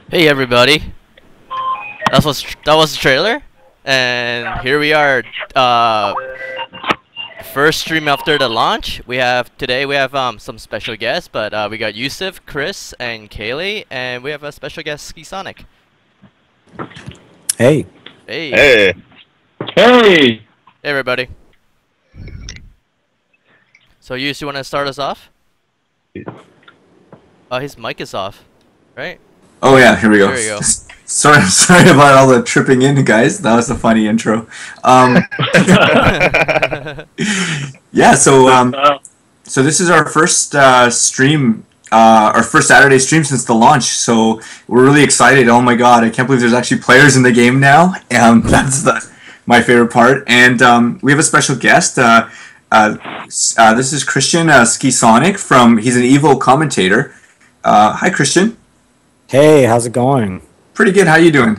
Hey everybody, that was the trailer, and here we are. First stream after the launch. We have some special guests, but we got Yusuf, Chris, and Kaylee, and we have a special guest, SkiSonic. Hey. Hey, Hey, Hey! everybody. So Yus, you want to start us off? His mic is off, right? Oh yeah, here we go. There we go. Sorry about all the tripping in, guys. That was a funny intro. Yeah, so this is our first stream, our first Saturday stream since the launch. So we're really excited. Oh my god, I can't believe there's actually players in the game now. That's my favorite part. And we have a special guest. This is Christian SkiSonic he's an Evo commentator. Hi, Christian. Hey, how's it going? Pretty good. How you doing?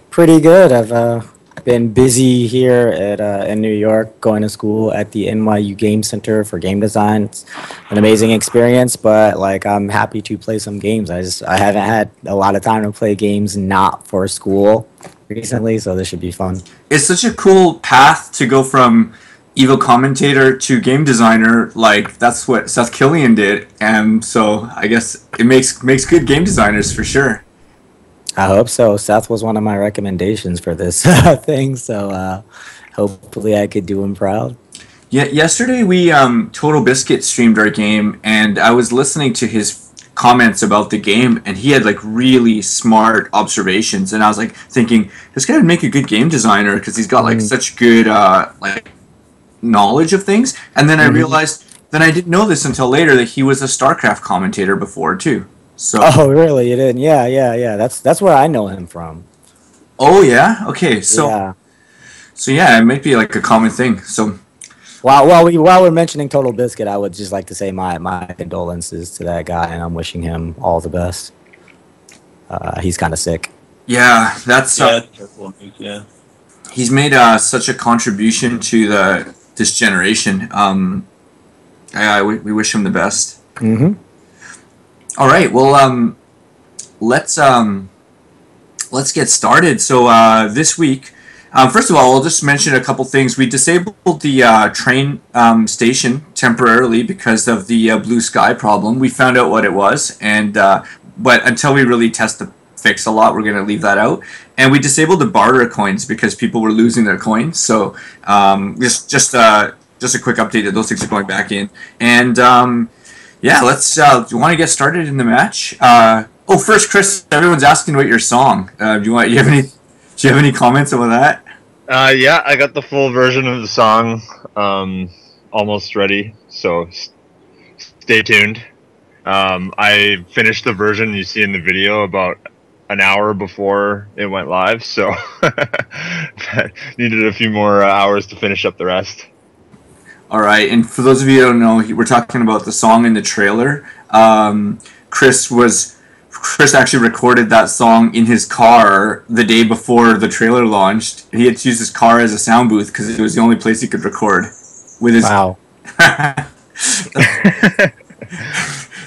Pretty good. I've been busy here in New York, going to school at the NYU Game Center for game design. It's an amazing experience, but like I'm happy to play some games. I haven't had a lot of time to play games not for school recently, so this should be fun. It's such a cool path to go from Evo commentator to game designer. Like that's what Seth Killian did, and so I guess it makes good game designers for sure. I hope so. Seth was one of my recommendations for this thing, so hopefully I could do him proud. Yeah, yesterday we Total Biscuit streamed our game, and I was listening to his comments about the game, and he had like really smart observations, and I was like thinking this guy would make a good game designer because he's got like such good like knowledge of things. And then I realized, then I didn't know this until later, that he was a StarCraft commentator before too. So Oh, really? You didn't? Yeah. That's where I know him from. oh yeah, okay, so Yeah. so yeah, it might be like a common thing. So While we're mentioning Total Biscuit, I would just like to say my condolences to that guy, and I'm wishing him all the best. He's kind of sick. yeah, that's Yeah, terrible news, yeah. he's made such a contribution to this generation. We wish him the best. Mm-hmm. All right, well, let's get started. So this week, first of all, I'll just mention a couple things. We disabled the train station temporarily because of the blue sky problem. We found out what it was, and but until we really test the fix a lot, we're going to leave that out. And we disabled the barter coins because people were losing their coins. So just a quick update that those things are going back in. And yeah, let's. Do you want to get started in the match? First, Chris, everyone's asking about your song. Do you have any comments about that? yeah, I got the full version of the song almost ready, so stay tuned. I finished the version you see in the video about an hour before it went live, so needed a few more hours to finish up the rest. All right, and for those of you who don't know, we're talking about the song in the trailer. Chris actually recorded that song in his car the day before the trailer launched. He had to use his car as a sound booth because it was the only place he could record with his. Wow.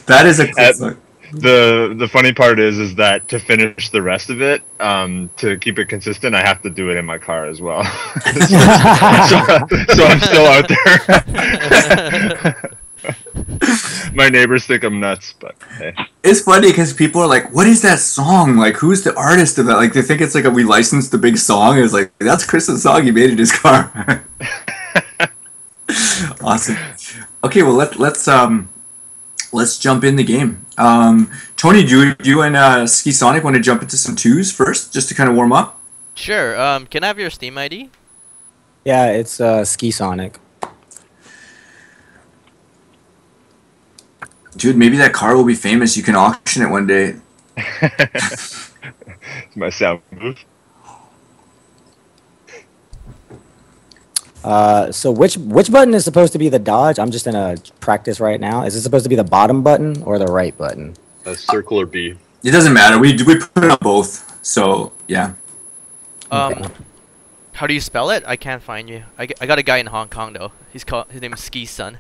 That is a cool song. The funny part is that to finish the rest of it, to keep it consistent, I have to do it in my car as well. so I'm still out there. My neighbors think I'm nuts, but hey. It's funny because people are like, "What is that song? Like, who's the artist of that?" Like, they think it's like we licensed the big song. It's like that's Chris's song. He made it in his car. Awesome. Okay, well let's jump in the game. Tony, do you and SkiSonic want to jump into some twos first, just to kind of warm up? Sure. Can I have your Steam ID? Yeah, it's SkiSonic. Dude, maybe that car will be famous. You can auction it one day. It's my sound booth. So which button is supposed to be the dodge? I'm just in a practice right now. Is it supposed to be the bottom button or the right button? Circle or B. It doesn't matter. We put it on both. So yeah. Okay. How do you spell it? I can't find you. I got a guy in Hong Kong though. His name is Ski Sun.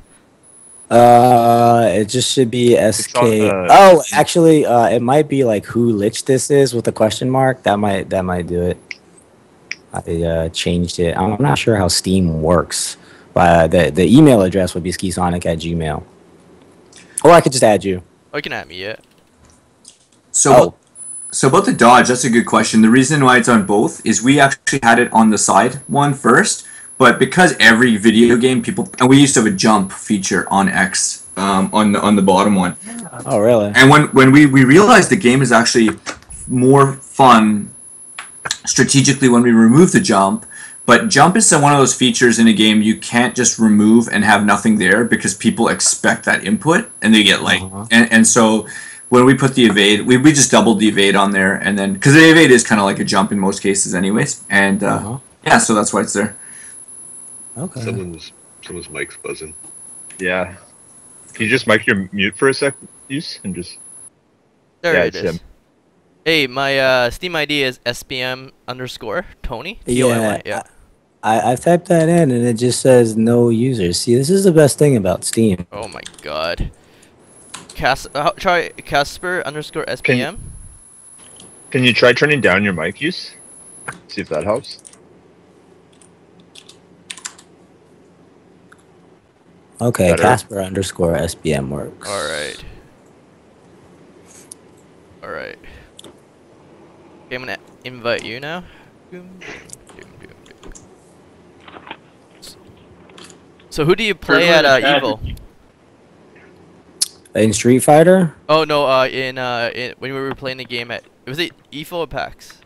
It just should be It's on SK. the. Oh, actually, it might be like who lich this is with a question mark. That might do it. I changed it. I'm not sure how Steam works, but the email address would be skisonic@gmail. Or I could just add you. Oh, you can at me, yeah. So, Oh. so about the dodge, that's a good question. The reason why it's on both is we actually had it on the side one first, but because every video game people and we used to have a jump feature on X on the bottom one, Oh, really? and when we realized the game is actually more fun strategically when we remove the jump. But jump is one of those features in a game you can't just remove and have nothing there because people expect that input and they get like and so when we put the evade we just doubled the evade on there and then because the evade is kind of like a jump in most cases anyways and yeah, so that's why it's there. Okay. Someone's mic's buzzing. Yeah. Can you just mic your mute for a sec, use and just. There Yeah, it it's is. him. Hey, my Steam ID is SPM_Tony. Yeah. Yeah. I typed that in and it just says no users. See, this is the best thing about Steam. Oh my god. Try Casper_SPM. Can you try turning down your mic use? See if that helps. Okay, Better. Casper_SBM works. Alright. Alright. Okay, I'm gonna invite you now. So who do you play at Evil? In Street Fighter? Oh no, in when we were playing the game at was it Evo or PAX?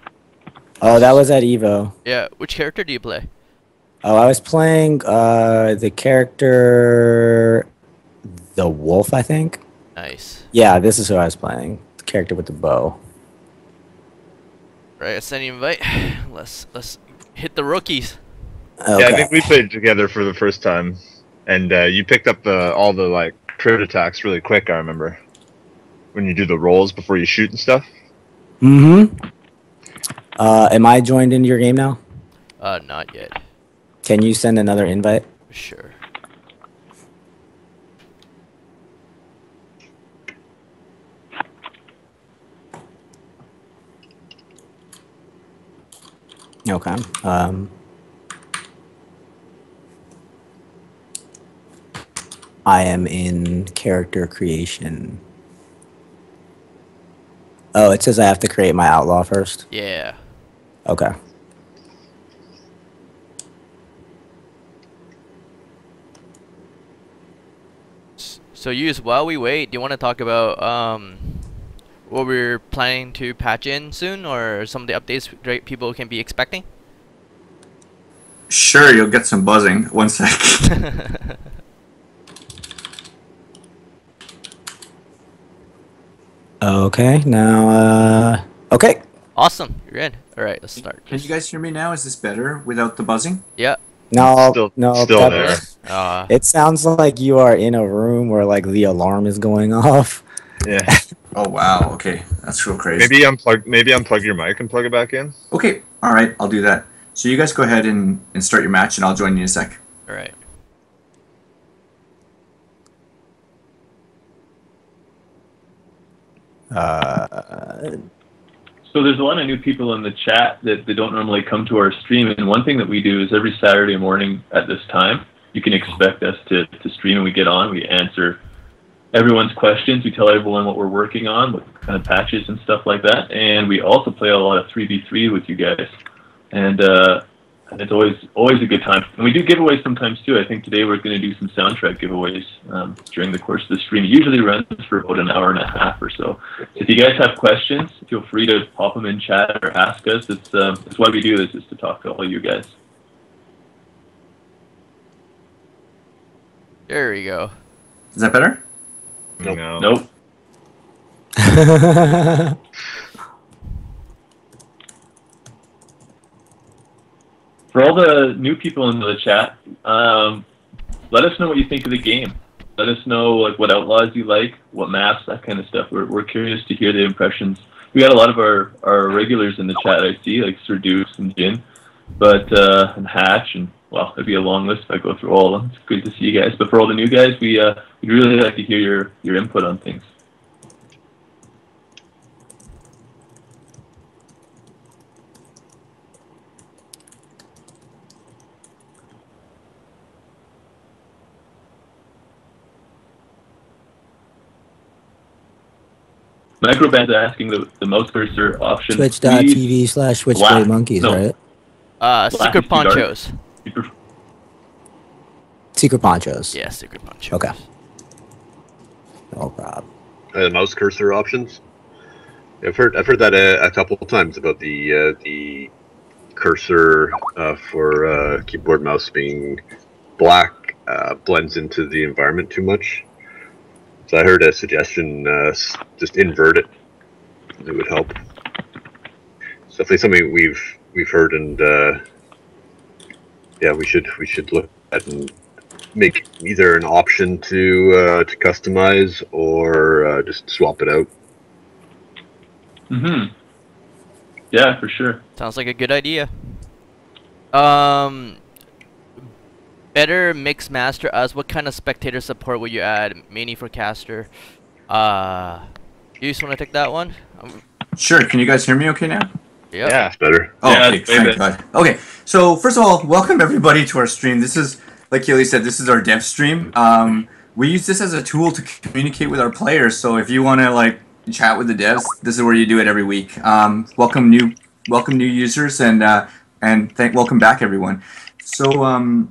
Oh, that was at Evo. Yeah, which character do you play? Oh, I was playing the character, the wolf, I think. Nice. Yeah, this is who I was playing. The character with the bow. Right, I send you an invite. Let's hit the rookies. Okay. Yeah, I think we played together for the first time, and you picked up all the like crit attacks really quick. I remember when you do the rolls before you shoot and stuff. Mm-hmm. Am I joined into your game now? Not yet. Can you send another invite? Sure. Okay. I am in character creation. Oh, it says I have to create my outlaw first. Yeah. Okay. So, while we wait, do you want to talk about what we're planning to patch in soon, or some of the updates people can be expecting? Sure, you'll get some buzzing. One sec. Okay, now, okay. Awesome, you're in. All right, let's start. Can you guys hear me now? Is this better without the buzzing? Yeah. No, no, Still Pepper. there. It sounds like you are in a room where, like, the alarm is going off. Yeah. Oh wow. Okay, that's real crazy. Maybe unplug your mic and plug it back in. Okay. All right. I'll do that. So you guys go ahead and start your match, and I'll join you in a sec. All right. So there's a lot of new people in the chat that they don't normally come to our stream, and one thing that we do is every Saturday morning at this time, you can expect us to stream, and we get on, we answer everyone's questions, we tell everyone what we're working on, what kind of patches and stuff like that, and we also play a lot of 3v3 with you guys, and it's always a good time. And we do giveaways sometimes too. I think today we're going to do some soundtrack giveaways during the course of the stream. It usually runs for about an hour and a half or so. If you guys have questions, feel free to pop them in chat or ask us. It's why we do this, is to talk to all you guys. There we go. Is that better? Nope. No. Nope. For all the new people in the chat, let us know what you think of the game. Let us know like what outlaws you like, what maps, that kind of stuff. We're curious to hear the impressions. We got a lot of our regulars in the chat, I see, like Sir Dukes and Jin, but and Hatch and well, it'd be a long list if I go through all of them. It's good to see you guys. But for all the new guys, we'd really like to hear your input on things. Microband's asking the mouse cursor option. Twitch.tv/SwitchBladeMonkeys, No. right? Secret Ponchos. Secret Ponchos. Yeah, Secret Ponchos. Okay. No problem. Mouse cursor options. I've heard that a couple of times about the cursor for keyboard mouse being black blends into the environment too much. So I heard a suggestion, just invert it. It would help. It's definitely something we've heard, and yeah, we should look at and make either an option to customize or just swap it out. Yeah, for sure. Sounds like a good idea. Better mix master us. What kind of spectator support would you add, mainly for caster? You just want to take that one? Sure. Can you guys hear me okay now? Yep. Yeah. It's better. Oh, Yeah, okay, thank God. Okay, so first of all, welcome everybody to our stream. This is, like Keely said, this is our dev stream. We use this as a tool to communicate with our players. So if you want to like chat with the devs, this is where you do it every week. Welcome new users, and welcome back everyone. So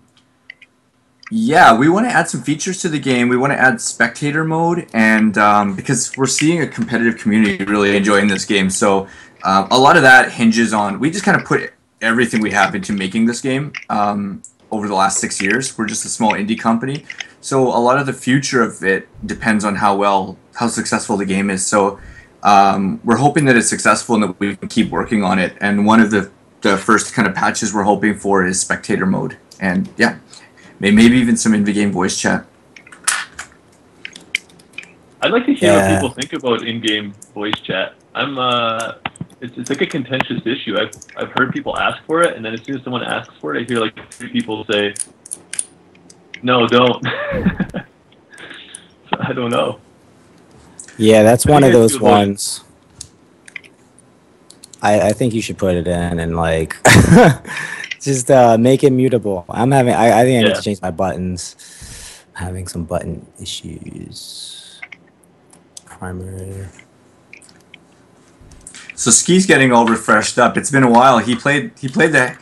yeah, we want to add some features to the game. We want to add spectator mode, and because we're seeing a competitive community really enjoying this game. So a lot of that hinges on, we just kind of put everything we have into making this game over the last 6 years. We're just a small indie company. So a lot of the future of it depends on how successful the game is. So we're hoping that it's successful and that we can keep working on it. And one of the first kind of patches we're hoping for is spectator mode. And yeah, maybe even some in-game voice chat. I'd like to hear what people think about in-game voice chat. It's like a contentious issue. I've heard people ask for it, and then as soon as someone asks for it, I hear like 3 people say, "No, don't." So I don't know. Yeah, that's one of those feel about it? ones. I think you should put it in and like just make it mutable. I think I need to change my buttons. I'm having some button issues. Primary. So Ski's getting all refreshed up. It's been a while. He played a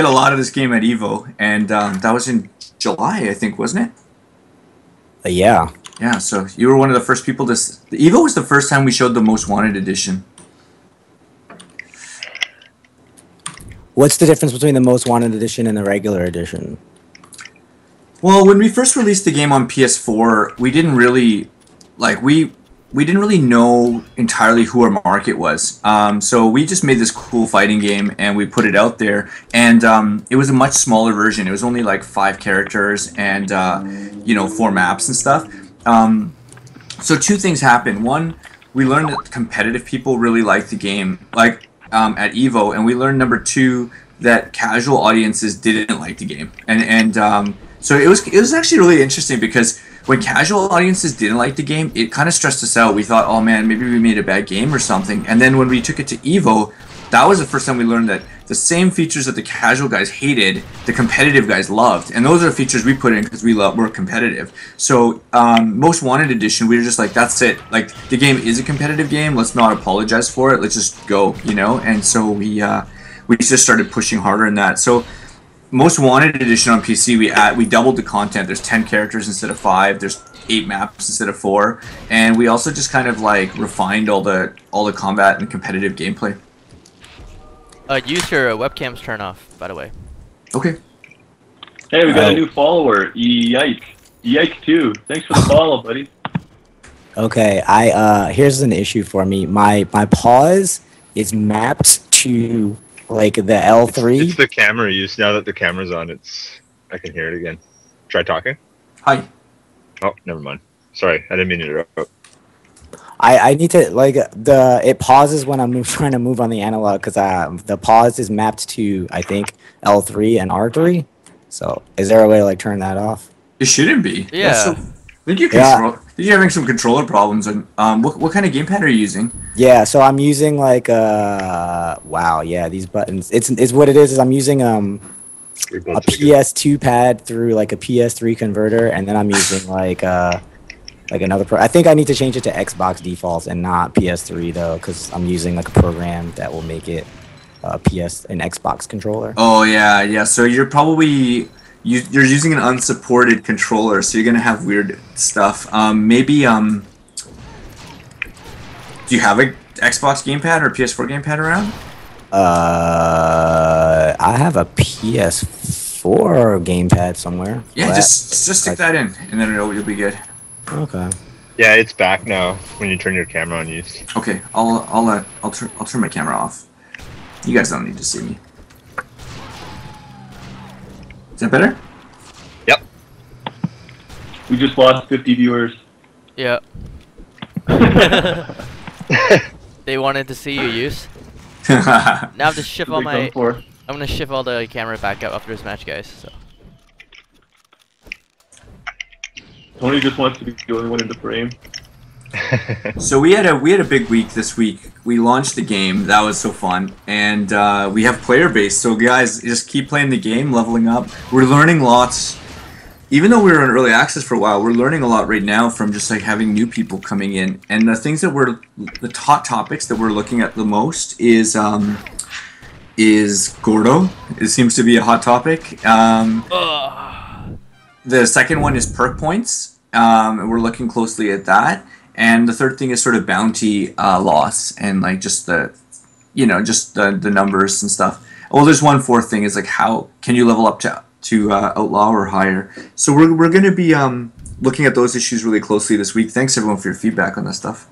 lot of this game at Evo, and that was in July, I think, wasn't it? Yeah. Yeah. So you were one of the first people to. The Evo was the first time we showed the Most Wanted edition. What's the difference between the Most Wanted edition and the regular edition? Well, when we first released the game on PS4, we didn't really we didn't really know entirely who our market was. So we just made this cool fighting game and we put it out there. And it was a much smaller version. It was only like 5 characters and 4 maps and stuff. So 2 things happened. One, we learned that competitive people really liked the game, at Evo, and we learned number 2 that casual audiences didn't like the game. So it was actually really interesting because when casual audiences didn't like the game, it kind of stressed us out. We thought, oh man, maybe we made a bad game or something. And then when we took it to Evo, that was the first time we learned that the same features that the casual guys hated, the competitive guys loved. And those are the features we put in because we're competitive. So Most Wanted Edition, we were just like, that's it. Like, the game is a competitive game. Let's not apologize for it. Let's just go, And so we just started pushing harder in that. So Most Wanted Edition on PC, we doubled the content. There's 10 characters instead of 5. There's 8 maps instead of 4, and we also just kind of like refined all the combat and competitive gameplay. Use your webcams turn off, by the way. Okay. Hey, we got a new follower. Yike 2. Thanks for the follow, buddy. Okay, here's an issue for me. My pause is mapped to like the L3. It's the camera use. Now that the camera's on, I can hear it again. Try talking. Hi. Oh, never mind. Sorry, I didn't mean to interrupt. I need to it pauses when I'm trying to move on the analog because the pause is mapped to I think L3 and R3. So is there a way to like turn that off? It shouldn't be. Yeah. I think you You're having some controller problems. And what kind of gamepad are you using? Yeah, so I'm using like wow, yeah, these buttons. It's what it is I'm using a PS2 pad through like a PS3 converter, and then I'm using like another I think I need to change it to Xbox defaults and not PS3 though, because I'm using like a program that will make it an Xbox controller. Oh yeah. So you're probably you're using an unsupported controller, so you're gonna have weird stuff. Maybe do you have a Xbox gamepad or PS4 gamepad around? I have a PS4 gamepad somewhere. Yeah, just stick that in, and then you'll be good. Okay. Yeah, it's back now when you turn your camera on use. Okay, I'll turn my camera off. You guys don't need to see me. Is that better? Yep. We just lost 50 viewers. Yeah. They wanted to see you use. Now I have to ship all my. I'm gonna ship all the camera back up after this match, guys. So. Tony just wants to be the only one in the frame. So we had a big week this week. We launched the game. That was so fun, and we have player base. So guys, just keep playing the game, leveling up. We're learning lots. Even though we were in early access for a while, we're learning a lot right now from just like having new people coming in. And the things that the hot topics that we're looking at the most is Gordo. It seems to be a hot topic. The second one is perk points, and we're looking closely at that. And the third thing is sort of bounty loss and like just the numbers and stuff. Oh, there's one fourth thing is like how can you level up to outlaw or higher. So we're going to be looking at those issues really closely this week. Thanks everyone for your feedback on this stuff.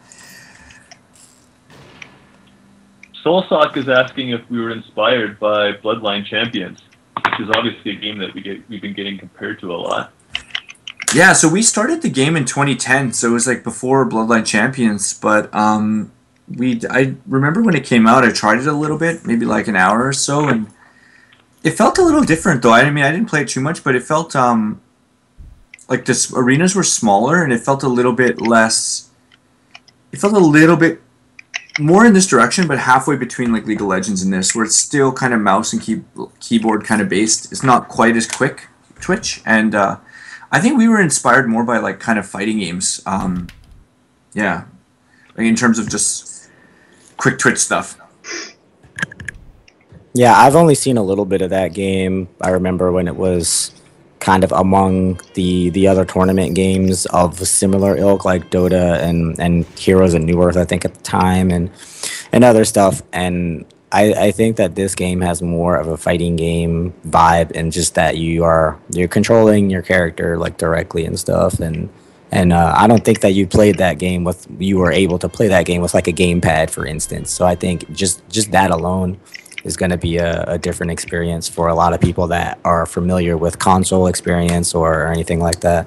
Soulsock is asking if we were inspired by Bloodline Champions, which is obviously a game that we've been getting compared to a lot. Yeah, so we started the game in 2010, so it was like before Bloodline Champions, but I remember when it came out, I tried it a little bit, maybe like an hour or so, and it felt a little different though. I mean, I didn't play it too much, but it felt like the arenas were smaller, and it felt a little bit less. It felt a little bit more in this direction, but halfway between like League of Legends and this, where it's still kind of mouse and keyboard kind of based. It's not quite as quick twitch, and I think we were inspired more by like kind of fighting games. Yeah, like in terms of just quick twitch stuff. Yeah, I've only seen a little bit of that game. I remember when it was kind of among the other tournament games of similar ilk, like Dota and Heroes of New Earth, I think at the time, and other stuff. And I think that this game has more of a fighting game vibe, and just that you're controlling your character like directly and stuff. And I don't think that you were able to play that game with like a gamepad, for instance. So I think just that alone is going to be a different experience for a lot of people that are familiar with console experience or anything like that.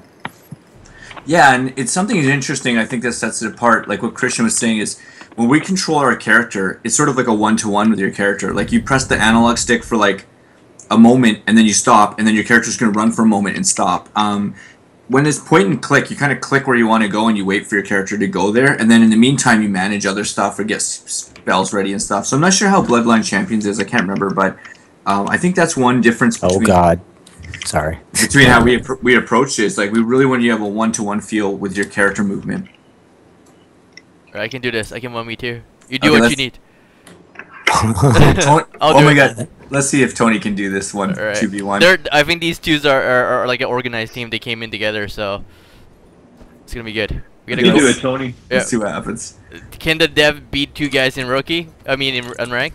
Yeah, and it's something interesting. I think that sets it apart. Like what Christian was saying is, when we control our character, it's sort of like a one-to-one with your character. Like you press the analog stick for like a moment, and then you stop, and then your character's going to run for a moment and stop. When it's point and click, you kind of click where you want to go, and you wait for your character to go there. And then in the meantime, you manage other stuff or get spells ready and stuff. So I'm not sure how Bloodline Champions is. I can't remember, but I think that's one difference between... Oh, God. Sorry. Between how we approach this. Like, we really want you to have a one-to-one feel with your character movement. I can do this. I can 1v2. You do what you need. Oh my god. Let's see if Tony can do this one, right. 2v1. I think these twos are like an organized team. They came in together, so it's going to be good. You can do it, Tony. Yeah. Let's see what happens. Can the dev beat two guys in rookie? I mean, in rank?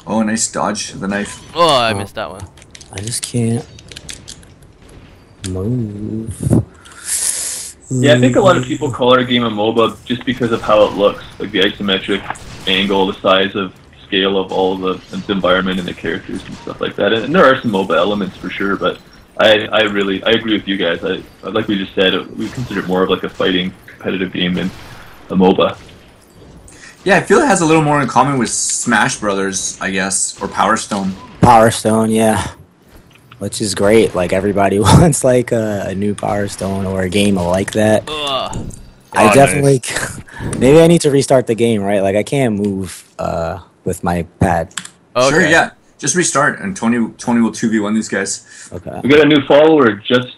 Oh, nice dodge of the knife. Oh, I missed that one. I just can't move. Yeah, I think a lot of people call our game a MOBA just because of how it looks, like the isometric angle, the size of scale of all the environment and the characters and stuff like that. And there are some MOBA elements for sure, but I agree with you guys. Like we just said, we consider it more of like a fighting competitive game than a MOBA. Yeah, I feel it has a little more in common with Smash Brothers, I guess, or Power Stone. Power Stone, yeah. which is great. Like everybody wants like a new Power Stone or a game like that. Ugh. I Oh, definitely maybe I need to restart the game, right? Like I can't move with my pad. Okay. Sure, yeah. Just restart, and Tony will 2v1 these guys. Okay. We got a new follower, just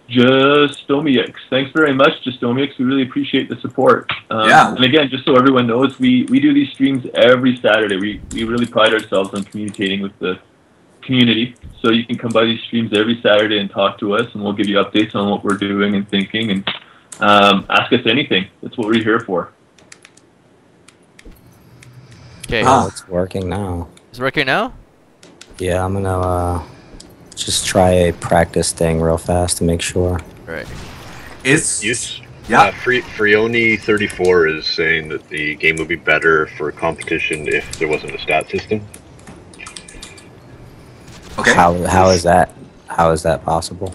Justomix. Thanks very much, Justomix. We really appreciate the support. Yeah. And again, just so everyone knows, we do these streams every Saturday. We really pride ourselves on communicating with the community. So you can come by these streams every Saturday and talk to us, and we'll give you updates on what we're doing and thinking, and ask us anything. That's what we're here for. Okay. Oh, it's working now. Is it working now? Yeah, I'm gonna just try a practice thing real fast to make sure. Right. It's Use. yeah. Freoni34 is saying that the game would be better for competition if there wasn't a stat system. Okay. How is that? How is that possible?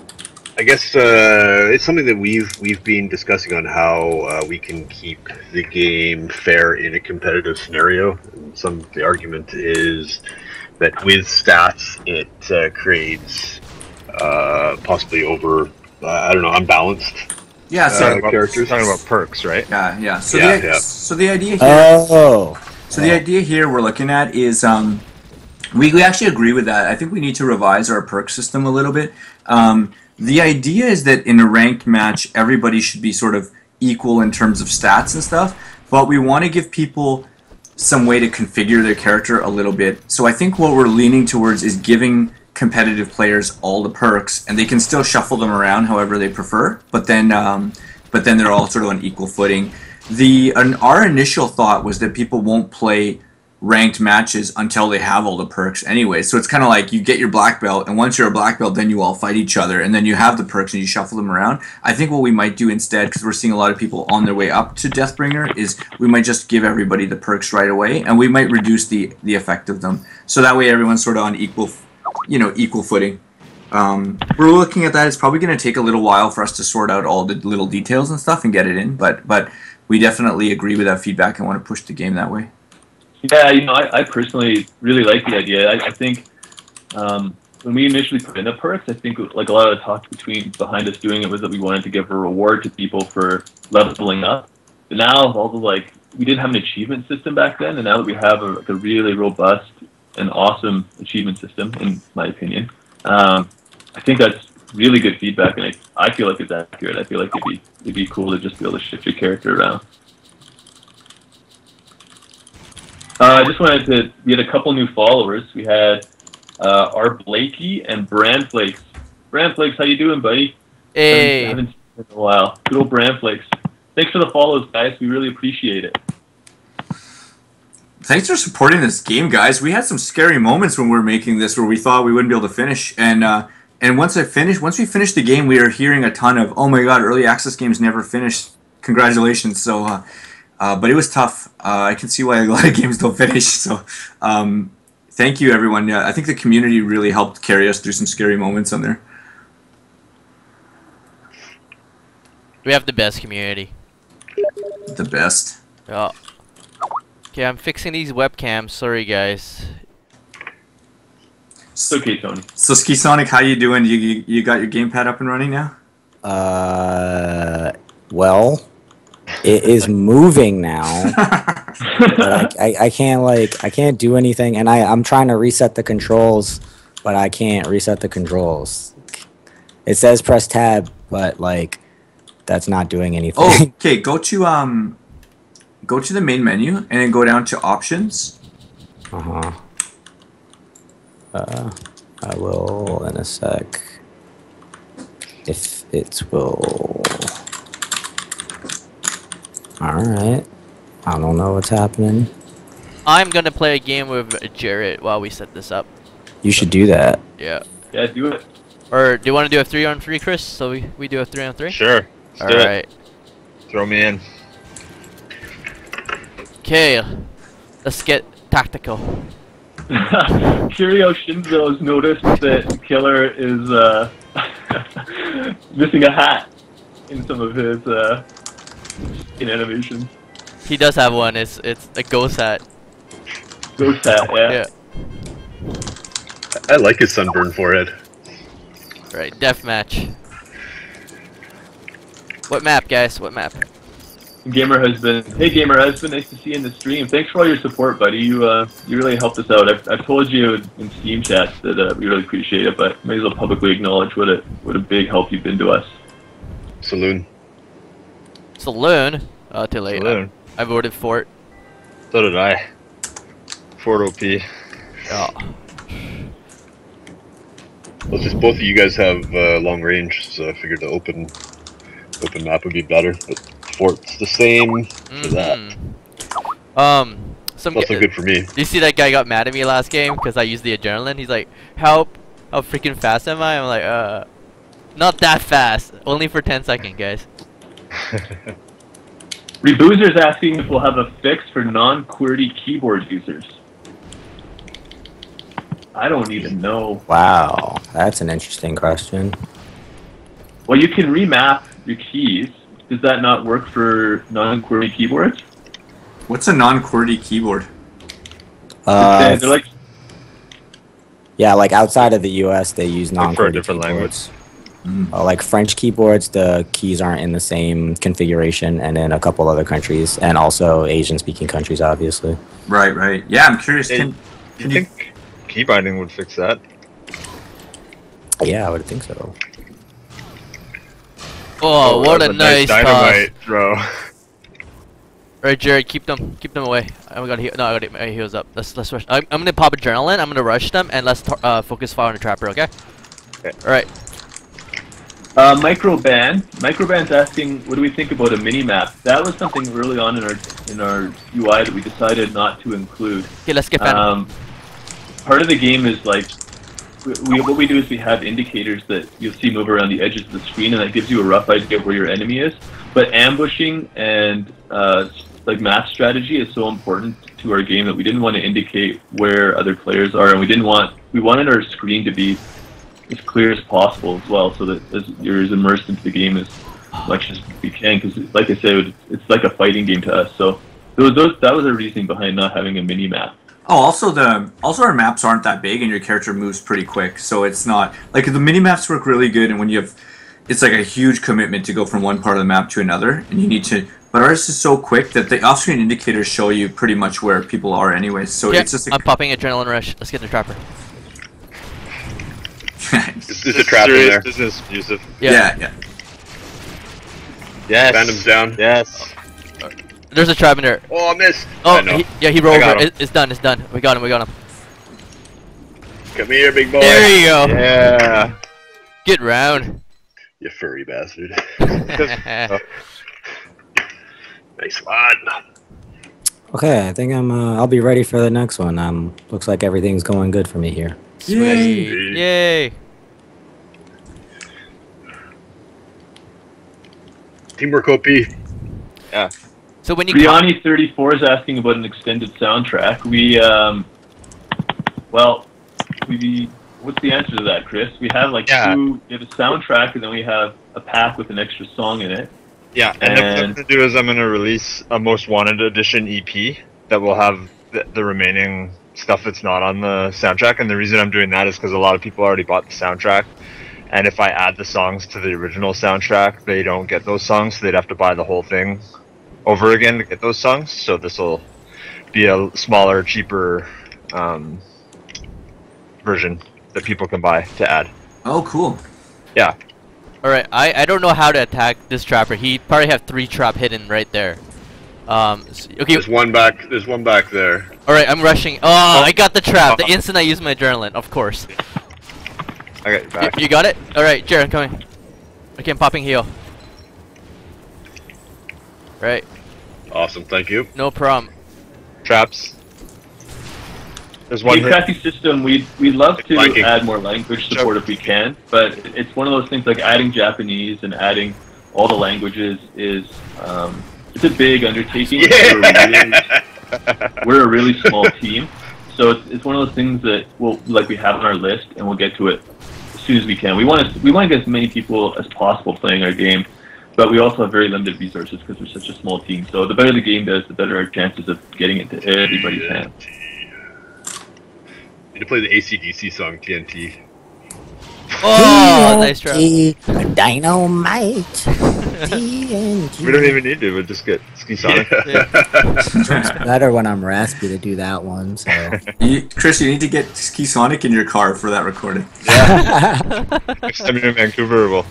I guess it's something that we've been discussing on how we can keep the game fair in a competitive scenario. And the argument is that with stats, it creates possibly unbalanced. Yeah. So characters. Talking about perks, right? yeah. So Yeah. so the idea here. Oh. So the idea here we're looking at is we actually agree with that. I think we need to revise our perk system a little bit. The idea is that in a ranked match, everybody should be sort of equal in terms of stats and stuff, but we want to give people some way to configure their character a little bit. So I think what we're leaning towards is giving competitive players all the perks, and they can still shuffle them around however they prefer, but then they're all sort of on equal footing. Our initial thought was that people won't play ranked matches until they have all the perks anyway. So it's kind of like you get your black belt, and once you're a black belt, then you all fight each other, and then you have the perks and you shuffle them around. I think what we might do instead, because we're seeing a lot of people on their way up to Deathbringer, is we might just give everybody the perks right away, and we might reduce the effect of them. So that way everyone's sort of on equal footing. We're looking at that. It's probably going to take a little while for us to sort out all the little details and stuff and get it in, but we definitely agree with that feedback and want to push the game that way. Yeah, I personally really like the idea. I think when we initially put in the perks, I think like a lot of the talk behind us doing it was that we wanted to give a reward to people for leveling up. But now, we didn't have an achievement system back then, and now that we have a really robust and awesome achievement system, in my opinion, I think that's really good feedback, and I feel like it's accurate. I feel like it'd be cool to just be able to shift your character around. I just we had a couple new followers. We had our Blakey and Bran Flakes. Bran Flakes, how you doing, buddy? Hey. I haven't seen you in a while. Good old Bran Flakes. Thanks for the follows, guys. We really appreciate it. Thanks for supporting this game, guys. We had some scary moments when we were making this where we thought we wouldn't be able to finish. And once we finished the game, we were hearing a ton of, oh my god, early access games never finish. Congratulations. So but it was tough. I can see why a lot of games don't finish. So thank you, everyone. Yeah, I think the community really helped carry us through some scary moments on there. We have the best community. The best. Yeah. Okay, I'm fixing these webcams. Sorry, guys. It's okay, Tony. So SkiSonic, how you doing? You got your gamepad up and running now? Well, it is moving now. But I can't do anything, and I'm trying to reset the controls, but I can't reset the controls. It says press tab, but that's not doing anything. Oh, okay. Go to the main menu and then go down to options. I will in a sec. If it will. Alright. I don't know what's happening. I'm gonna play a game with Jarrett while we set this up. You should do that. Yeah. Yeah, do it. Or do you want to do a 3-on-3, Chris? So we do a 3-on-3? Sure. Let's do it. Throw me in. Okay. Let's get tactical. Kirio Shinzo has noticed that Killer is missing a hat in some of his animations. He does have one. It's a ghost hat. Ghost hat, yeah. I like his sunburned forehead. Right, deathmatch. What map, guys? What map? Gamer Husband. Hey, Gamer Husband. Nice to see you in the stream. Thanks for all your support, buddy. You really helped us out. I've told you in Steam chats that we really appreciate it, but may as well publicly acknowledge what a big help you've been to us. Saloon. Saloon? Too late. Saloon. I voted for it. So did I. Fort OP. Oh. Well, just both of you guys have long range, so I figured the open map would be better. But Fort's the same for that. Some Also good for me. Do you see that guy got mad at me last game because I used the adrenaline? He's like, "Help! How freaking fast am I?" I'm like, not that fast. Only for 10 seconds, guys." Reboozer's asking if we'll have a fix for non-QWERTY keyboard users. I don't even know. Wow, that's an interesting question. Well, you can remap your keys. Does that not work for non-QWERTY keyboards? What's a non-QWERTY keyboard? They're like, Yeah, like outside of the U.S., they use Like for a non-QWERTY different keyboards. Like French keyboards, the keys aren't in the same configuration, and in a couple other countries, and also Asian-speaking countries, obviously. Right. Yeah, I'm curious. Hey, Can you you think key binding would fix that? Yeah, I would think so. Oh, what that a was nice toss. dynamite throw. Alright, Jared, keep them away. I got no, I got my heals up. Let's rush. I'm gonna pop adrenaline. I'm gonna rush them, and let's focus fire on the trapper. Okay. Alright. Microband's asking, what do we think about a mini map? That was something early on in our UI that we decided not to include. Okay, let's get Phantom. Part of the game is like, what we do is we have indicators that you'll see move around the edges of the screen, and that gives you a rough idea of where your enemy is. But ambushing and like map strategy is so important to our game that we didn't want to indicate where other players are, and we wanted our screen to be as clear as possible as well, so that you're as immersed into the game as much as we can. Because, like I said, it's like a fighting game to us. So that was our reasoning behind not having a mini map. Oh, also our maps aren't that big, and your character moves pretty quick, so it's not like the mini maps work really good. And when you have, it's like a huge commitment to go from one part of the map to another, and you need to. But ours is so quick that the off-screen indicators show you pretty much where people are, anyways. So Yeah, it's just. I'm popping adrenaline rush. Let's get the trapper. There's a trap in there. Business, Yusuf. Yeah. Yes. Phantom's down. Yes. There's a trap in there. Oh, I missed. Oh, I know. he rolled I got over. him. It's done. We got him. Come here, big boy. There you go. Yeah. Get round. You furry bastard. Oh. Nice one. Okay, I think I'll be ready for the next one. Looks like everything's going good for me here. Sweet. Yay. Teamwork OP. Yeah. So when you Briani34 is asking about an extended soundtrack. What's the answer to that, Chris? We have we have a soundtrack, and then we have a pack with an extra song in it. Yeah, and what I'm going to do is I'm going to release a Most Wanted Edition EP that will have the remaining stuff that's not on the soundtrack. And the reason I'm doing that is because a lot of people already bought the soundtrack. And if I add the songs to the original soundtrack, they don't get those songs, so they'd have to buy the whole thing over again to get those songs. So this will be a smaller, cheaper version that people can buy to add. Oh, cool. Yeah. Alright, I don't know how to attack this trapper. He probably have 3 trap hidden right there. Okay. There's one back there. Alright, I'm rushing. Oh, I got the trap. The instant I use my adrenaline, of course. I got your back. You got it? Alright, Jared, coming. Okay, I'm popping heal. Right. Awesome, thank you. No problem. Traps. There's one hit. Crafty system, we'd love to Viking. add more language support if we can, but it's one of those things like adding Japanese and adding all the languages is it's a big undertaking. Yeah. We're a really small team, so it's one of those things that we have on our list, and we'll get to it as soon as we can. We want to get as many people as possible playing our game, but we also have very limited resources because we're such a small team. So the better the game does, the better our chances of getting it to everybody's hands. Need to play the AC/DC song TNT. Oh, nice try. TNT, dynamite. TNT. We don't even need to. We'll just get SkiSonic. Yeah. Better when I'm raspy to do that one. So Chris, you need to get SkiSonic in your car for that recording. Next time you're in Vancouver, we'll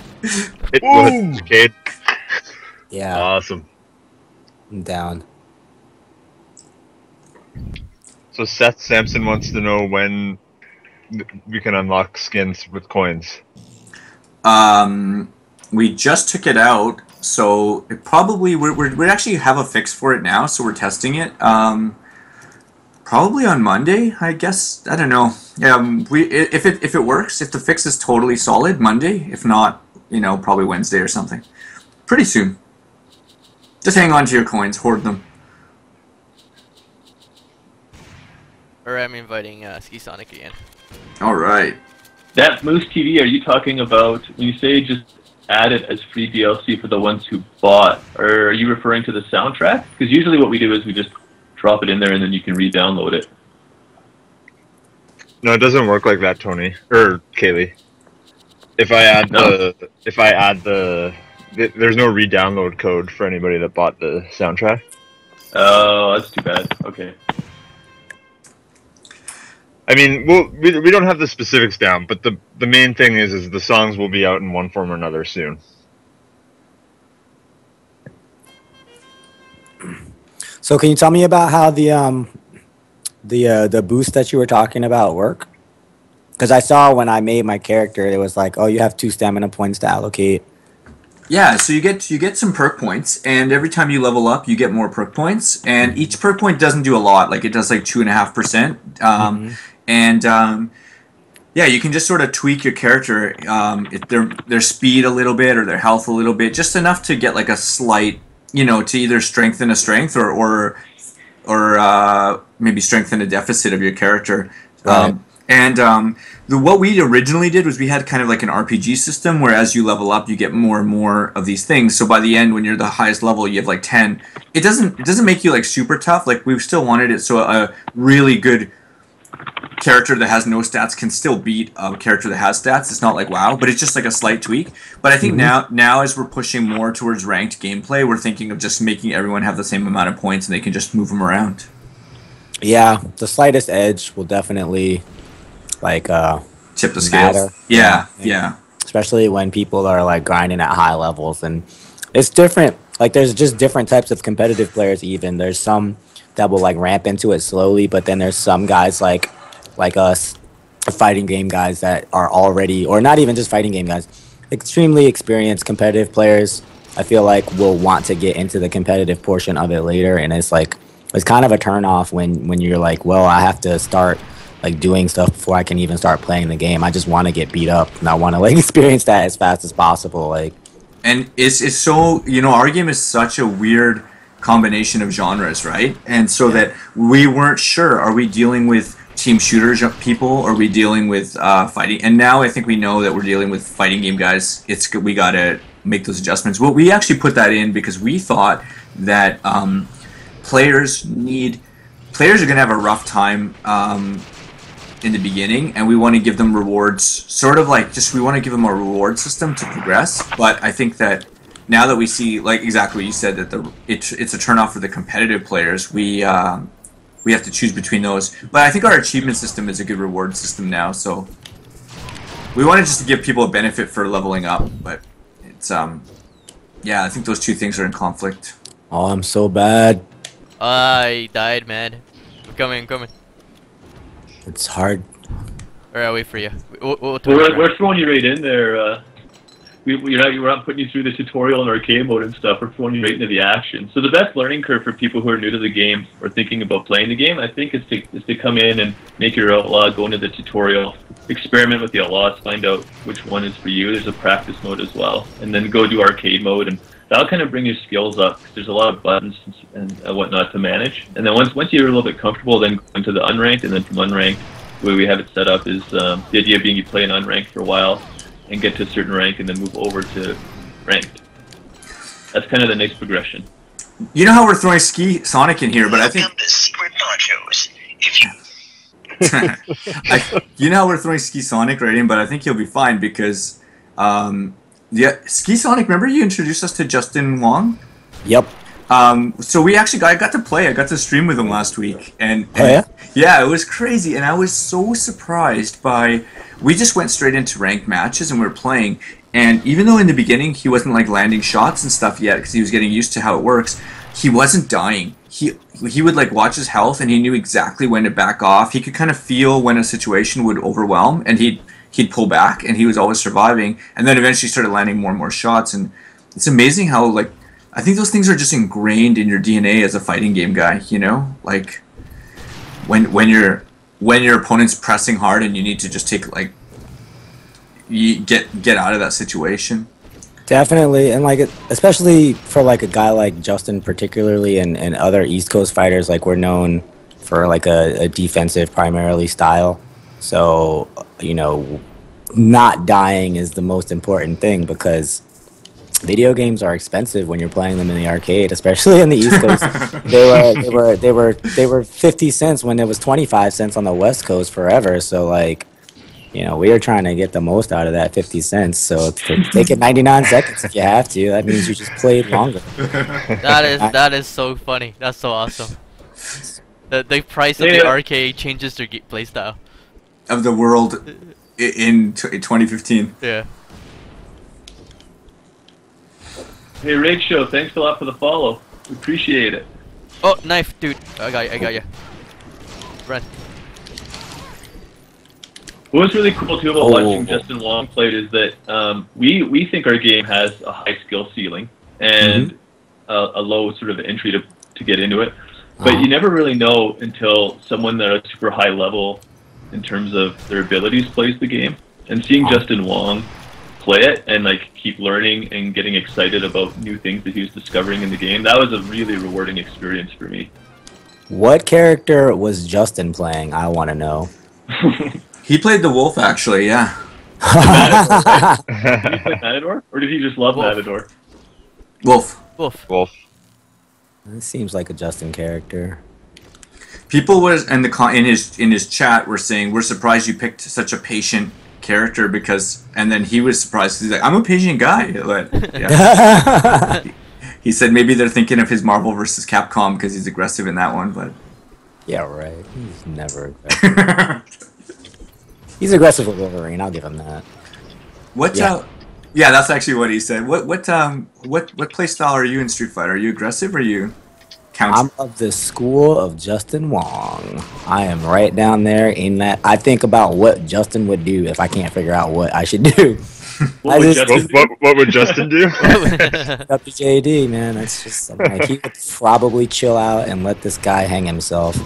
hit Arcade. yeah, Awesome. I'm down. So Seth Sampson wants to know when we can unlock skins with coins. We just took it out, so it probably we actually have a fix for it now, so we're testing it. Probably on Monday, I guess. I don't know. If it works, if the fix is totally solid, Monday. If not, probably Wednesday or something. Pretty soon. Just hang on to your coins, hoard them. Alright, I'm inviting SkiSonic again. All right. That Moose TV, are you talking about when you say just add it as free DLC for the ones who bought, or are you referring to the soundtrack? Because usually what we do is we just drop it in there and then you can re-download it. No, it doesn't work like that, Tony or Kaylee. If I add there's no re-download code for anybody that bought the soundtrack. Oh, that's too bad. Okay. I mean, we don't have the specifics down, but the main thing is the songs will be out in one form or another soon. So can you tell me about how the boosts that you were talking about work? Because I saw when I made my character, it was like, oh, you have 2 stamina points to allocate. Yeah, so you get some perk points, and every time you level up, you get more perk points, and each perk point doesn't do a lot. Like, it does like 2.5%. Yeah, you can just sort of tweak your character, their speed a little bit or their health a little bit, just enough to get like a slight, to either strengthen a strength or maybe strengthen a deficit of your character. Right. What we originally did was we had kind of like an RPG system where as you level up, you get more and more of these things. So by the end, when you're the highest level, you have like 10. It doesn't make you like super tough. Like we still wanted it so a really good character that has no stats can still beat a character that has stats. It's not like WoW, but it's just like a slight tweak. But I think now as we're pushing more towards ranked gameplay, we're thinking of just making everyone have the same amount of points and they can just move them around. Yeah, the slightest edge will definitely tip the scales. Yeah. Especially when people are like grinding at high levels, and it's different. Like there's just different types of competitive players. Even there's some that will like ramp into it slowly, but then there's some guys like us, fighting game guys that are already, or not even just fighting game guys, extremely experienced competitive players. I feel like will want to get into the competitive portion of it later, and it's kind of a turn off when you're like, well, I have to start like doing stuff before I can even start playing the game. I just want to get beat up and I want to like experience that as fast as possible. Like, and it's so our game is such a weird combination of genres, right? And so that we weren't sure, are we dealing with team shooters people, or are we dealing with fighting? And now I think we know that we're dealing with fighting game guys. We gotta make those adjustments. Well, we actually put that in because we thought that players are gonna have a rough time in the beginning, and we want to give them rewards, sort of like we want to give them a reward system to progress. But I think that now that we see, like exactly what you said, that it's a turnoff for the competitive players, we have to choose between those. But I think our achievement system is a good reward system now, so we wanted just to give people a benefit for leveling up. But it's I think those two things are in conflict. oh, I'm so bad. I died, man. I'm coming. It's hard. Alright, I'll wait for you. We're throwing you right in there. We're not putting you through the tutorial and arcade mode and stuff. We're throwing you right into the action. So the best learning curve for people who are new to the game or thinking about playing the game, I think, is to come in and make your outlaw, go into the tutorial, experiment with the outlaws, find out which one is for you. There's a practice mode as well, and then go do arcade mode, and that'll kind of bring your skills up because there's a lot of buttons and whatnot to manage. And then once you're a little bit comfortable, then go into the unranked, and then from unranked, the way we have it set up is the idea being you play an unranked for a while and get to a certain rank and then move over to ranked. That's kind of the next progression. You know how we're throwing SkiSonic in here, but I think... Welcome to Secret Ponchos. If you... You know how we're throwing SkiSonic right in, but I think he'll be fine because, yeah, SkiSonic. Remember you introduced us to Justin Wong? Yep. So we actually I got to play. I got to stream with him last week, and Oh, yeah? yeah, it was crazy. And I was so surprised by. We just went straight into ranked matches, and we were playing. And even though in the beginning he wasn't like landing shots and stuff yet, because he was getting used to how it works, he wasn't dying. He would like watch his health, and he knew exactly when to back off. He could kind of feel when a situation would overwhelm, and he'd pull back, and he was always surviving. And then eventually started landing more and more shots. And it's amazing how like. I think those things are just ingrained in your DNA as a fighting game guy, you know? Like when your opponent's pressing hard and you need to just take like you get out of that situation. Definitely, and like especially for like a guy like Justin, particularly, and other East Coast fighters, like we're known for like a defensive primarily style. So you know, not dying is the most important thing because video games are expensive when you're playing them in the arcade, especially in the East Coast. they were 50 cents when it was 25 cents on the West Coast forever. So like, you know, we are trying to get the most out of that 50 cents. So take it 99 seconds if you have to. That means you just played longer. That is so funny. That's so awesome. The price of the arcade changes their playstyle Of the world in 2015. Yeah. Hey, Rage Show, thanks a lot for the follow. We appreciate it. Oh, knife, dude. I got you. Run. What was really cool too about watching Justin Wong play is that we think our game has a high skill ceiling and a low sort of entry to get into it. But you never really know until someone at a super high level in terms of their abilities plays the game. And seeing Justin Wong play it and like keep learning and getting excited about new things that he was discovering in the game, that was a really rewarding experience for me. What character was Justin playing? I want to know. He played the wolf, actually. Yeah. Matador, right? Did he play Matador, or did he just love Matador? Wolf. That seems like a Justin character. People was in his chat were saying we're surprised you picked such a patient character because, and then he was surprised. He's like, I'm a patient guy. But, yeah. He said maybe they're thinking of his Marvel vs. Capcom because he's aggressive in that one. But yeah, right. He's never aggressive. He's aggressive with Wolverine. I'll give him that. Yeah, that's actually what he said. What play style are you in Street Fighter? Are you aggressive or are you counter? I'm of the school of Justin Wong. I am right down there in that. I think about what Justin would do if I can't figure out what I should do. What would Justin do? WJD, man. That's just like he would probably chill out and let this guy hang himself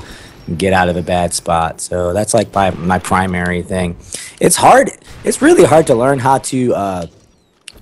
and get out of a bad spot. So that's like my primary thing. It's hard. It's really hard to learn how to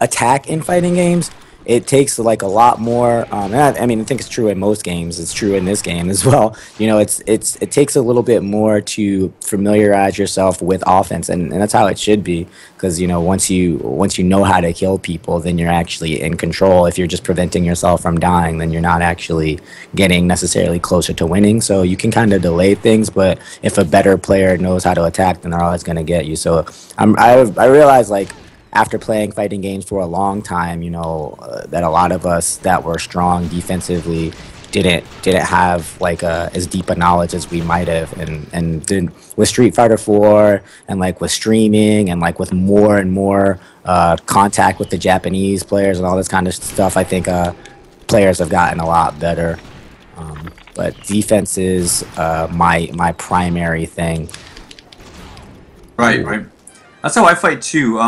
attack in fighting games. It takes like a lot more. I mean, I think it's true in most games. It's true in this game as well. You know, it takes a little bit more to familiarize yourself with offense, and that's how it should be. Because you know, once you know how to kill people, then you're actually in control. If you're just preventing yourself from dying, then you're not actually getting necessarily closer to winning. So you can kind of delay things, but if a better player knows how to attack, then they're always going to get you. So I realize like, after playing fighting games for a long time, you know, that a lot of us that were strong defensively didn't have like as deep a knowledge as we might have, and then with Street Fighter 4 and like with streaming and like with more and more contact with the Japanese players and all this kind of stuff, I think players have gotten a lot better. But defense is my primary thing. Right. That's how I fight too.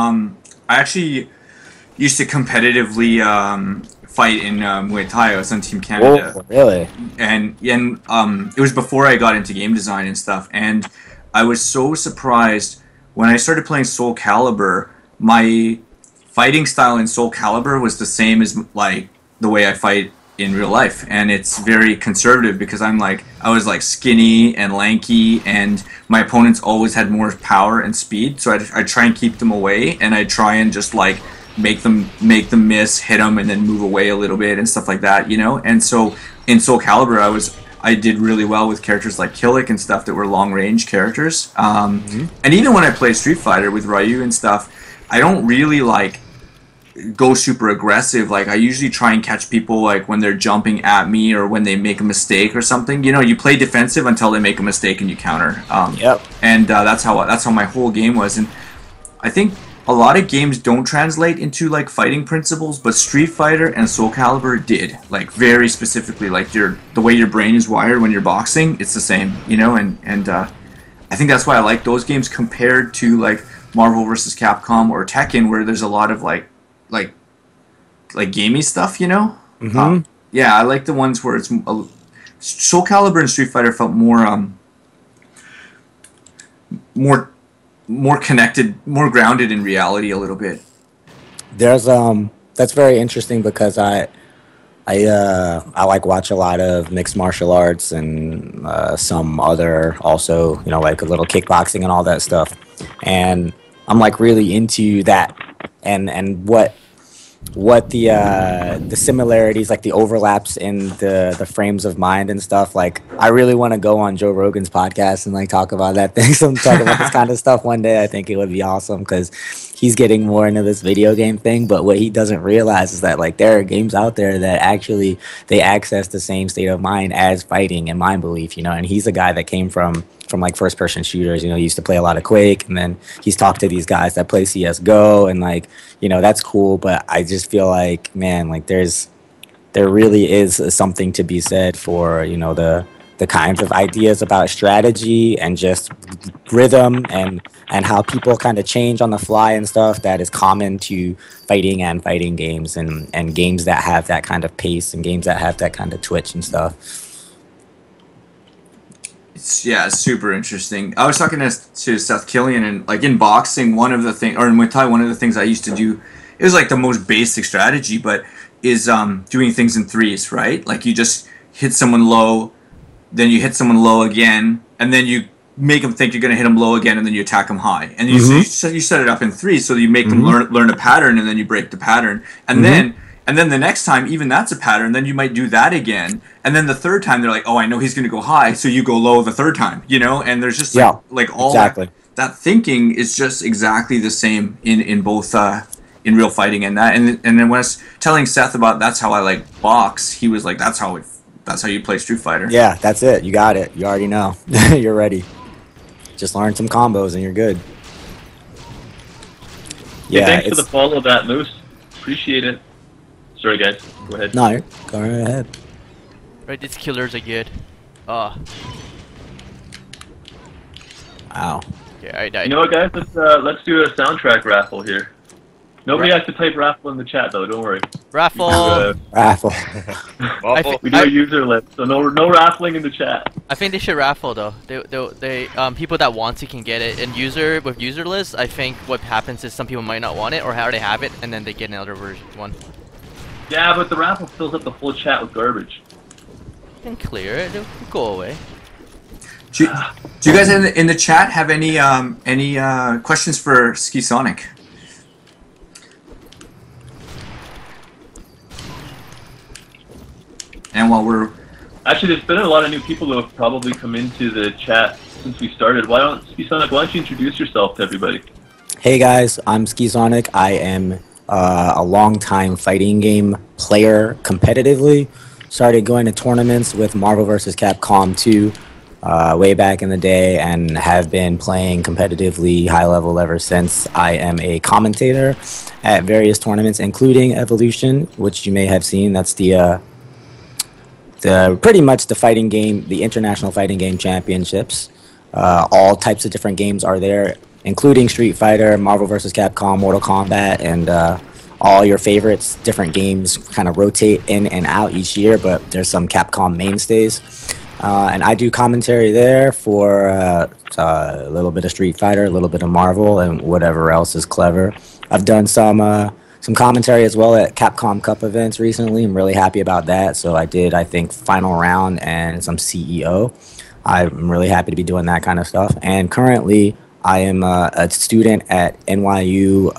I actually used to competitively fight in Muay Thai. I was on Team Canada. Oh, really? And it was before I got into game design and stuff. And I was so surprised when I started playing Soul Calibur. My fighting style in Soul Calibur was the same as like the way I fight in real life, and it's very conservative because I was like skinny and lanky, and my opponents always had more power and speed, so I try and keep them away, and I try and just like make them miss, hit them, and then move away a little bit and stuff like that, you know. And so in Soul Calibur, I did really well with characters like Killick and stuff that were long range characters. And even when I play Street Fighter with Ryu and stuff, I don't really like go super aggressive. Like I usually try and catch people like when they're jumping at me or when they make a mistake or something. You know, you play defensive until they make a mistake and you counter. And that's how my whole game was. And I think a lot of games don't translate into like fighting principles, but Street Fighter and Soul Calibur did, like very specifically. Like the way your brain is wired when you're boxing, it's the same, you know. And I think that's why I like those games compared to like Marvel vs. Capcom or Tekken, where there's a lot of like gamey stuff, you know. Yeah, I like the ones where it's Soul Calibur and Street Fighter felt more connected, more grounded in reality a little bit. There's that's very interesting because I like watch a lot of mixed martial arts and some other also, you know, like a little kickboxing and all that stuff, and I'm like really into that and what the similarities, like the overlaps in the frames of mind and stuff. Like I really want to go on Joe Rogan's podcast and like talk about that thing. So talk about this kind of stuff one day. I think it would be awesome because he's getting more into this video game thing. But what he doesn't realize is that like there are games out there that actually they access the same state of mind as fighting and mind belief, you know. And he's a guy that came from like first person shooters, you know. He used to play a lot of Quake, and then he's talked to these guys that play CSGO, and like, you know, that's cool. But I just feel like, man, like there really is something to be said for, you know, the kinds of ideas about strategy and just rhythm and how people kind of change on the fly and stuff that is common to fighting and fighting games and games that have that kind of pace and games that have that kind of twitch and stuff. It's super interesting. I was talking to Seth Killian, and like in boxing, one of the things, or in Muay Thai, one of the things I used to do, it was like the most basic strategy, but is doing things in threes, right? Like you just hit someone low, then you hit someone low again, and then you make them think you're going to hit them low again, and then you attack them high. And you set it up in threes, so you make them learn a pattern, and then you break the pattern, and then the next time, even that's a pattern, then you might do that again. And then the third time, they're like, oh, I know he's going to go high, so you go low the third time, you know? And there's just like all exactly. that thinking is just exactly the same in both in real fighting and that. And then when I was telling Seth about that's how I like box, he was like, that's how you play Street Fighter. Yeah, that's it. You got it. You already know. You're ready. Just learn some combos and you're good. Yeah, thanks for the follow, that Moose. Appreciate it. Sorry, guys. Go ahead. No, go right ahead. Right, these killers are good. Oh. Wow. Yeah, I died. You know what, guys? Let's do a soundtrack raffle here. Nobody has to type raffle in the chat, though. Don't worry. Raffle. Raffle. We do a user list, so no raffling in the chat. I think they should raffle though. They people that want it can get it. And with user lists, I think what happens is some people might not want it or already have it, and then they get another one. Yeah, but the raffle fills up the full chat with garbage. You can clear it. It'll go away. Do you guys in the chat have any questions for SkiSonic? And while we're actually, there's been a lot of new people who have probably come into the chat since we started. SkiSonic, why don't you introduce yourself to everybody? Hey guys, I'm SkiSonic. I am a long-time fighting game player competitively. Started going to tournaments with Marvel vs. Capcom 2 way back in the day and have been playing competitively high level ever since. I am a commentator at various tournaments, including Evolution, which you may have seen. That's the pretty much the fighting game, the International Fighting Game Championships. All types of different games are there, including Street Fighter, Marvel vs. Capcom, Mortal Kombat, and all your favorites. Different games kind of rotate in and out each year, but there's some Capcom mainstays. And I do commentary there for a little bit of Street Fighter, a little bit of Marvel, and whatever else is clever. I've done some commentary as well at Capcom Cup events recently. I'm really happy about that. So I did, I think, final round and some CEO. I'm really happy to be doing that kind of stuff. And currently, I am a student at NYU.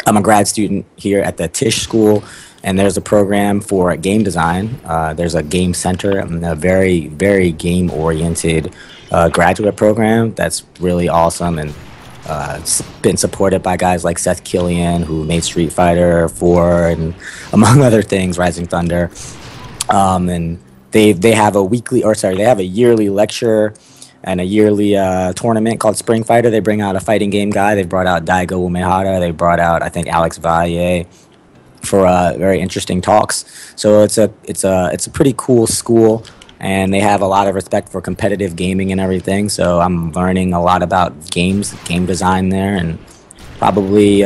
I'm a grad student here at the Tisch School And there's a program for game design. There's a game center, and a very, very game-oriented graduate program that's really awesome, and it's been supported by guys like Seth Killian, who made Street Fighter 4 and among other things, Rising Thunder. And they have a yearly lecture and a yearly tournament called Spring Fighter. They bring out a fighting game guy. They brought out Daigo Umehara. They brought out, I think, Alex Valle for very interesting talks. So it's a pretty cool school, and they have a lot of respect for competitive gaming and everything. So I'm learning a lot about game design there, and probably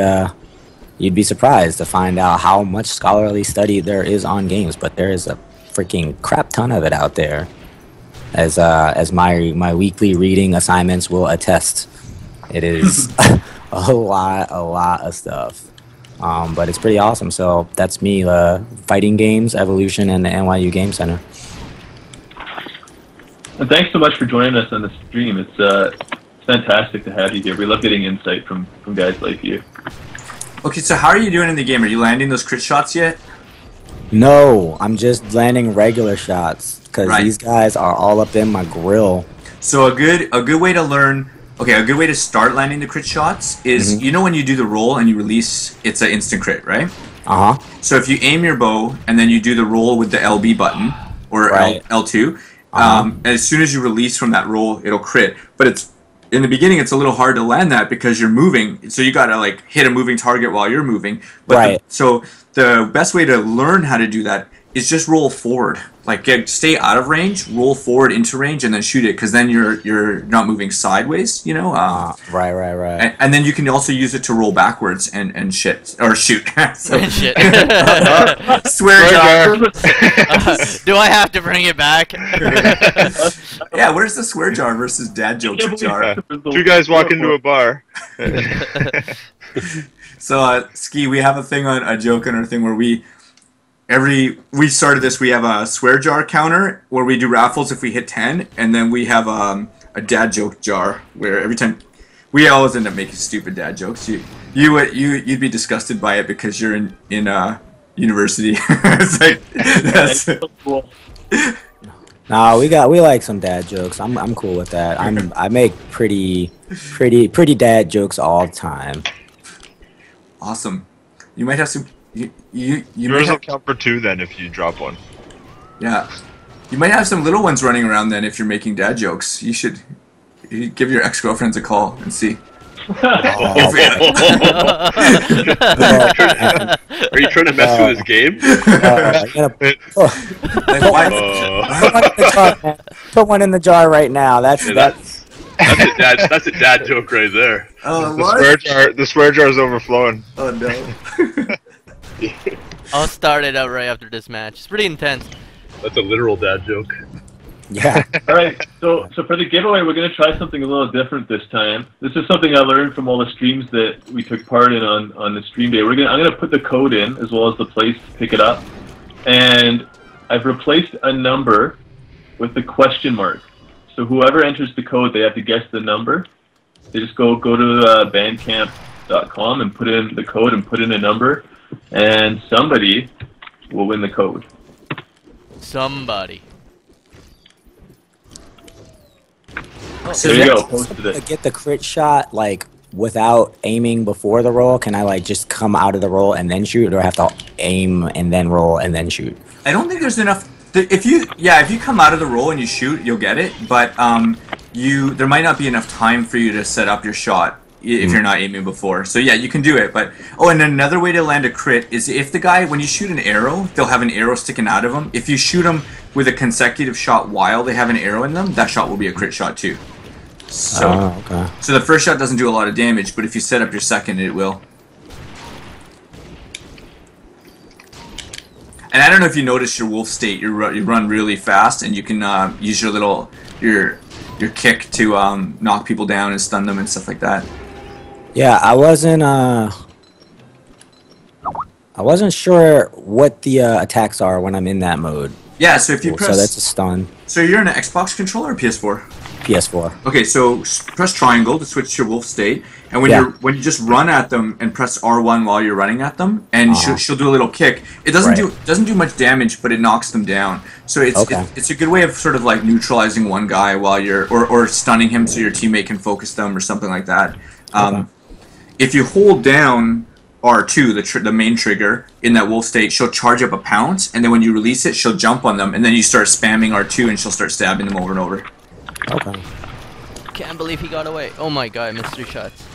you'd be surprised to find out how much scholarly study there is on games, but there is a freaking crap ton of it out there, as my weekly reading assignments will attest. It is a lot of stuff. But it's pretty awesome. So that's me, fighting games, evolution, and the NYU Game Center. And thanks so much for joining us on the stream. It's fantastic to have you here. We love getting insight from guys like you. Okay, so how are you doing in the game? Are you landing those crit shots yet? No, I'm just landing regular shots because these guys are all up in my grill. So a good way to learn. Okay, a good way to start landing the crit shots is, you know, when you do the roll and you release, it's an instant crit, right? So if you aim your bow and then you do the roll with the LB button or L2, as soon as you release from that roll, it'll crit. But it's in the beginning, it's a little hard to land that because you're moving, so you gotta like hit a moving target while you're moving. But so the best way to learn how to do that is just roll forward. Like stay out of range, roll forward into range, and then shoot it. Because then you're not moving sideways, you know. Right. And then you can also use it to roll backwards and shit or shoot. So, Shit. Swear jar. Do I have to bring it back? Yeah, where's the swear jar versus dad jokes jar? Two guys walk into a bar. So Ski, we have a thing on a joke on our thing where we started this. We have a swear jar counter where we do raffles if we hit 10, and then we have a dad joke jar where every time we always end up making stupid dad jokes. You'd be disgusted by it because you're in university. It's like that's cool. Nah, we like some dad jokes. I'm cool with that. I make pretty dad jokes all the time. Awesome. You might have some. Yours will count for 2 then if you drop one. Yeah. You might have some little ones running around then if you're making dad jokes. You should give your ex-girlfriends a call and see. Are you trying to mess with his game? Put one in the jar right now. That's a dad joke right there. Oh, The swear jar is overflowing. Oh no. I'll start it up right after this match. It's pretty intense. That's a literal dad joke. Yeah. All right, so for the giveaway, we're going to try something a little different this time. This is something I learned from all the streams that we took part in on the stream day. I'm going to put the code in as well as the place to pick it up, and I've replaced a number with the question mark. So whoever enters the code, they have to guess the number. They just go to bandcamp.com and put in the code and put in a number, and somebody will win the code. Somebody. So there you go. To get the crit shot, like without aiming before the roll, can I like just come out of the roll and then shoot, or I have to aim and then roll and then shoot? I don't think there's enough. If you come out of the roll and you shoot, you'll get it. But there might not be enough time for you to set up your shot if you're not aiming before. So yeah, you can do it. But and another way to land a crit is if the guy, when you shoot an arrow, they'll have an arrow sticking out of them. If you shoot them with a consecutive shot while they have an arrow in them, that shot will be a crit shot too. So, so the first shot doesn't do a lot of damage, but if you set up your second, it will. And I don't know if you noticed your wolf state. You run really fast, and you can use your kick to knock people down and stun them and stuff like that. Yeah, I wasn't sure what the attacks are when I'm in that mode. Yeah, so if you press. So that's a stun. So you're in an Xbox controller or PS4? PS4. Okay, so press triangle to switch to wolf state, and when you just run at them and press R1 while you're running at them, and she'll do a little kick. It doesn't do much damage, but it knocks them down. So it's a good way of sort of like neutralizing one guy while you're or stunning him so your teammate can focus them or something like that. If you hold down R2, the main trigger, in that wolf state, she'll charge up a pounce, and then when you release it, she'll jump on them, and then you start spamming R2, and she'll start stabbing them over and over. Okay. Can't believe he got away. Oh my god, I missed 3 shots.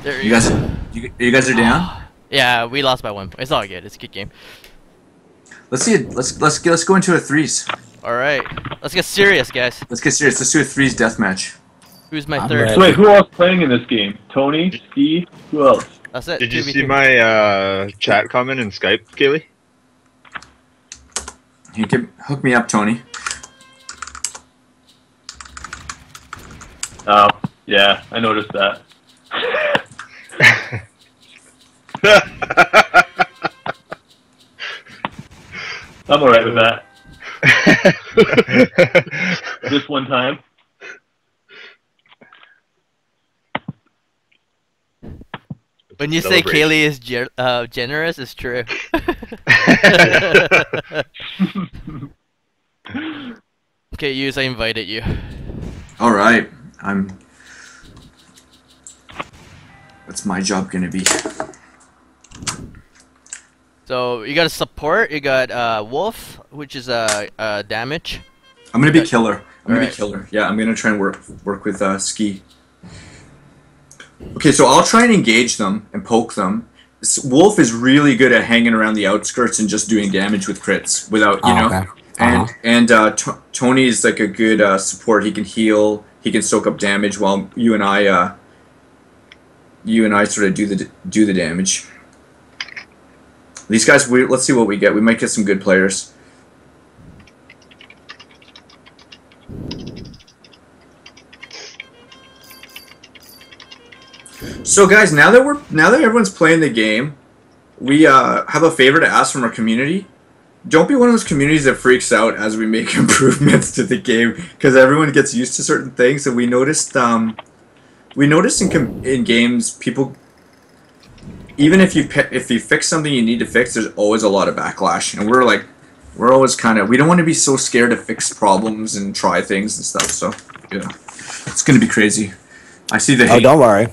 There you guys are down? Yeah, we lost by 1 point. It's all good. It's a good game. Let's see it. Let's go into a threes. All right, let's get serious, guys. Let's get serious. Let's do a threes deathmatch. Who's my third? ready. So wait, who else playing in this game? Tony, Ski, who else? That's it. Did you 2v2. see my chat comment in Skype, Kaylee? You can hook me up, Tony. Oh, yeah, I noticed that. I'm alright with that. This one time. When you say Celebrate. Kaylee is generous, it's true. Okay, Yus, I invited you. All right, What's my job gonna be? So you got a support. You got Wolf, which is damage. I'm gonna be killer. I'm gonna be Alright. killer. Yeah, I'm gonna try and work with Ski. Okay, so I'll try and engage them and poke them. Wolf is really good at hanging around the outskirts and just doing damage with crits without, you know. Okay. And Tony is like a good support. He can heal. He can soak up damage while you and I sort of do the damage. These guys, let's see what we get. We might get some good players. So guys, now that everyone's playing the game, we have a favor to ask from our community. Don't be one of those communities that freaks out as we make improvements to the game, because everyone gets used to certain things. And we noticed in games, people, even if you fix something you need to fix, there's always a lot of backlash, and we're always kind of, we don't want to be so scared to fix problems and try things and stuff. So yeah, it's gonna be crazy. I see the hate. Oh, don't worry.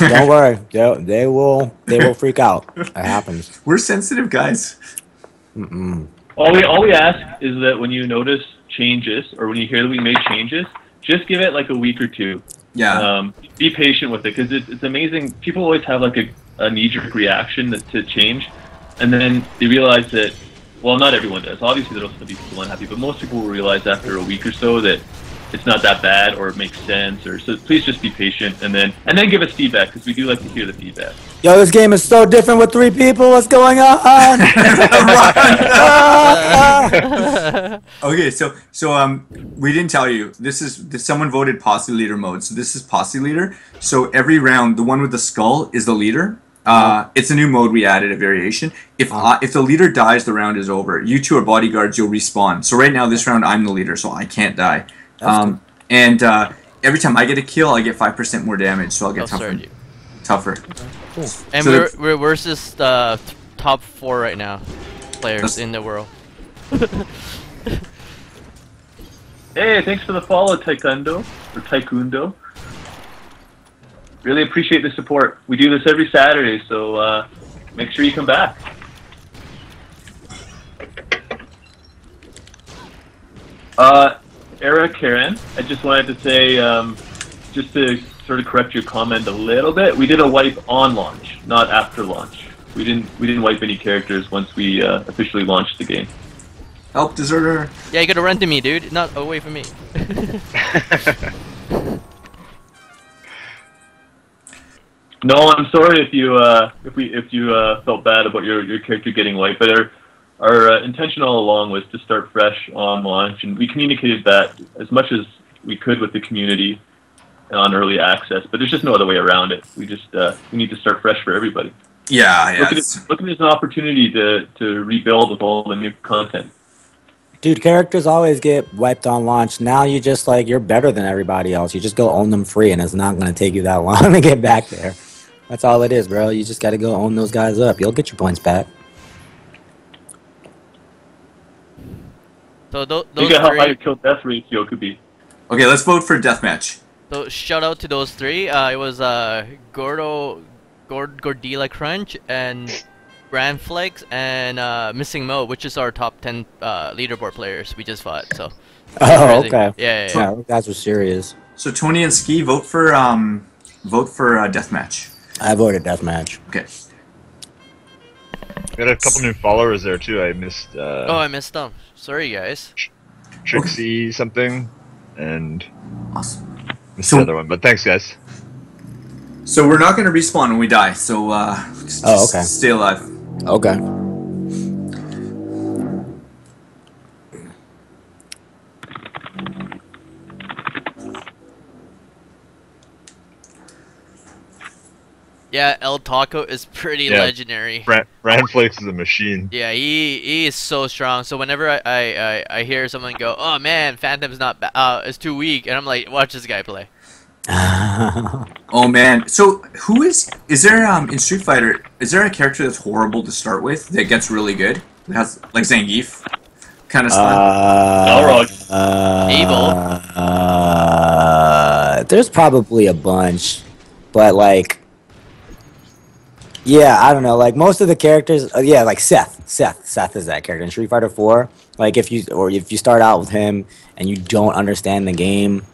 Don't worry. They will freak out. It happens. We're sensitive guys. All we ask is that when you notice changes or when you hear that we made changes, just give it like a week or two. Yeah. Be patient with it, because it's amazing. People always have like a knee-jerk reaction to change, and then they realize that, well, not everyone does. Obviously, there'll still be people unhappy, but most people will realize after a week or so that it's not that bad or it makes sense. Or so please just be patient and then give us feedback, because we do like to hear the feedback. Yo, this game is so different with 3 people. What's going on? Okay, so we didn't tell you. Someone voted posse leader mode. So this is posse leader. So every round, the one with the skull is the leader. It's a new mode we added, a variation. If the leader dies, the round is over. You two are bodyguards. You'll respawn. So right now, this round, I'm the leader, so I can't die. Every time I get a kill, I get 5% more damage, so I'll get tougher. Cool. And So we're versus the top 4 right now players in the world. Hey, thanks for the follow, Taekwondo. Really appreciate the support. We do this every Saturday, so make sure you come back. Eric, Karen, I just wanted to say, just to sort of correct your comment a little bit, we did a wipe on launch, not after launch. We didn't wipe any characters once we officially launched the game. Help, deserter. Yeah, you gotta run to me, dude. Not away from me. No, I'm sorry if you felt bad about your character getting wiped, but our intention all along was to start fresh on launch, and we communicated that as much as we could with the community on early access. But there's just no other way around it. We just we need to start fresh for everybody. Yeah. Look at it as an opportunity to rebuild with all the new content. Dude, characters always get wiped on launch. Now you just like you're better than everybody else. You just go own them free, and it's not gonna take you that long to get back there. That's all it is, bro. You just gotta go own those guys up. You'll get your points back. So those Look at how high three. your kill death ratio could be. Okay, let's vote for deathmatch. So shout out to those three. It was Gordila Crunch and Grand Flakes and Missing Mo, which is our top 10 leaderboard players we just fought. So. Oh, Crazy. okay. Yeah. Yeah, those guys were serious. So Tony and Ski, vote for deathmatch. I voted deathmatch. Okay. Got a couple new followers there too. I missed. Oh, I missed them. Sorry, guys. Trixie something, and Awesome. missed So- the other one. But thanks, guys. So we're not gonna respawn when we die. So just okay. stay alive. Okay. Yeah, El Taco is pretty Yeah. legendary. Brand Flakes is a machine. Yeah, he is so strong. So whenever I hear someone go, "Oh man, Phantom's not is too weak," and I'm like, "Watch this guy play." Oh man. So who is there in Street Fighter? Is there a character that's horrible to start with that gets really good? That has like Zangief kind of style. There's probably a bunch, but like, yeah, I don't know. Like most of the characters, yeah, like Seth is that character in Street Fighter 4. Like if you start out with him and you don't understand the game,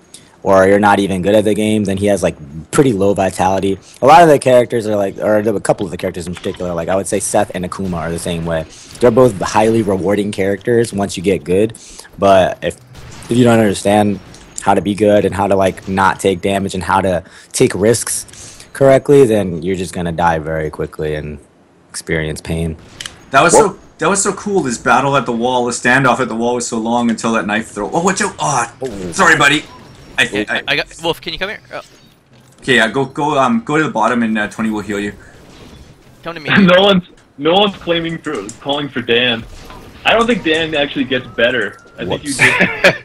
or you're not even good at the game, then he has like pretty low vitality. A lot of the characters are like, or a couple of the characters in particular, like I would say Seth and Akuma are the same way. They're both highly rewarding characters once you get good, but if you don't understand how to be good and how to like not take damage and how to take risks correctly, then you're just gonna die very quickly and experience pain. That was so cool. This battle at the wall, the standoff at the wall was so long until that knife throw. Oh, watch out! Oh, sorry, buddy. I got Wolf. Can you come here? Oh, Okay, yeah, go to the bottom and Tony will heal you. come to me. No one's calling for Dan. I don't think Dan actually gets better. I think you just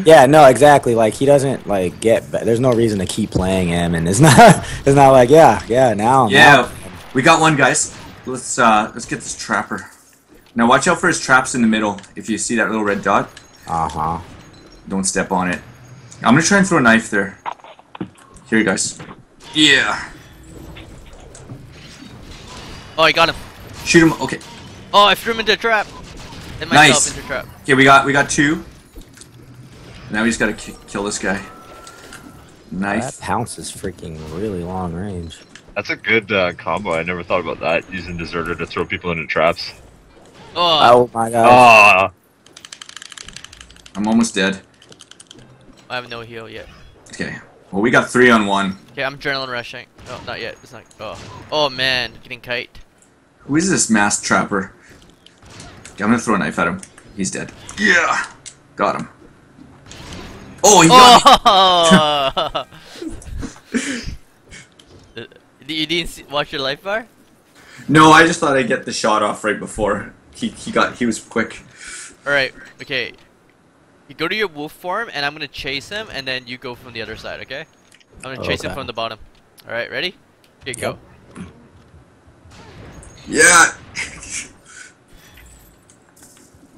Yeah, no, exactly. Like he doesn't like there's no reason to keep playing him, and it's not like yeah now. We got one, guys. Let's get this trapper. Now watch out for his traps in the middle. If you see that little red dot, don't step on it. I'm gonna try and throw a knife there. Here, you guys. Yeah. Oh, I got him. Shoot him. Okay. Oh, I threw him into a trap. And Nice. myself into a trap. Okay, we got two. Now we just gotta kill this guy. Knife. That pounce is freaking really long range. That's a good combo. I never thought about that. Using Deserter to throw people into traps. Oh, Oh my god. Ah, I'm almost dead. I have no heal yet. Okay. Well, we got 3 on 1. Okay, I'm adrenaline rushing. Oh, not yet. It's not. Oh man, getting kite. Who is this masked trapper? Okay, I'm gonna throw a knife at him. He's dead. Yeah. Got him. Oh, he got me. Oh! You didn't watch your life bar? No, I just thought I'd get the shot off right before he was quick. All right. Okay. You go to your wolf form, and I'm gonna chase him, and then you go from the other side. Okay? I'm gonna chase him from the bottom. All right. Ready? Okay, go. Yeah.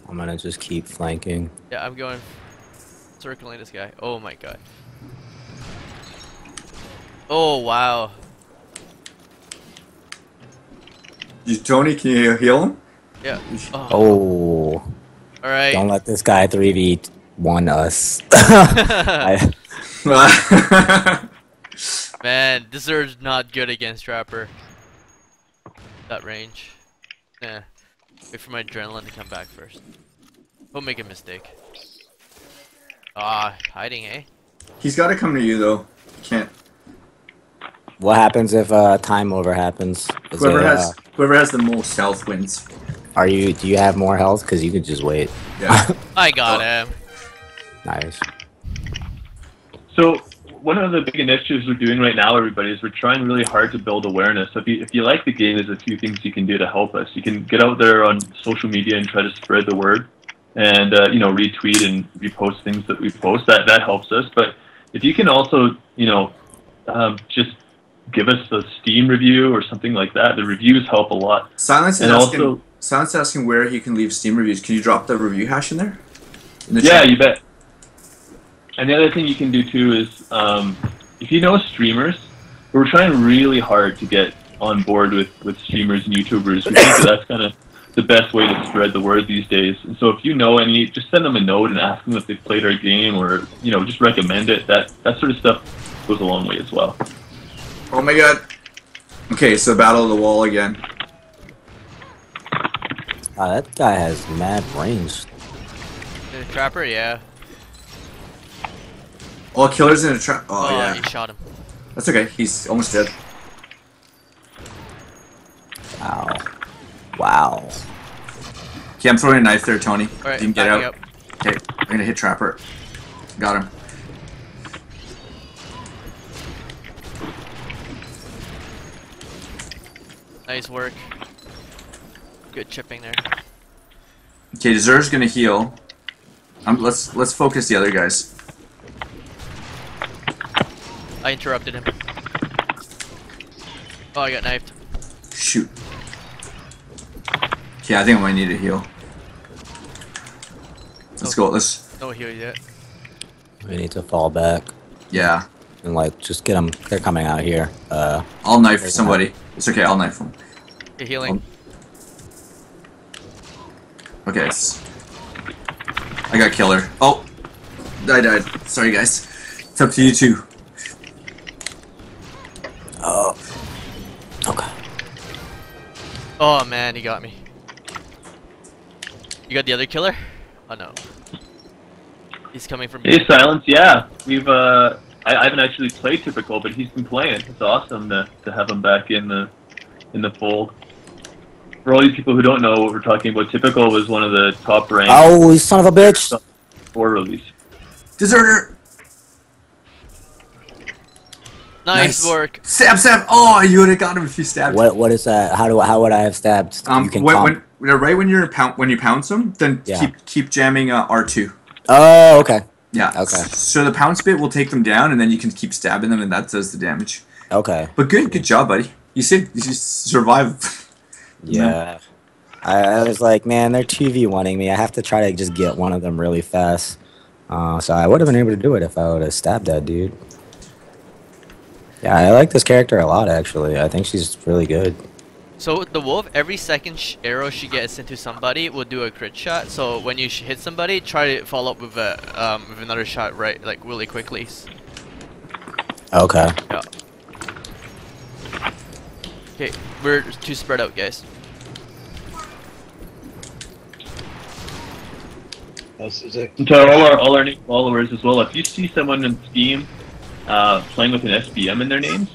I'm gonna just keep flanking. Yeah, I'm going circling this guy. Oh my god. Oh wow. Tony, can you heal him? Yeah. Oh. All right. Don't let this guy 3v1 us. Man, this is not good against Trapper. That range. Yeah. Wait for my adrenaline to come back first. Don't make a mistake. Ah, hiding, eh? He's got to come to you though. He can't. What happens if time over happens? Whoever has the most health wins. Do you have more health? Because you could just wait. Yeah. I got him. Nice. So one of the big initiatives we're doing right now, everybody, is we're trying really hard to build awareness. So if you like the game, there's a few things you can do to help us. You can get out there on social media and try to spread the word. and retweet and repost things that we post. That helps us. But if you can also just give us a Steam review or something like that, the reviews help a lot. Silence is asking where he can leave Steam reviews. Can you drop the review hash in there? Yeah, you bet. And the other thing you can do too is, if you know streamers, we're trying really hard to get on board with streamers and YouTubers. We think that's kind of the best way to spread the word these days. And so if you know any, just send them a note and ask them if they've played our game, or just recommend it. That sort of stuff goes a long way as well. Oh my god. Okay, so Battle of the Wall again. That guy has mad range. The trapper, yeah. Oh, killer's in a trap. Oh, yeah. You shot him. That's okay. He's almost dead. Wow. Wow. Okay, I'm throwing a knife there, Tony. Alright, you can get out. up. Okay, I'm gonna hit trapper. Got him. Nice work. Good chipping there. Okay, Deserve's gonna heal. Let's focus the other guys. I interrupted him. Oh, I got knifed. Shoot. Okay, I think I might need a heal. Let's go. No heal yet. We need to fall back Yeah. and just get them. They're coming out here. I'll knife somebody. It's okay. I'll knife them. You're healing. Okay. I got killer. Oh, I died. Sorry, guys. It's up to you too. Oh. Okay. Oh man, he got me. You got the other killer? Oh no. He's coming from me. Hey, Silence, yeah. We've I haven't actually played Typical, but he's been playing. It's awesome to have him back in the fold. For all you people who don't know what we're talking about, Typical was one of the top ranked. Oh, you son of a bitch! 4 release. Deserter. Nice work. Stab! Oh, you would have got him if you stabbed. What is that? How would I have stabbed? Right when you pounce him, then keep jamming R2. Oh, okay. Yeah. Okay. So the pounce bit will take them down, and then you can keep stabbing them, and that does the damage. Okay. But good job, buddy. You survived. Yeah. I was like, man, they're 2v1ing me. I have to try to just get one of them really fast. So I would have been able to do it if I would have stabbed that dude. Yeah, I like this character a lot, actually. I think she's really good. So the wolf, every second arrow she gets into somebody will do a crit shot. So when you hit somebody, try to follow up with another shot, right? Like really quickly. Okay. Yeah. Okay, we're too spread out, guys. And to all our new followers as well, if you see someone in Steam playing with an SBM in their name,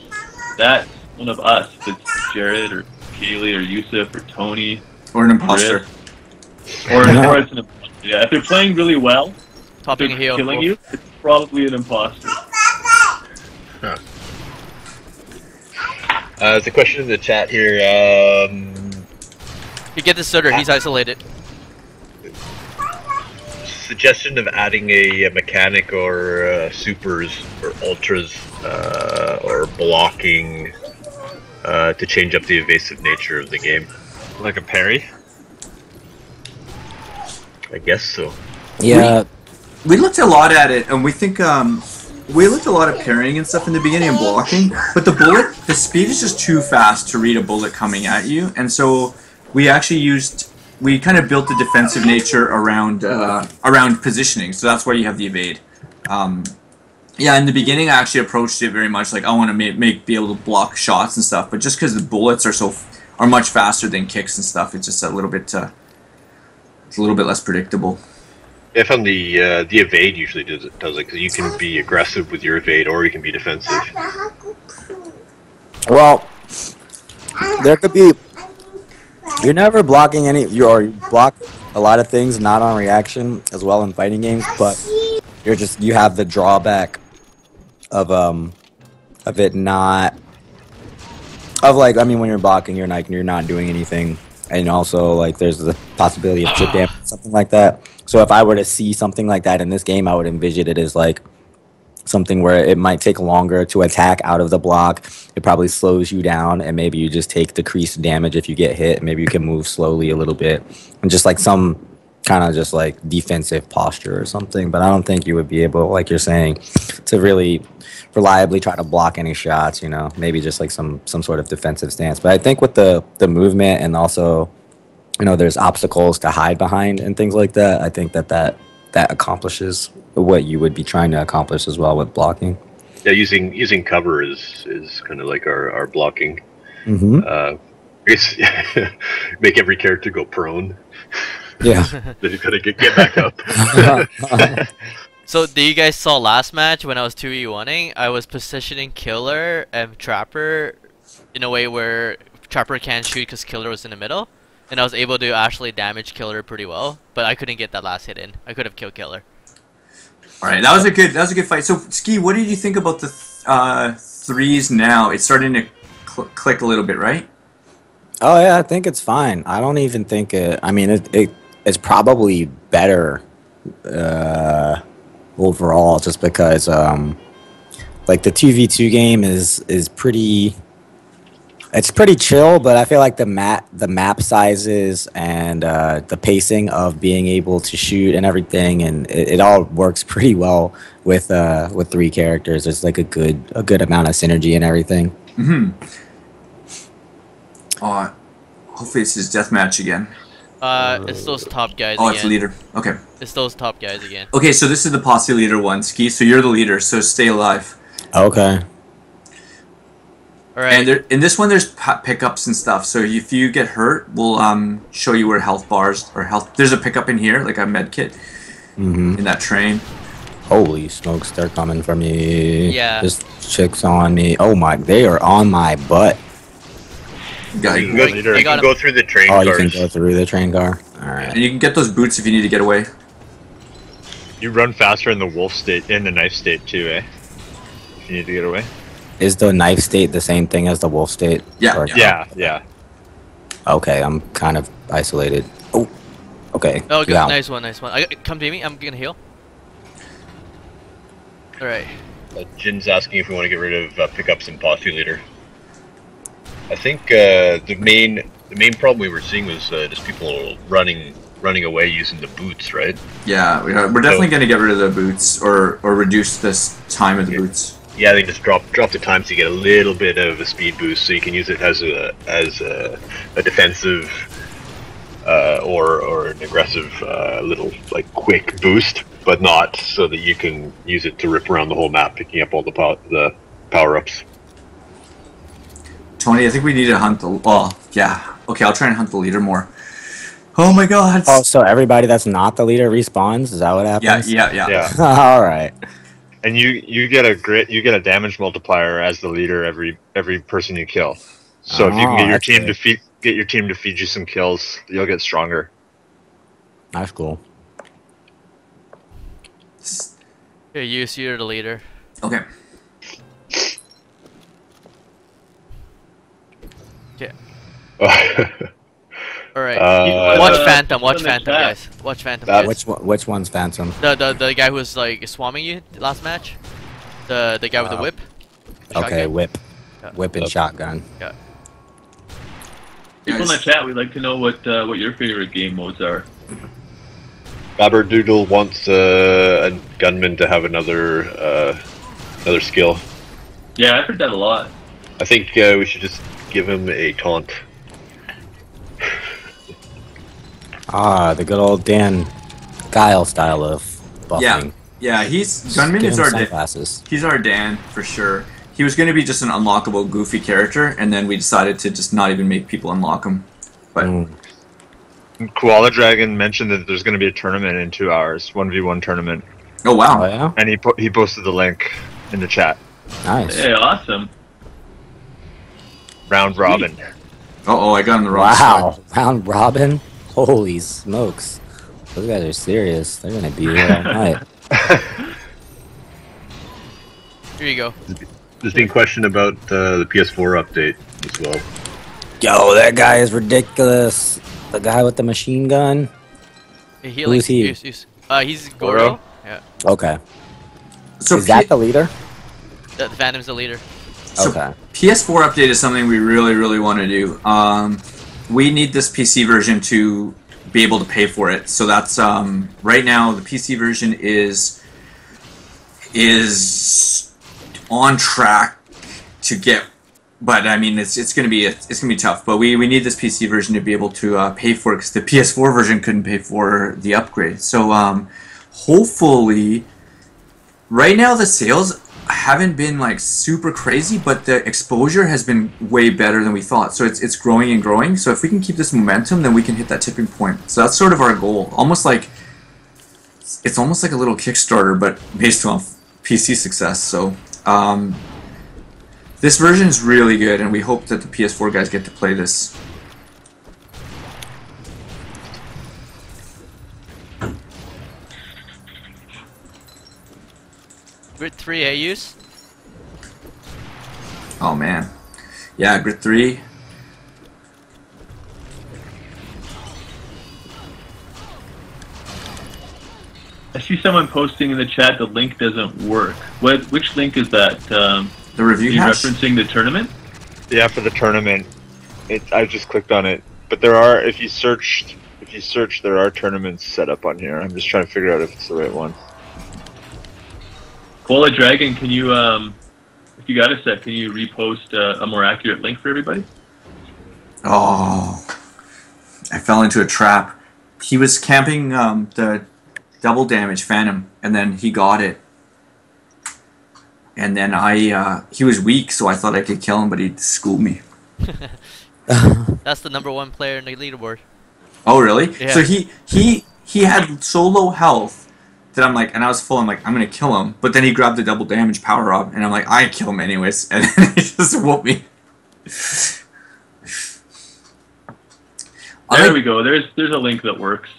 that's one of us. If it's Jared or Kaylee or Yusuf or Tony. Or an imposter. Or it's an imposter. Yeah, if they're playing really well, Topping a heal. killing you, it's probably an imposter. Huh. There's a question in the chat here. You get the stutter, he's isolated. Suggestion of adding a mechanic or supers or ultras or blocking to change up the evasive nature of the game. Like a parry? I guess so. Yeah. We looked a lot at it, and we think we looked a lot at parrying and stuff in the beginning and blocking, but the speed is just too fast to read a bullet coming at you, and so we kind of built the defensive nature around positioning, so that's why you have the evade. Yeah, in the beginning I actually approached it very much like I want to be able to block shots and stuff, but just because the bullets are much faster than kicks and stuff, it's just a little bit less predictable. I found the evade usually does it because you can be aggressive with your evade or you can be defensive. Well, there could be. You're never blocking you block a lot of things not on reaction as well in fighting games, but you have the drawback of it not. Of like, I mean, when you're blocking, you're not doing anything and also like there's the possibility of chip damage, something like that. So if I were to see something like that in this game, I would envision it as like something where it might take longer to attack out of the block. It probably slows you down, and maybe you just take decreased damage if you get hit. Maybe you can move slowly a little bit, and just like some kind of just like defensive posture or something. But I don't think you would be able, like you're saying, to really reliably try to block any shots. You know, maybe just like some sort of defensive stance. But I think with the movement, and also, you know, there's obstacles to hide behind and things like that, I think that accomplishes what you would be trying to accomplish as well with blocking. Yeah, using cover is kind of like our blocking. Mm-hmm. I guess make every character go prone. Yeah. Then you gotta get back up. So, do you guys saw last match when I was 2v1ing? I was positioning Killer and Trapper in a way where Trapper can't shoot because Killer was in the middle, and I was able to actually damage Killer pretty well, but I couldn't get that last hit in. I could have killed Killer. All right, that was a good fight. So, Ski, what did you think about the threes now? It's starting to click a little bit, right? Oh yeah, I think it's fine. I don't even think it. I mean, it's probably better overall, just because like the 2v2 game is pretty. It's pretty chill, but I feel like the map sizes and the pacing of being able to shoot and everything, and it all works pretty well with 3 characters. There's like a good amount of synergy and everything. Mm-hmm. Hopefully it's his deathmatch again. It's those top guys Oh, again. it's leader. Okay. It's those top guys again. Okay, so this is the posse leader one, Ski. So you're the leader, so stay alive. Okay. All right. And in this one, there's pickups and stuff. So if you get hurt, we'll show you where health bars or health. There's a pickup in here, like a med kit, in that train. Holy smokes, they're coming for me. Yeah. This chick's on me. Oh my, they are on my butt. You can go through the train cars. cars. You can go through the train car. Alright. And you can get those boots if you need to get away. You run faster in the wolf state, in the knife state too, eh? If you need to get away. Is the knife state the same thing as the wolf state? Yeah. Or- Yeah. Okay, I'm kind of isolated. Oh, okay. Oh, good. Yeah. Nice one. Come to me. I'm gonna heal. All right. Jin's asking if we want to get rid of pickups and posse leader. I think the main problem we were seeing was just people running away using the boots, right? Yeah, we're definitely going to get rid of the boots or reduce this time of the boots. Yeah, they just drop the time so you get a little bit of a speed boost, so you can use it as a defensive or an aggressive little like quick boost, but not so that you can use it to rip around the whole map, picking up all the power ups. Tony, I think we need to hunt the. Oh, yeah. Okay, I'll try and hunt the leader more. Oh my God. Oh, so everybody that's not the leader respawns? Is that what happens? Yeah. All right. And you get a damage multiplier as the leader every person you kill. So if you can get your team to feed you some kills, you'll get stronger. That's cool. Here, you're the leader. Okay. Okay. Oh, All right. Uh, Watch Phantom. Watch in the Phantom, chat. guys. Watch Phantom. Guys. Which one's Phantom? The guy who was like swarming you last match. The guy with the whip. The Okay, shotgun. whip and shotgun. Yeah. People in the chat, we'd like to know what your favorite game modes are. Babberdoodle wants a gunman to have another skill. Yeah, I've heard that a lot. I think we should just give him a taunt. Ah, the good old Dan Guile style of buffing. Yeah, Gunman Give is him our sunglasses. he's our Dan for sure. He was going to be just an unlockable goofy character, and then we decided to just not even make people unlock him. But Koala Dragon mentioned that there's going to be a tournament in 2 hours, 1v1 tournament, oh wow. Oh yeah, and he posted the link in the chat. nice. Hey, awesome. Round robin. I got on the wrong side. Wow, round robin. Holy smokes, those guys are serious. They're gonna be here all night. Here you go. There's been question about the PS4 update as well. Yo, that guy is ridiculous. The guy with the machine gun. Healing. Who's he? He's Goro. Yeah. Okay. So Is that the leader? The Phantom's the leader. So Okay. PS4 update is something we really want to do. We need this PC version to be able to pay for it. So that's right now the PC version is on track to get. But I mean, it's gonna be tough. But we need this PC version to be able to pay for it because the PS4 version couldn't pay for the upgrade. So hopefully, right now the sales haven't been like super crazy, but the exposure has been way better than we thought. So it's growing and growing. So if we can keep this momentum, then we can hit that tipping point. So that's sort of our goal. It's almost like a little Kickstarter, but based on PC success. So. This version is really good, and we hope that the PS4 guys get to play this. Grid 3 AUs? Oh man. Yeah, Grid 3. I see someone posting in the chat the link doesn't work. Which link is that? The review Are you hash? referencing the tournament? Yeah, for the tournament. I just clicked on it, but there are if you search there are tournaments set up on here. I'm just trying to figure out if it's the right one. Cola Dragon, can you if you got a sec, can you repost a more accurate link for everybody? Oh. I fell into a trap. He was camping the double damage Phantom, and then he got it. And then he was weak, so I thought I could kill him, but he schooled me. That's the #1 player in the leaderboard. Oh, really? Yeah. So he had so low health that I'm like, and I was full, I'm like, I'm going to kill him. But then he grabbed the double damage power up, and I'm like, I kill him anyways. And then he just whooped me. There we go. There's a link that works.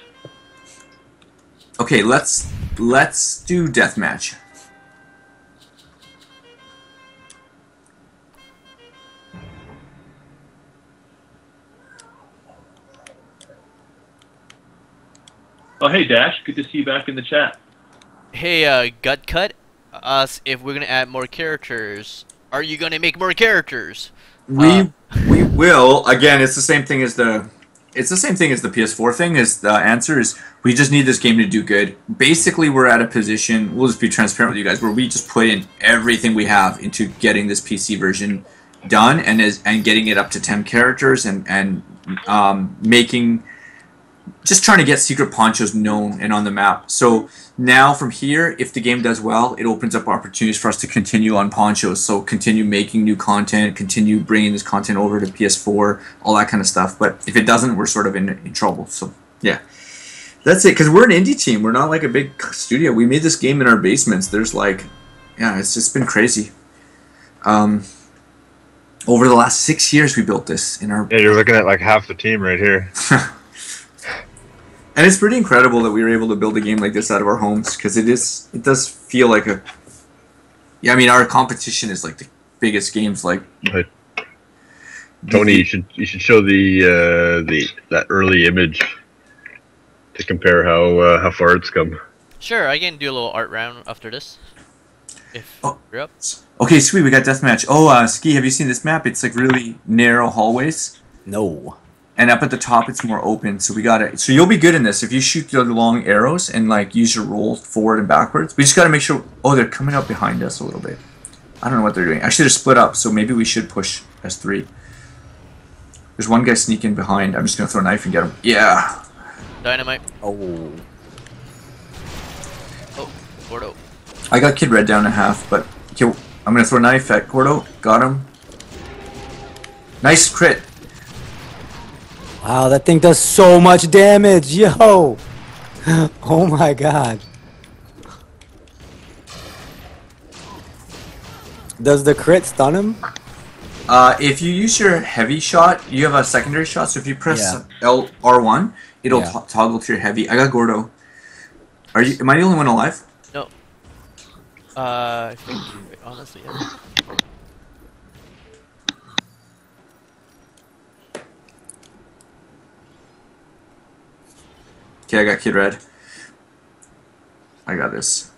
Okay, let's do deathmatch. Oh, hey Dash, good to see you back in the chat. Hey, Gut Cut, us if we're gonna add more characters. Are you gonna make more characters? We will. Again, it's the same thing as the PS4 thing. Is the answer is we just need this game to do good. Basically, we're at a position. We'll just be transparent with you guys, where we just put in everything we have into getting this PC version done and getting it up to 10 characters and making. Just trying to get Secret Ponchos known and on the map. So now from here, if the game does well, it opens up opportunities for us to continue on Ponchos. So continue making new content, continue bringing this content over to PS4, all that kind of stuff. But if it doesn't, we're sort of in trouble. So yeah, that's it. Because we're an indie team. We're not like a big studio. We made this game in our basements. There's like, yeah, it's just been crazy. Over the last 6 years, we built this in our. Yeah, you're looking at like half the team right here. And it's pretty incredible that we were able to build a game like this out of our homes, because it does feel like a. Yeah, I mean, our competition is like the biggest games. Like, Right. Tony, you should show that early image to compare how far it's come. Sure, I can do a little art round after this. If you're up. Okay, sweet, we got deathmatch. Oh, Ski, have you seen this map? It's like really narrow hallways, No. and up at the top it's more open. So we got it. So you'll be good in this if you shoot the long arrows and like use your roll forward and backwards. We just got to make sure. Oh, they're coming up behind us a little bit. I don't know what they're doing. Actually, they're split up, so maybe we should push S3. There's one guy sneaking behind. I'm just gonna throw a knife and get him. Yeah. Dynamite. Oh. Oh, Gordo. I got Kid Red down to half, but okay, I'm gonna throw a knife at Gordo. Got him. Nice crit. Wow, that thing does so much damage, yo! Oh my god. Does the crit stun him? If you use your heavy shot, you have a secondary shot. So if you press Yeah. R1, it'll Yeah. toggle to your heavy. I got Gordo. Am I the only one alive? No. I think, honestly, yeah. Okay, I got Kid Red. I got this.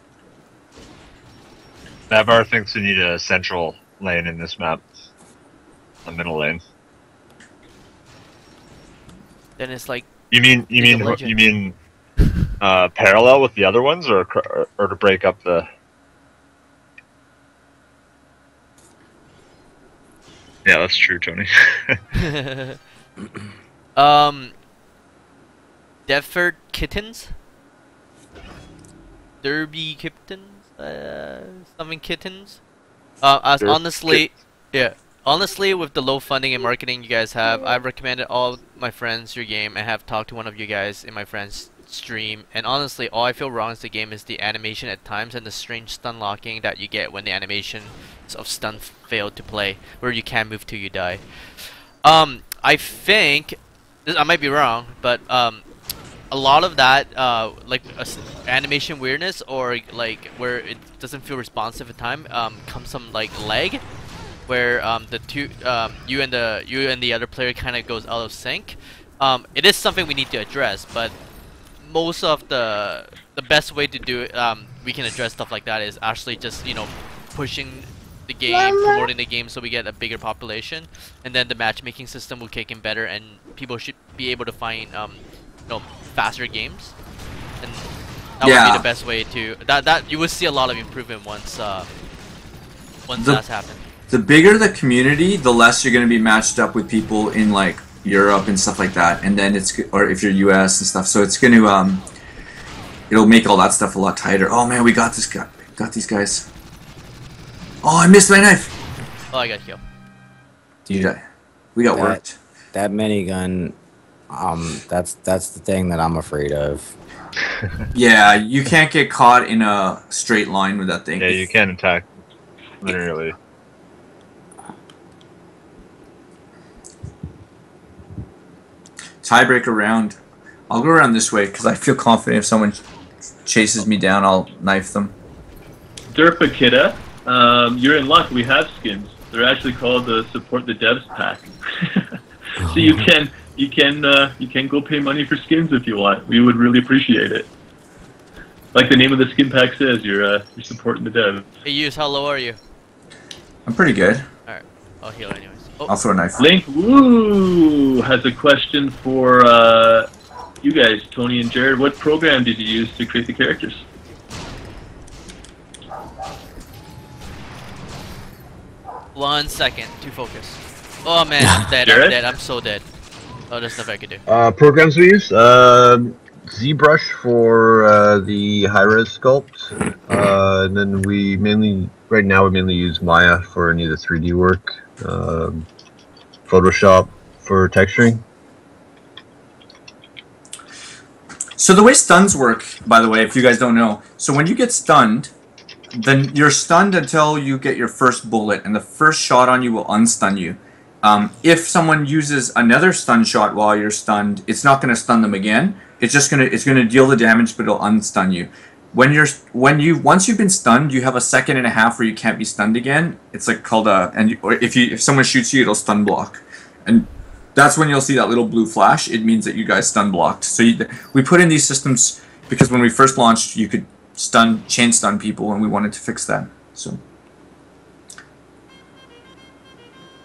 Navar thinks we need a central lane in this map. A middle lane. Then it's like You mean parallel with the other ones, or to break up the? Yeah, that's true, Tony. Defert Kittens? Derby Kittens? Something Kittens? As honestly, yeah. Honestly, with the low funding and marketing you guys have, I've recommended all my friends your game and have talked to one of you guys in my friend's stream. And honestly, all I feel wrong is the game is the animation at times and the strange stun locking that you get when the animation of stun failed to play, where you can't move till you die. I think, I might be wrong, but a lot of that, like animation weirdness or like where it doesn't feel responsive at time, comes from like lag, where the two, you and the other player kind of goes out of sync. It is something we need to address, but most of the best way to do it, we can address stuff like that is actually just pushing the game, promoting the game so we get a bigger population, and then the matchmaking system will kick in better, and people should be able to find faster games, and that would be the best way to that you will see a lot of improvement once that's happened. The bigger the community, the less you're going to be matched up with people in like Europe and stuff like that, and then or if you're US and stuff, so it's going to it'll make all that stuff a lot tighter. Oh man, we got this guy, got these guys. Oh, I missed my knife. Oh, I got killed. Dude, we got worked. That minigun, that's the thing that I'm afraid of. Yeah, you can't get caught in a straight line with that thing. Yeah, you can't attack linearly. Tiebreaker round. I'll go around this way because I feel confident if someone chases me down, I'll knife them. Derpakita, you're in luck. We have skins. They're actually called the Support the Devs pack. So you can go pay money for skins if you want. We would really appreciate it. Like the name of the skin pack says, you're supporting the devs. Hey, Yus, how low are you? I'm pretty good. Alright, I'll heal anyways. Oh. I'll throw a knife. Link Woo has a question for you guys, Tony and Jared. What program did you use to create the characters? One second to focus. Oh man, I'm dead. I'm dead. I'm so dead. Oh, there's nothing I can do. Programs we use: ZBrush for the high-res sculpt, and then right now we mainly use Maya for any of the 3D work. Photoshop for texturing. So the way stuns work, by the way, if you guys don't know, so when you get stunned, then you're stunned until you get your first bullet, and the first shot on you will unstun you. If someone uses another stun shot while you're stunned, it's not going to stun them again. It's going to deal the damage, but it'll unstun you. Once you've been stunned, you have a second and a half where you can't be stunned again. It's like called if someone shoots you, it'll stun block, and that's when you'll see that little blue flash. It means that you guys stun blocked. So we put in these systems because when we first launched, you could chain stun people, and we wanted to fix that. So.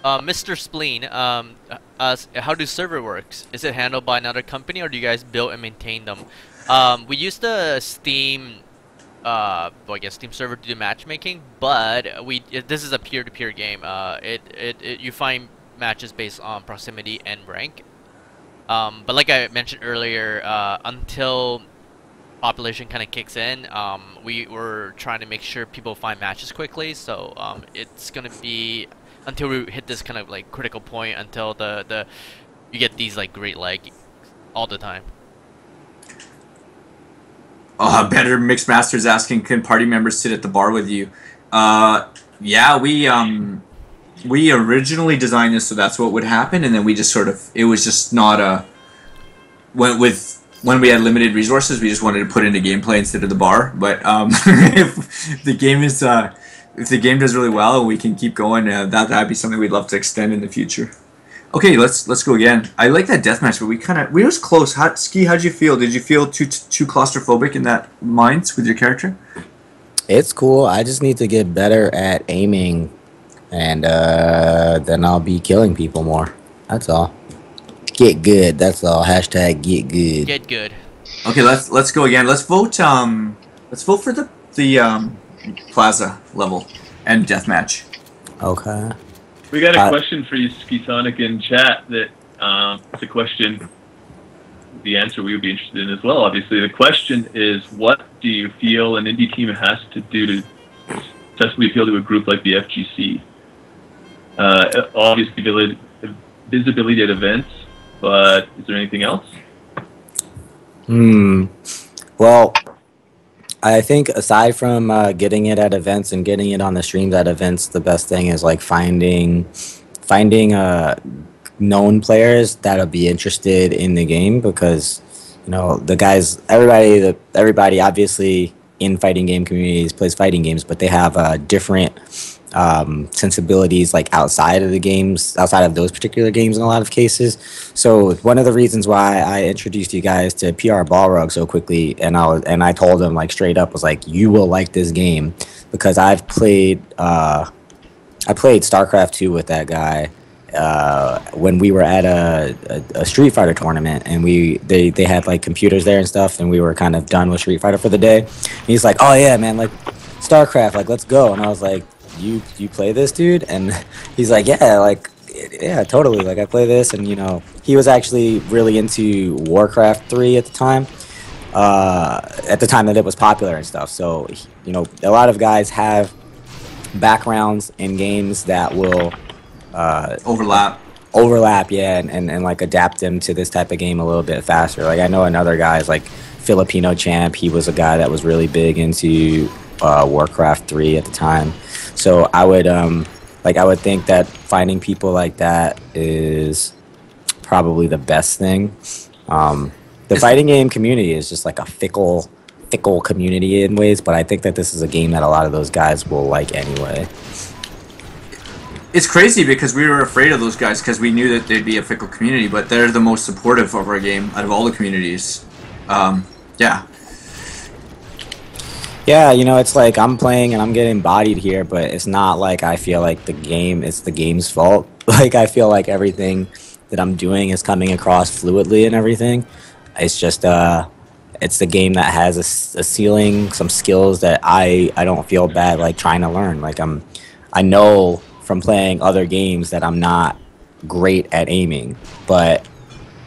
Mr. Spleen, how do server works? Is it handled by another company, or do you guys build and maintain them? We use the Steam, I guess Steam server to do matchmaking, but this is a peer-to-peer game. You find matches based on proximity and rank. But like I mentioned earlier, until population kind of kicks in, we were trying to make sure people find matches quickly. So it's gonna be until we hit this kind of like critical point, until you get these like great lag all the time. Better Mixed Masters asking, can party members sit at the bar with you? Yeah, we originally designed this so that's what would happen, and then we just it was just not a when we had limited resources, we just wanted to put into gameplay instead of the bar. But if the game does really well and we can keep going, that'd be something we'd love to extend in the future. Okay, let's go again. I like that deathmatch, but we was close. Ski, how'd you feel? Did you feel too claustrophobic in that mines with your character? It's cool. I just need to get better at aiming, and then I'll be killing people more. That's all. Get good. That's all. Hashtag get good. Get good. Okay, let's go again. Let's vote. Let's vote for the plaza level and deathmatch. Okay. We got a question for you, SkiSonic, in chat. That it's a question. The answer we would be interested in as well. Obviously, the question is, what do you feel an indie team has to do to successfully appeal to a group like the FGC? Obviously, visibility at events, but is there anything else? Well, I think aside from getting it at events and getting it on the streams at events, the best thing is like finding known players that'll be interested in the game, because the guys, everybody obviously in fighting game communities plays fighting games, but they have different sensibilities like outside of those particular games in a lot of cases. So one of the reasons why I introduced you guys to PR Ballrug so quickly, and I told them like straight up, was like, you will like this game, because I played StarCraft 2 with that guy when we were at a Street Fighter tournament, and they had like computers there and stuff, and we were kind of done with Street Fighter for the day. And he's like, oh yeah, man, like StarCraft, like let's go. And I was like, you play this, dude? And he's like, yeah, totally, like I play this. And he was actually really into Warcraft 3 at the time that it was popular and stuff. So a lot of guys have backgrounds in games that will overlap, yeah, and like adapt them to this type of game a little bit faster. Like I know another guy's like Filipino Champ. He was a guy that was really big into Warcraft 3 at the time. So I would think that finding people like that is probably the best thing. The fighting game community is just like a fickle community in ways, but I think that this is a game that a lot of those guys will like anyway. It's crazy because we were afraid of those guys because we knew that they'd be a fickle community, but they're the most supportive of our game out of all the communities. Yeah. Yeah, it's like I'm playing and I'm getting bodied here, but it's not like I feel like it's the game's fault. Like I feel like everything that I'm doing is coming across fluidly and everything. It's just it's the game that has a ceiling, some skills that I don't feel bad like trying to learn. Like I know from playing other games that I'm not great at aiming, but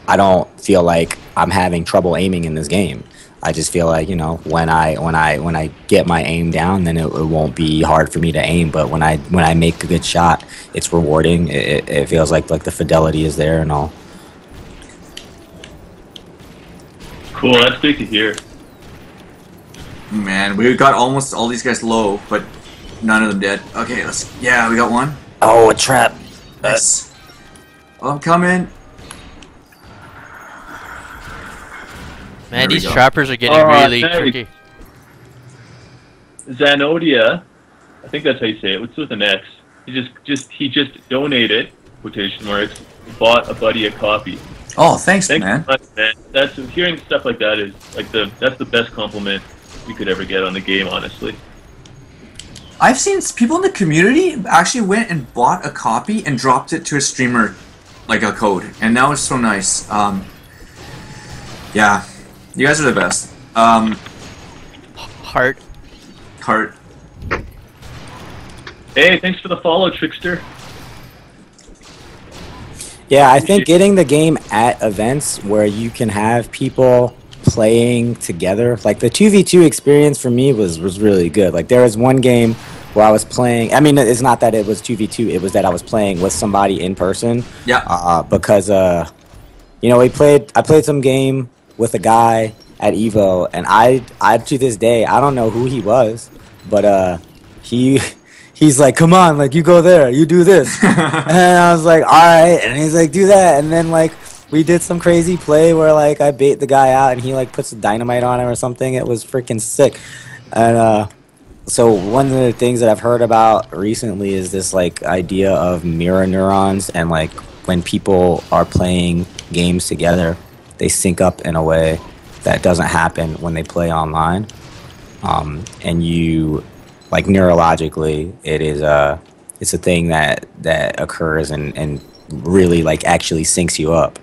I don't feel like I'm having trouble aiming in this game. I just feel like when I get my aim down, then it won't be hard for me to aim. But when I make a good shot, it's rewarding. It feels like the fidelity is there and all. Cool, that's great to hear. Man, we got almost all these guys low, but none of them dead. Okay, we got one. Oh, a trap. Nice. Oh, I'm coming. Man, these trappers are getting really tricky. Zanodia, I think that's how you say it. What's with an X? He just donated, quotation marks, bought a buddy a copy. Oh, thanks man. So much, man. That's hearing stuff like that is like that's the best compliment you could ever get on the game, honestly. I've seen people in the community actually went and bought a copy and dropped it to a streamer, like a code, and that was so nice. Yeah. You guys are the best. Heart. Hey, thanks for the follow, Trickster. Yeah, I think getting the game at events where you can have people playing together, like the 2v2 experience for me was really good. Like there was one game where I was playing, I mean, it's not that it was 2v2, it was that I was playing with somebody in person. Yeah. Because I played some game with a guy at Evo, and I to this day I don't know who he was, but he's like, come on, like you go there, you do this, and I was like, all right, and he's like, do that, and then like we did some crazy play where like I bait the guy out and he like puts dynamite on him or something. It was freaking sick. And so one of the things that I've heard about recently is this like idea of mirror neurons and like when people are playing games together, they sync up in a way that doesn't happen when they play online. And you, like neurologically, it's a thing that occurs and really like actually syncs you up.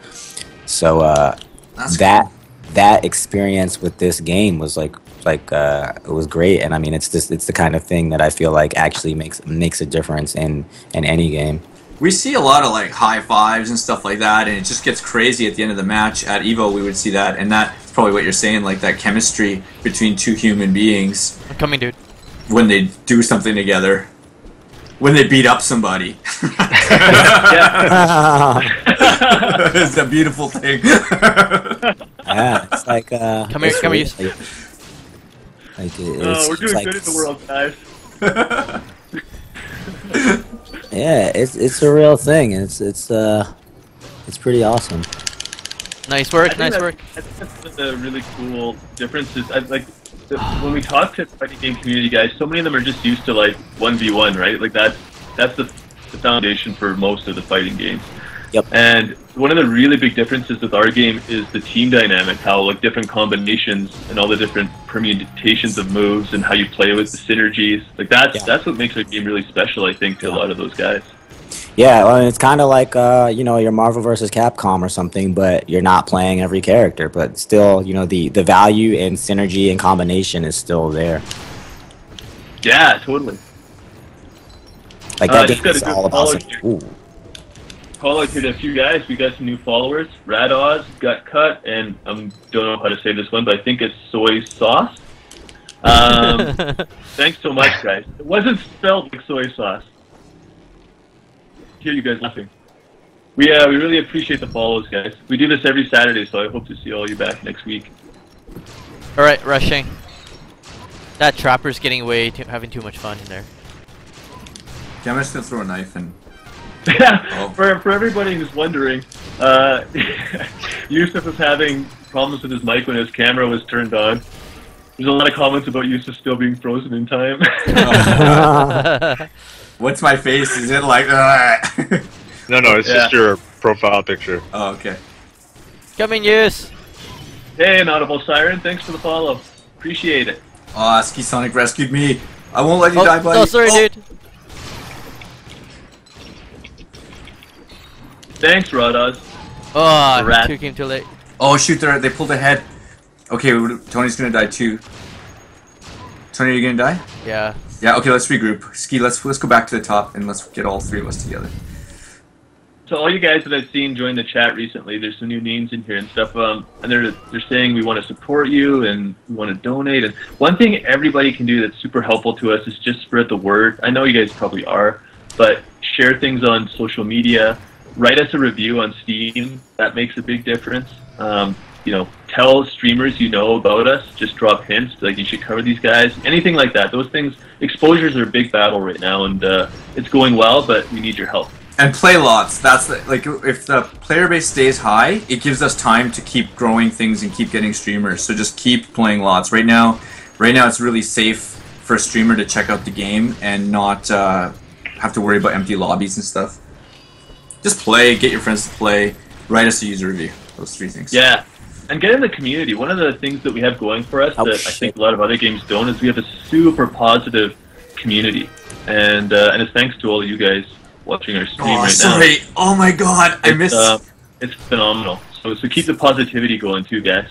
So that experience with this game was like it was great. And I mean, it's the kind of thing that I feel like actually makes a difference in any game. We see a lot of like high fives and stuff like that, and it just gets crazy at the end of the match. At Evo, we would see that, and that's probably what you're saying, like that chemistry between two human beings. I'm coming, dude. When they do something together, when they beat up somebody. It's a beautiful thing. Yeah, it's like come here, Like we're doing like, good in the world, guys. Yeah, it's a real thing. It's pretty awesome. Nice work, nice work. I think that's the really cool difference is when we talk to the fighting game community guys, so many of them are just used to like 1v1, right? Like that's the foundation for most of the fighting games. Yep. And one of the really big differences with our game is the team dynamic, how like different combinations and all the different permutations of moves and how you play with the synergies. Like that's what makes our game really special, I think, to a lot of those guys. Yeah, well, it's kind of like your Marvel versus Capcom or something, but you're not playing every character, but still, the value and synergy and combination is still there. Yeah, totally. Like that game is all about. Call out here to a few guys. We got some new followers. Radoz got cut, and I don't know how to say this one, but I think it's soy sauce. Thanks so much, guys. It wasn't spelled like soy sauce. Hear you guys laughing. We really appreciate the follows, guys. We do this every Saturday, so I hope to see all you back next week. All right, rushing. That trapper's getting away, having too much fun in there. Okay, I'm just gonna throw a knife and. Yeah, for everybody who's wondering, Yusuf was having problems with his mic when his camera was turned on. There's a lot of comments about Yusuf still being frozen in time. What's my face? Is it like? No, it's just your profile picture. Oh, okay. Coming, Yus. Hey, Inaudible Siren, thanks for the follow. Appreciate it. Oh, SkiSonic rescued me. I won't let you die, buddy. Oh, sorry, dude. Thanks, Radoz. Oh, two came too late. Oh shoot! They pulled ahead. Okay, Tony's gonna die too. Tony, are you gonna die? Yeah. Yeah. Okay, let's regroup. Ski, let's go back to the top and let's get all three of us together. So all you guys that I've seen join the chat recently, there's some new names in here and stuff. And they're saying we want to support you and we want to donate. And one thing everybody can do that's super helpful to us is just spread the word. I know you guys probably are, but share things on social media. Write us a review on Steam. That makes a big difference. Tell streamers you know about us. Just drop hints like you should cover these guys. Anything like that. Those things. Exposures are a big battle right now, and it's going well, but we need your help. And play lots. That's if the player base stays high, it gives us time to keep growing things and keep getting streamers. So just keep playing lots. Right now it's really safe for a streamer to check out the game and not have to worry about empty lobbies and stuff. Just play, get your friends to play, write us a user review. Those three things. Yeah, and get in the community. One of the things that we have going for us I think a lot of other games don't is we have a super positive community, and it's thanks to all of you guys watching our stream right sorry. now. Oh my god, I missed. It's phenomenal. So keep the positivity going too, guys.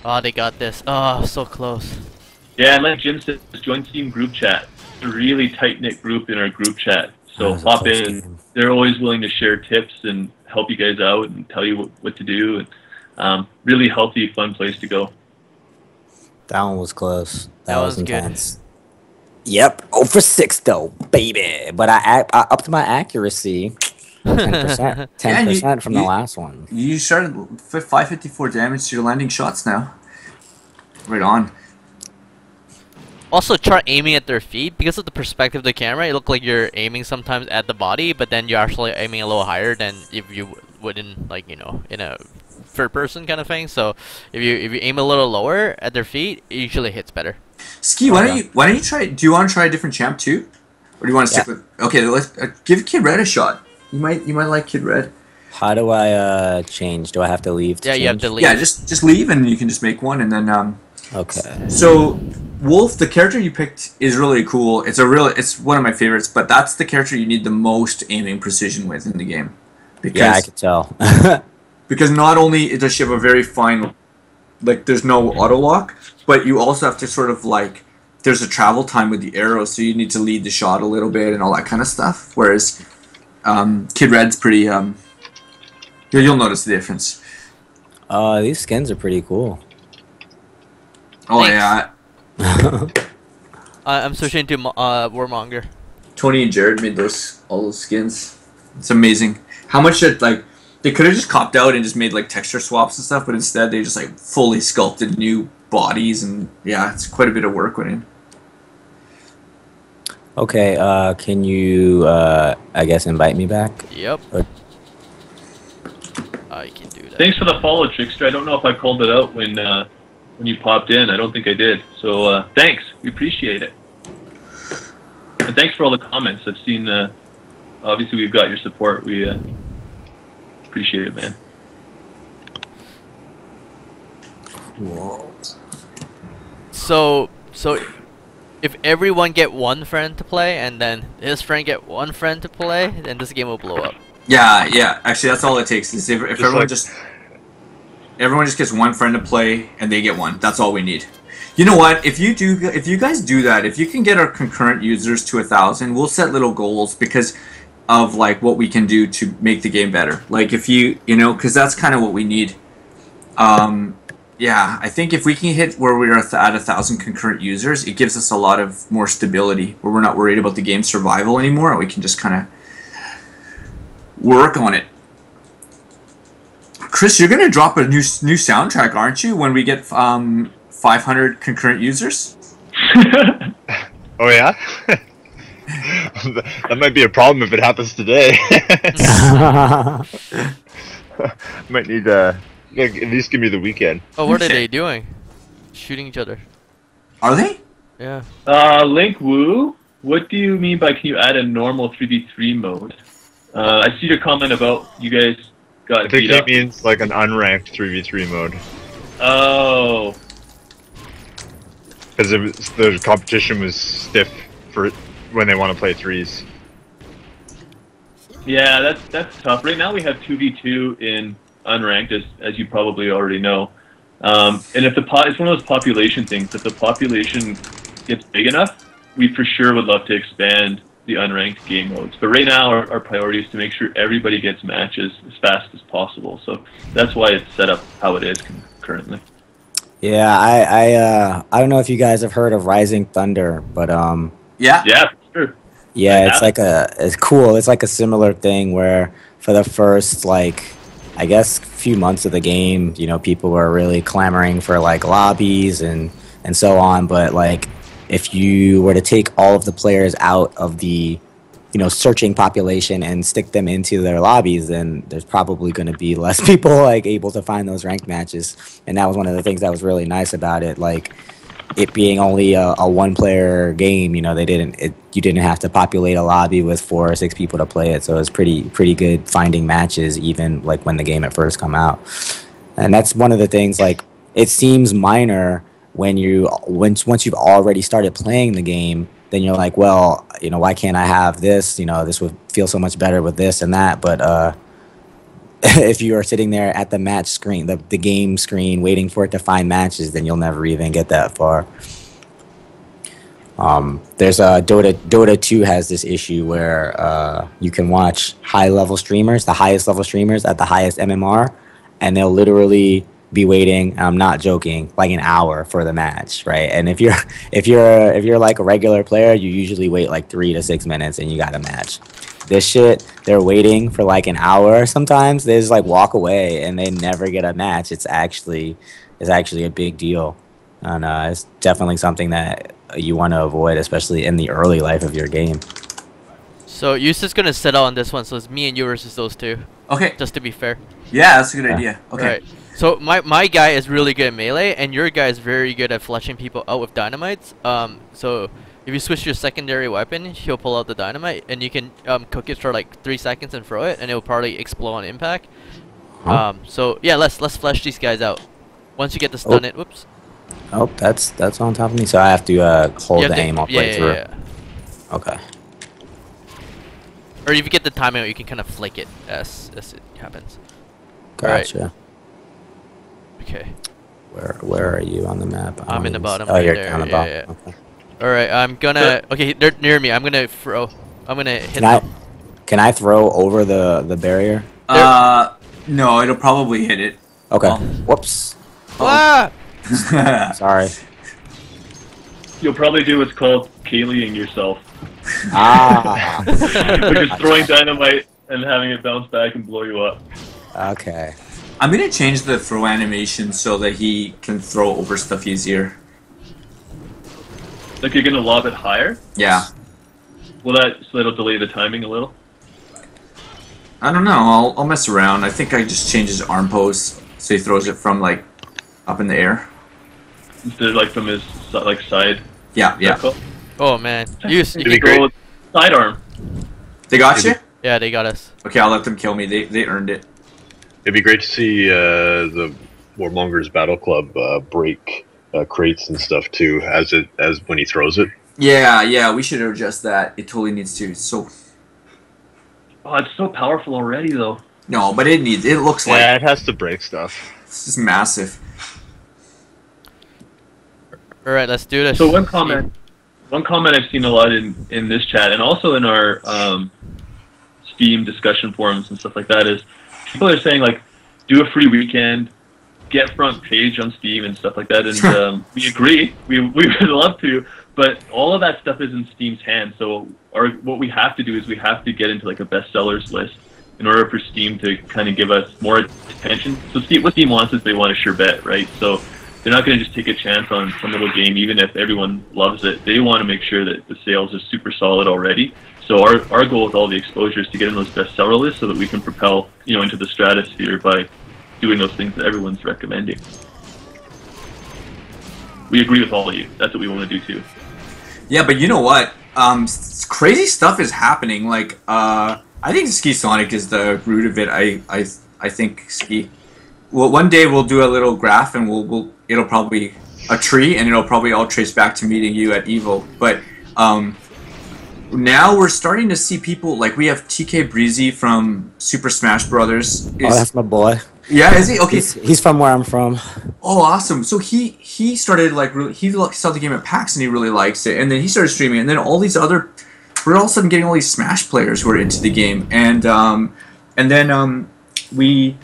Oh, they got this. Oh, so close. Yeah, and like Jim says, join Steam group chat. It's a really tight-knit group in our group chat. So hop in. They're always willing to share tips and help you guys out and tell you what to do. And really healthy, fun place to go. That one was close. That was intense. Good. Yep. 0 for 6 though, baby. But I upped my accuracy. 10%. 10% from the last one. You started 554 damage to your landing shots now. Right on. Also, try aiming at their feet. Because of the perspective of the camera, it looks like you're aiming sometimes at the body, but then you're actually aiming a little higher than if you would in a third person kind of thing. So if you aim a little lower at their feet, it usually hits better. Ski, why don't you try? Do you want to try a different champ too, or do you want to stick with? Okay, let's give Kid Red a shot. You might like Kid Red. How do I change? Do I have to leave? To Yeah, you have change? to leave. Yeah, just leave and you can just make one and then Okay. So Wolf, the character you picked is really cool. It's one of my favorites, but that's the character you need the most aiming precision with in the game. Because, Yeah, I could tell. because not only does she have a very fine, like there's no auto lock, but you also have to sort of like there's a travel time with the arrows, so you need to lead the shot a little bit and all that kind of stuff. Whereas Kid Red's pretty you'll notice the difference. These skins are pretty cool. Oh Thanks. yeah, I'm switching to Warmonger. Tony and Jared made all those skins. It's amazing. How much they could have just copped out and just made like texture swaps and stuff, but instead they just like fully sculpted new bodies and yeah, it's quite a bit of work went in. Okay, can you, I guess, invite me back? Yep. Or- I can do that. Thanks for the follow, Trickster. I don't know if I called it out when you popped in. I don't think I did. So thanks. We appreciate it. And thanks for all the comments. I've seen, obviously we've got your support. We appreciate it, man. So if everyone get one friend to play and then his friend get one friend to play, then this game will blow up. Yeah. Actually, that's all it takes. Is if everyone everyone just gets one friend to play and they get one. That's all we need. You know what? If you guys do that, if you can get our concurrent users to 1,000, we'll set little goals because of like what we can do to make the game better. Like if because that's kind of what we need. Yeah, I think if we can hit where we're at 1,000 concurrent users, it gives us a lot of more stability where we're not worried about the game's survival anymore, and we can just kind of work on it. Chris, you're gonna drop a new soundtrack, aren't you? When we get 500 concurrent users. Oh yeah. That might be a problem if it happens today. Might need at least give me the weekend. Oh, what are they doing? Shooting each other. Are they? Yeah. Link Woo, what do you mean by can you add a normal 3v3 mode? I see your comment about you guys I got think beat it up. means like an unranked 3v3 mode. Oh. Because the competition was stiff for when they want to play threes. Yeah, that's tough. Right now we have 2v2 in unranked, as you probably already know. And if it's one of those population things. If the population gets big enough, we for sure would love to expand the unranked game modes. But right now, our priority is to make sure everybody gets matches as fast as possible. So that's why it's set up how it is currently. Yeah, I don't know if you guys have heard of Rising Thunder, but Yeah. Yeah, for sure. yeah, it's cool. It's like a similar thing where for the first I guess few months of the game, people were really clamoring for like lobbies and so on, but like if you were to take all of the players out of the searching population and stick them into their lobbies, then there's probably going to be less people able to find those ranked matches. And that was one of the things that was really nice about it, like it being only a one-player game. You didn't have to populate a lobby with 4 or 6 people to play it, so it was pretty good finding matches even like when the game at first come out. And that's one of the things, it seems minor when once you've already started playing the game, then you're like, well, why can't I have this? This would feel so much better with this and that. But if you are sitting there at the match screen, the game screen, waiting for it to find matches, then you'll never even get that far. There's Dota 2 has this issue where you can watch high-level streamers, the highest level streamers at the highest MMR, and they'll literally be waiting, I'm not joking, like an hour for the match, right? And if you're like a regular player, you usually wait like 3 to 6 minutes and you got a match. This shit, they're waiting for like an hour sometimes. They just walk away and they never get a match. It's actually a big deal. And it's definitely something that you want to avoid, especially in the early life of your game. So you're just gonna settle on this one, so it's me and you versus those two. Okay. Just to be fair. Yeah, that's a good idea. Okay. Right. So my guy is really good at melee, and your guy is very good at flushing people out with dynamites. So if you switch your secondary weapon, he'll pull out the dynamite, and you can cook it for like 3 seconds and throw it, and it'll probably explode on impact. Huh? So yeah, let's flesh these guys out. Once you get to stun it, whoops. Oh, that's on top of me. So I have to hold the aim all the way through. Yeah. Okay. Or if you get the timing, you can kind of flick it as it happens. Gotcha. Okay. Where are you on the map? I'm in the bottom. Oh, right you're there. down the Yeah. bottom. Okay. All right, I'm gonna. Okay, they're near me. I'm gonna throw. I'm gonna hit them. Can I throw over the barrier? No, it'll probably hit it. Okay. Oh. Whoops. Ah! Sorry. You'll probably do what's called Kayleeing yourself. Ah. Which is throwing dynamite and having it bounce back and blow you up. Okay. I'm gonna change the throw animation so that he can throw over stuff easier. Like you're gonna lob it higher? Yeah. So that'll delay the timing a little? I don't know. I'll mess around. I think I just change his arm pose so he throws it from like up in the air. Instead of like from his like side. Yeah, yeah. circle? Oh man, you You be can great. go with sidearm. They got you? yeah, they got us. Okay, I'll let them kill me. They earned it. It'd be great to see the Warmongers Battle Club break crates and stuff too, as when he throws it. Yeah, we should adjust that. It totally needs to. So Oh, it's so powerful already though. no, but it needs. It looks like Yeah, it has to break stuff. it's just massive. All right, let's do this. So one comment I've seen a lot in this chat and also in our Steam discussion forums and stuff like that is people are saying like do a free weekend, get front page on Steam and stuff like that, and we agree. We would love to, but all of that stuff is in Steam's hands. So what we have to do is we have to get into like a bestsellers list in order for Steam to kind of give us more attention. So what Steam wants is they want a sure bet, right? So they're not going to just take a chance on some little game, even if everyone loves it. They want to make sure that the sales are super solid already. So our goal with all the exposure is to get in those bestseller lists so that we can propel, into the stratosphere by doing those things that everyone's recommending. We agree with all of you. That's what we want to do too. Yeah, but you know what? Crazy stuff is happening. Like, I think SkiSonic is the root of it. I think Ski. Well, one day we'll do a little graph, and it'll probably be a tree, and it'll probably all trace back to meeting you at Evo. But now we're starting to see people like we have TK Breezy from Super Smash Brothers. Oh, that's my boy. Yeah, is he? Okay. He's from where I'm from. Oh, awesome. So he started he saw the game at PAX and he really likes it, and then he started streaming, and then all these other, we're all of a sudden getting all these Smash players who are into the game, and then we,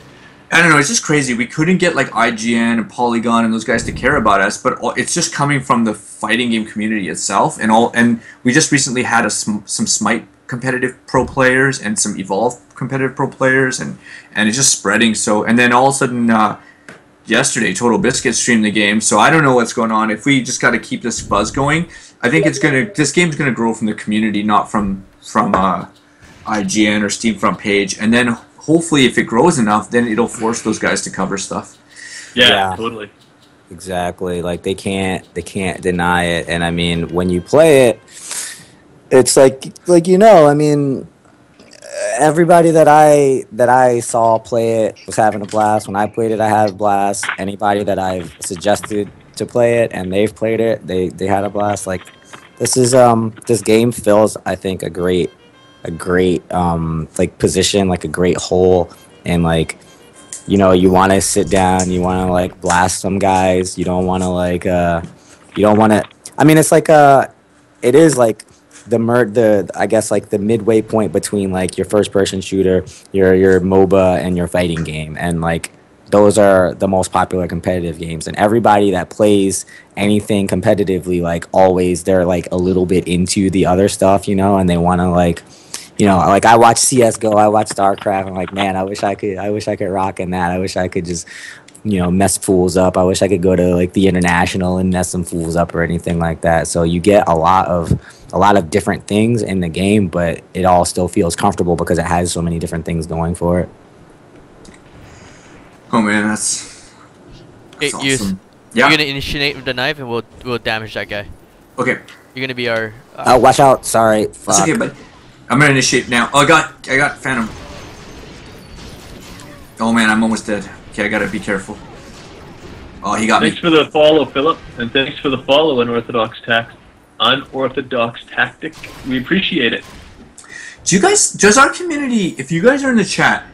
I don't know, it's just crazy. We couldn't get like IGN and Polygon and those guys to care about us, but it's just coming from the fighting game community itself, and we just recently had some Smite competitive pro players and some Evolve competitive pro players, and it's just spreading. So, and then all of a sudden yesterday Total Biscuit streamed the game, so I don't know what's going on. If we just got to keep this buzz going, I think this game's gonna grow from the community, not from IGN or Steam front page, and then hopefully if it grows enough, then it'll force those guys to cover stuff. Yeah. Totally. Exactly. Like they can't deny it, and I mean when you play it, it's like I mean, everybody that I saw play it was having a blast. When I played it, I had a blast. Anybody that I've suggested to play it and they've played it, they had a blast. Like this game fills, I think, a great like position, like a great hole, and like you want to sit down, you want to like blast some guys. You don't want to you don't want to. I mean, it's like it is like I guess like the midway point between like your first person shooter, your MOBA, and your fighting game, and like those are the most popular competitive games, and everybody that plays anything competitively, like always they're like a little bit into the other stuff, and they want to like I watch CS:GO, I watch StarCraft, I'm like, man, I wish I could rock in that. I wish I could just mess fools up. I wish I could go to like the international and mess some fools up or anything like that. So you get a lot of different things in the game, but it all still feels comfortable because it has so many different things going for it. Oh man, that's That's Okay, awesome. you're Yeah. gonna initiate with the knife, and we'll damage that guy. Okay. You're gonna be our. Watch out. Sorry. That's Fuck. okay, bud. I'm gonna initiate now. Oh, I got Phantom. Oh man, I'm almost dead. Okay, I gotta be careful. Oh, he got me. Thanks for the follow, Philip, and thanks for the follow, Unorthodox Tactic. We appreciate it. Do you guys, does our community, if you guys are in the chat,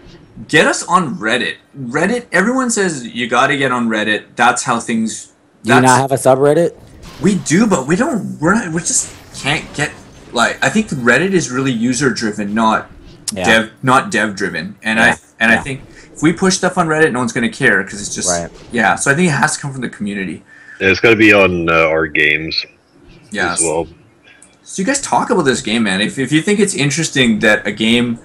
get us on Reddit. Reddit, everyone says you gotta get on Reddit. That's how things. Do you not have a subreddit? We do, but we don't. We just can't get. Like, I think Reddit is really user driven, not dev driven. And I think if we push stuff on Reddit, no one's gonna care because it's just yeah. So I think it has to come from the community. Yeah, it's got to be on our games Yes. as well. So you guys talk about this game, man. If you think it's interesting that a game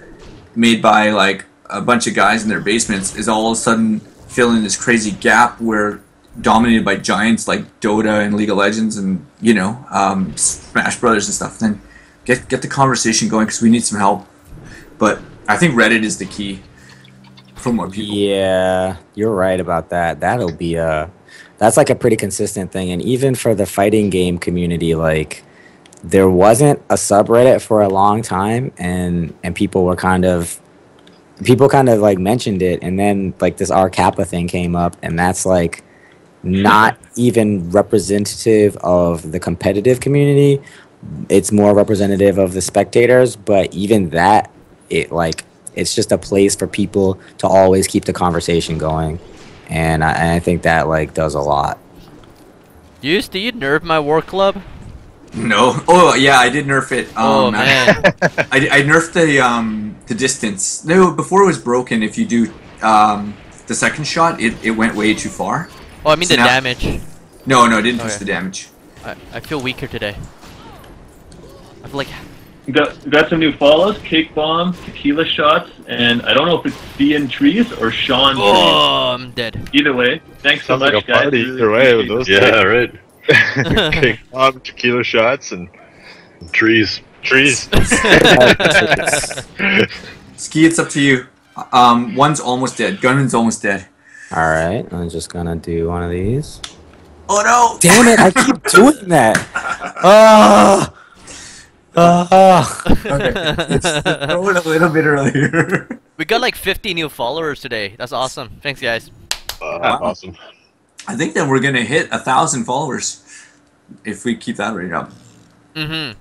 made by like a bunch of guys in their basements is all of a sudden filling this crazy gap where dominated by giants like Dota and League of Legends and Smash Brothers and stuff, then get the conversation going because we need some help. But I think Reddit is the key for more people. Yeah, you're right about that. That'll be that's like a pretty consistent thing, and even for the fighting game community, like there wasn't a subreddit for a long time, and people kind of like mentioned it, and then like this R Kappa thing came up, and that's like not even representative of the competitive community. It's more representative of the spectators, but even that, it's just a place for people to always keep the conversation going, and I think that like does a lot. Do you nerf my war club? No. Oh yeah, I did nerf it. Oh man. I nerfed the distance. No, before it was broken. If you do the second shot, it went way too far. Oh, I mean So the now- damage. No, it didn't touch the damage. I feel weaker today. I feel like. We got some new follows: Cake Bomb, Tequila Shots, and I don't know if it's Ian Trees or Sean Trees. Oh, I'm dead. Either way, thanks so Sounds much, like a guys. party Really either way with appreciate those. Yeah, right. Cake bomb, tequila shots, and Trees. Ski, it's up to you. One's almost dead. Gunman's almost dead. All right, I'm just gonna do one of these. Oh no! Damn it! I keep doing that. Okay, let's throw it a little bit earlier. We got like 50 new followers today. That's awesome. Thanks, guys. Awesome. I think that we're gonna hit 1,000 followers if we keep that rate up. Mm-hmm.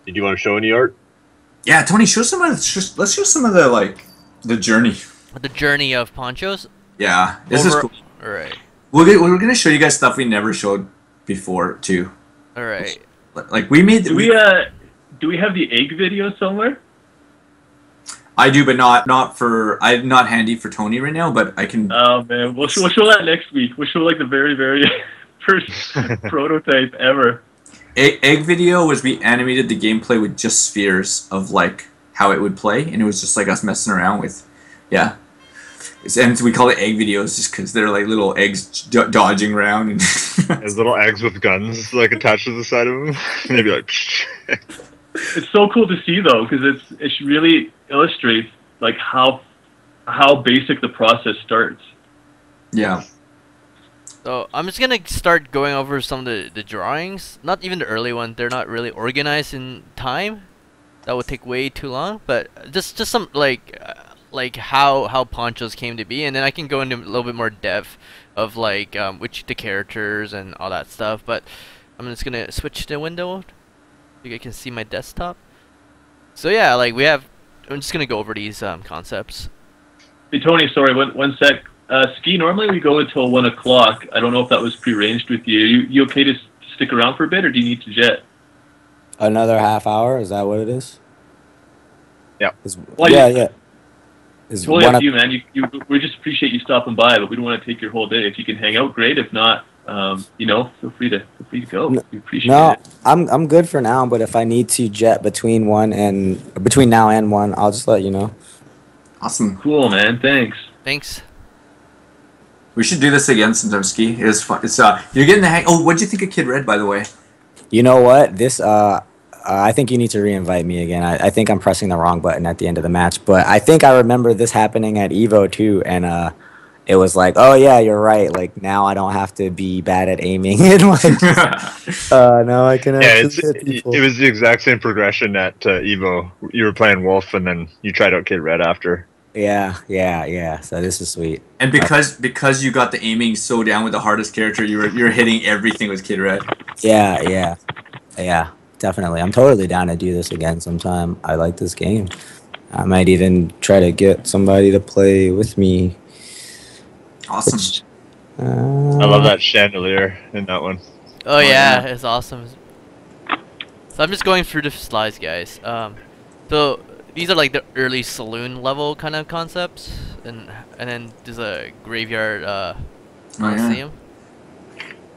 Did you want to show any art? Yeah, Tony, show some of. Let's show some of the journey. The journey of Ponchos. Yeah, this is cool. All right. We're gonna show you guys stuff we never showed before too. All right. Like we made. Do we have the egg video somewhere? I do, but not for. I'm not handy for Tony right now, but I can. Oh man, we'll show that next week. We'll show like the very first prototype ever. Egg video was we animated the gameplay with just spheres of like how it would play, and it was just like us messing around with, yeah. And we call it egg videos just because they're like little eggs dodging around and. there's little eggs with guns like attached to the side of them. And they'd be like. It's so cool to see though, because it really illustrates like how basic the process starts. Yeah. So I'm just gonna start going over some of the drawings. Not even the early ones. They're not really organized in time. That would take way too long. But just some like how Ponchos came to be, and then I can go into a little bit more depth of like which the characters and all that stuff. But I'm just gonna switch the window. You guys can see my desktop. So yeah, like I'm just gonna go over these concepts. Hey Tony, sorry, one sec. Ski, normally we go until 1 o'clock. I don't know if that was prearranged with you. You okay to stick around for a bit, or do you need to jet? Another half hour? Is that what it is? Yeah. Well, Yeah. Is Totally one up of- to you, man. We just appreciate you stopping by, but we don't want to take your whole day. If you can hang out, great. If not, feel free to go. We appreciate No, it. I'm good for now. But if I need to jet between now and 1, I'll just let you know. Awesome. Cool, man. Thanks. Thanks. We should do this again sometime, Ski. It was fun. It's you're getting the hang. Oh, what'd you think of Kid Red, by the way? You know what? This I think you need to re-invite me again. I think I'm pressing the wrong button at the end of the match, but I think I remember this happening at Evo too, and it was like, oh yeah, you're right. Like now I don't have to be bad at aiming, and like now I can Yeah, actually hit people. it was the exact same progression at Evo. You were playing Wolf, and then you tried out Kid Red after. Yeah. So this is sweet. And because you got the aiming so down with the hardest character, you're hitting everything with Kid Red. Yeah. Definitely. I'm totally down to do this again sometime. I like this game. I might even try to get somebody to play with me. Awesome. I love that chandelier in that one. Oh yeah, it's awesome. So I'm just going through the slides, guys. So these are like the early saloon level kind of concepts, and then there's a graveyard museum,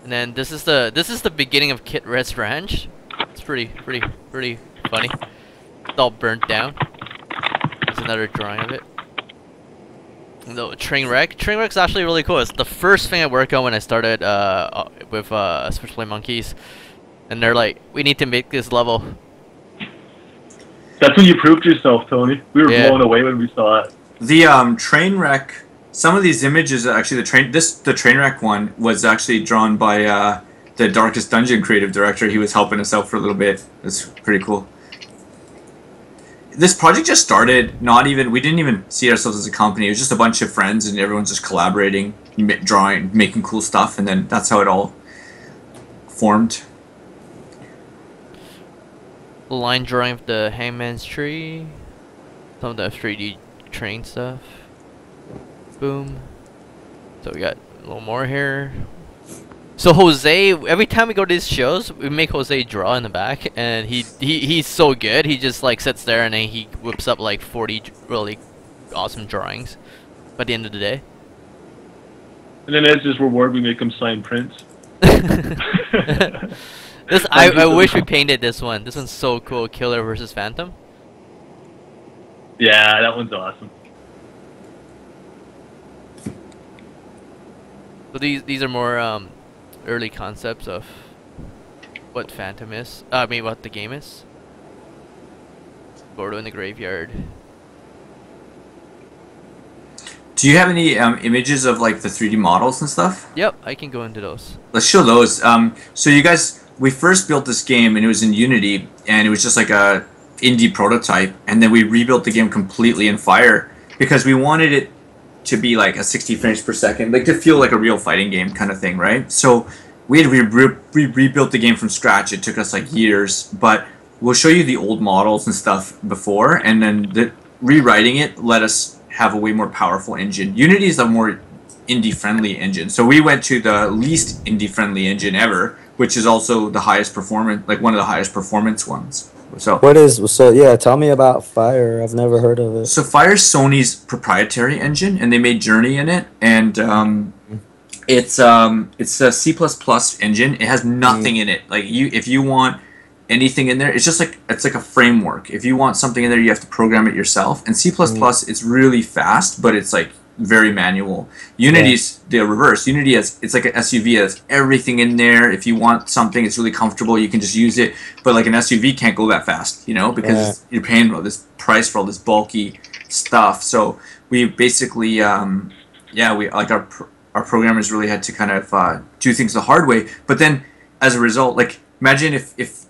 and then this is the beginning of Kit Red's ranch. It's pretty funny. It's all burnt down. There's another drawing of it. No, Trainwreck's actually really cool. It's the first thing I worked on when I started with Switchblade Monkeys, and they're like, we need to make this level. That's when you proved yourself, Tony. We were blown away when we saw it. The Trainwreck. Some of these images actually the Trainwreck one was actually drawn by the Darkest Dungeon creative director. He was helping us out for a little bit. It's pretty cool. This project just started. We didn't even see ourselves as a company. It was just a bunch of friends, and everyone's just collaborating, drawing, making cool stuff, and then that's how it all formed. Line drawing of the Hangman's Tree. Some of the 3D train stuff. Boom. So we got a little more here. So Jose, every time we go to these shows, we make Jose draw in the back, and he's so good. He just like sits there and then he whips up like 40 really awesome drawings by the end of the day. And then as his reward, we make him sign prints. I wish we painted this one. This one's so cool. Killer versus Phantom. Yeah, that one's awesome. So these are more early concepts of what Phantom is. I mean, what the game is. Gordo in the graveyard. Do you have any images of like the 3D models and stuff? Yep, I can go into those. Let's show those. So you guys, we first built this game and it was in Unity, and it was just like a indie prototype, and then we rebuilt the game completely in Fire because we wanted it to be like a 60 frames per second, like to feel like a real fighting game kind of thing, right? So we rebuilt the game from scratch. It took us like years, but we'll show you the old models and stuff before, and then rewriting it let us have a way more powerful engine. Unity is a more indie-friendly engine, so we went to the least indie-friendly engine ever, which is also the highest performance, like one of the highest performance ones. So yeah, tell me about Fire. I've never heard of it. So Fire's Sony's proprietary engine, and they made Journey in it, and it's a C++ engine. It has nothing in it. Like if you want anything in there, it's just like it's like a framework. If you want something in there, you have to program it yourself. And C++, it's really fast, but it's like very manual. Unity's the reverse. Unity it's like an SUV. It has everything in there. If you want something, it's really comfortable. You can just use it. But like an SUV can't go that fast, because you're paying all this price for all this bulky stuff. So we basically, we like our programmers really had to kind of do things the hard way. But then, as a result, like imagine if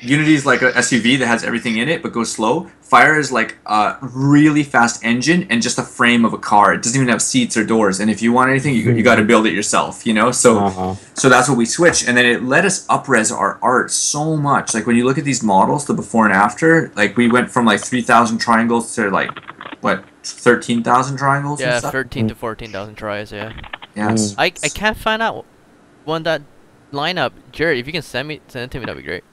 Unity is like a SUV that has everything in it but goes slow. Fire is like a really fast engine and just a frame of a car. It doesn't even have seats or doors. And if you want anything, you got to build it yourself. So that's what we switched, and then it let us up-res our art so much. Like when you look at these models, the before and after, like we went from like 3,000 triangles to like what 13,000 triangles. Yeah, and stuff? 13 to 14,000 tries. Yeah. Yes. I can't find out one that lineup. Jared, if you can send it to me, that'd be great.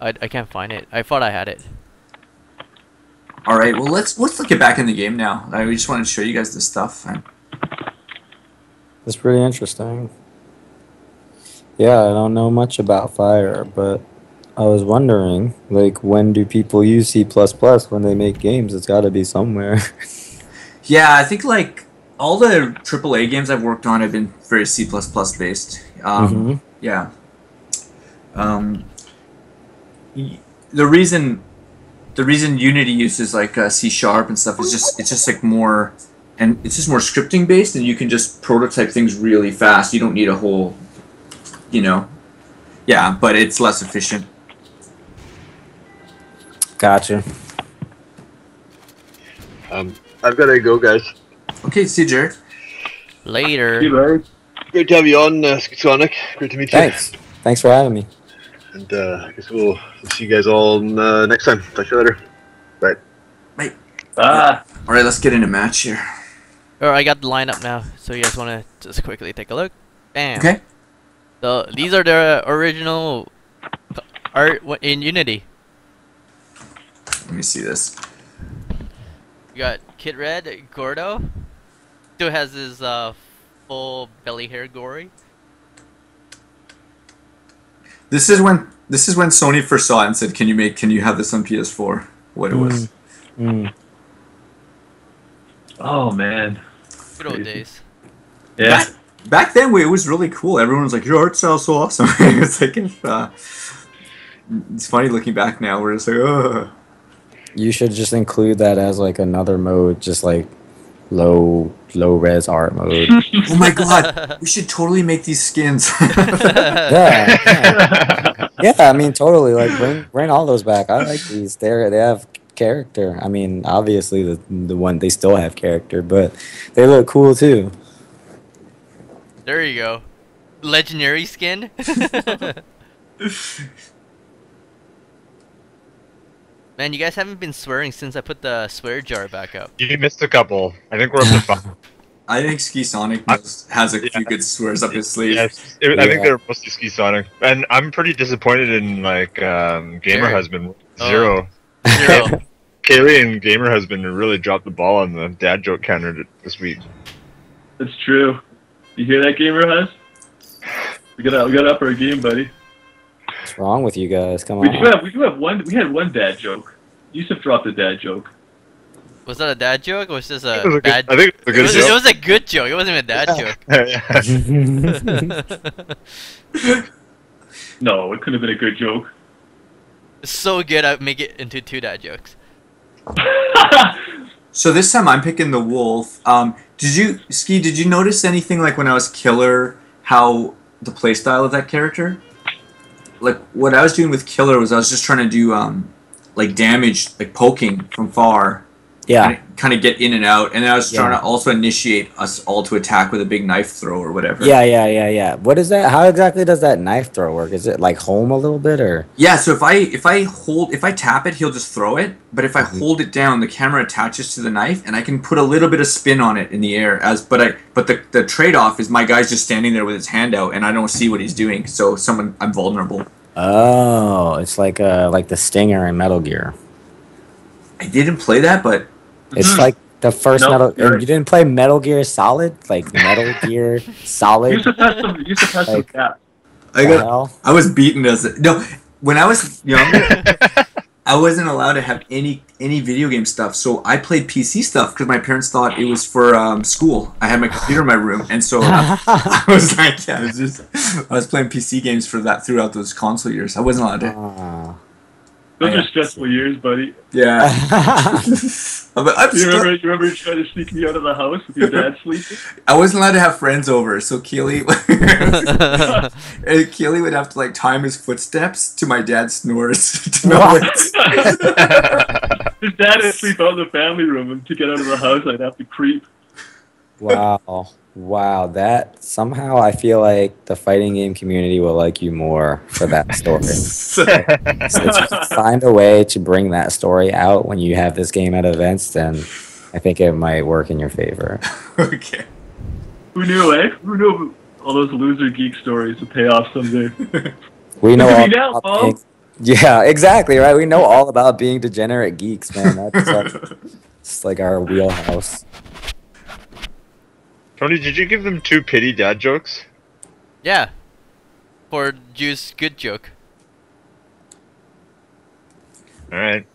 I can't find it. I thought I had it. All right. Well, let's get back in the game now. We just wanted to show you guys this stuff. That's pretty interesting. Yeah, I don't know much about Fire, but I was wondering, like, when do people use C++ when they make games? It's got to be somewhere. Yeah, I think like all the AAA games I've worked on have been very C++ based. Yeah. the reason Unity uses like C# and stuff is it's just like more, and it's just more scripting based, and you can just prototype things really fast. You don't need a whole, yeah, but it's less efficient. Gotcha. I've got to go, guys. Okay, see you, Jared. Later. Hey, Larry. Great to have you on, SkiSonic. Great to meet you. Thanks for having me. And I guess we'll see you guys all next time. Talk to you later. Bye. Bye. Ah. All right, let's get into match here. Oh, I got the lineup now, so you guys want to just quickly take a look? Bam. Okay. So these are the original art in Unity. Let me see this. You got Kid Red, Gordo. Still has his full belly hair gory. This is when Sony first saw it and said, "Can you have this on PS4?" What it was. Oh man. Good old days. Yeah. Back then, it was really cool. Everyone was like, "Your art style's so awesome." It's like it's funny looking back now, where it's like, oh. You should just include that as like another mode, just like low res art mode. Oh my god, we should totally make these skins. Yeah. I mean, totally. Like, bring all those back. I like these. They have character. I mean, obviously the one they still have character, but they look cool too. There you go. Legendary skin. Man, you guys haven't been swearing since I put the swear jar back up. You missed a couple. I think we're up to 5. I think SkiSonic has a few good swears up his sleeve. Yes, I think they're mostly SkiSonic, and I'm pretty disappointed in like Gamer Husband 0. 0. Kaylee and Gamer Husband really dropped the ball on the dad joke counter this week. That's true. You hear that, Gamer Hus? We gotta up our game, buddy. What's wrong with you guys? Come We on. do have one. We had one dad joke. Yusuf dropped a dad joke. Was that a dad joke or was this a It was a good- bad I think it was a good it joke. was a good joke. It wasn't even a dad joke. No, it could have been a good joke. It's so good I make it into 2 dad jokes. So this time I'm picking the wolf. Did you notice anything like when I was Killer, how the playstyle of that character? Like what I was doing with Killer was I was just trying to do like damage, like poking from far. Yeah. Kind of get in and out, and then I was trying to also initiate us all to attack with a big knife throw or whatever. Yeah. What is that? How exactly does that knife throw work? Is it like home a little bit or? Yeah, so if I tap it, he'll just throw it. But if I hold it down, the camera attaches to the knife, and I can put a little bit of spin on it in the air. But the trade off is my guy's just standing there with his hand out, and I don't see what he's doing. So I'm vulnerable. Oh, it's like the Stinger in Metal Gear. I didn't play that, but It's like the first Nope, You didn't play Metal Gear Solid? Like Metal Gear Solid? Yusuf has some Like- cap. I was beaten when I was younger. I wasn't allowed to have any video game stuff, so I played PC stuff because my parents thought it was for school. I had my computer in my room, and so I was like, I was playing PC games for that throughout those console years. I wasn't allowed to. Those are stressful years, buddy. Yeah. You remember trying to sneak me out of the house with your dad sleeping? I wasn't allowed to have friends over, so Keely would have to like time his footsteps to my dad's snores to know when His dad would sleep out in the family room, and to get out of the house, I'd have to creep. Wow, that somehow I feel like the fighting game community will like you more for that story. So just find a way to bring that story out when you have this game at events, then I think it might work in your favor. Okay. Who knew, eh? Who knew all those loser geek stories would pay off someday? We know Look at all me now, about Paul. being, yeah, exactly, right? We know all about being degenerate geeks, man. It's like our wheelhouse. Tony, did you give them 2 pity dad jokes? Yeah. For Juice good joke. Alright.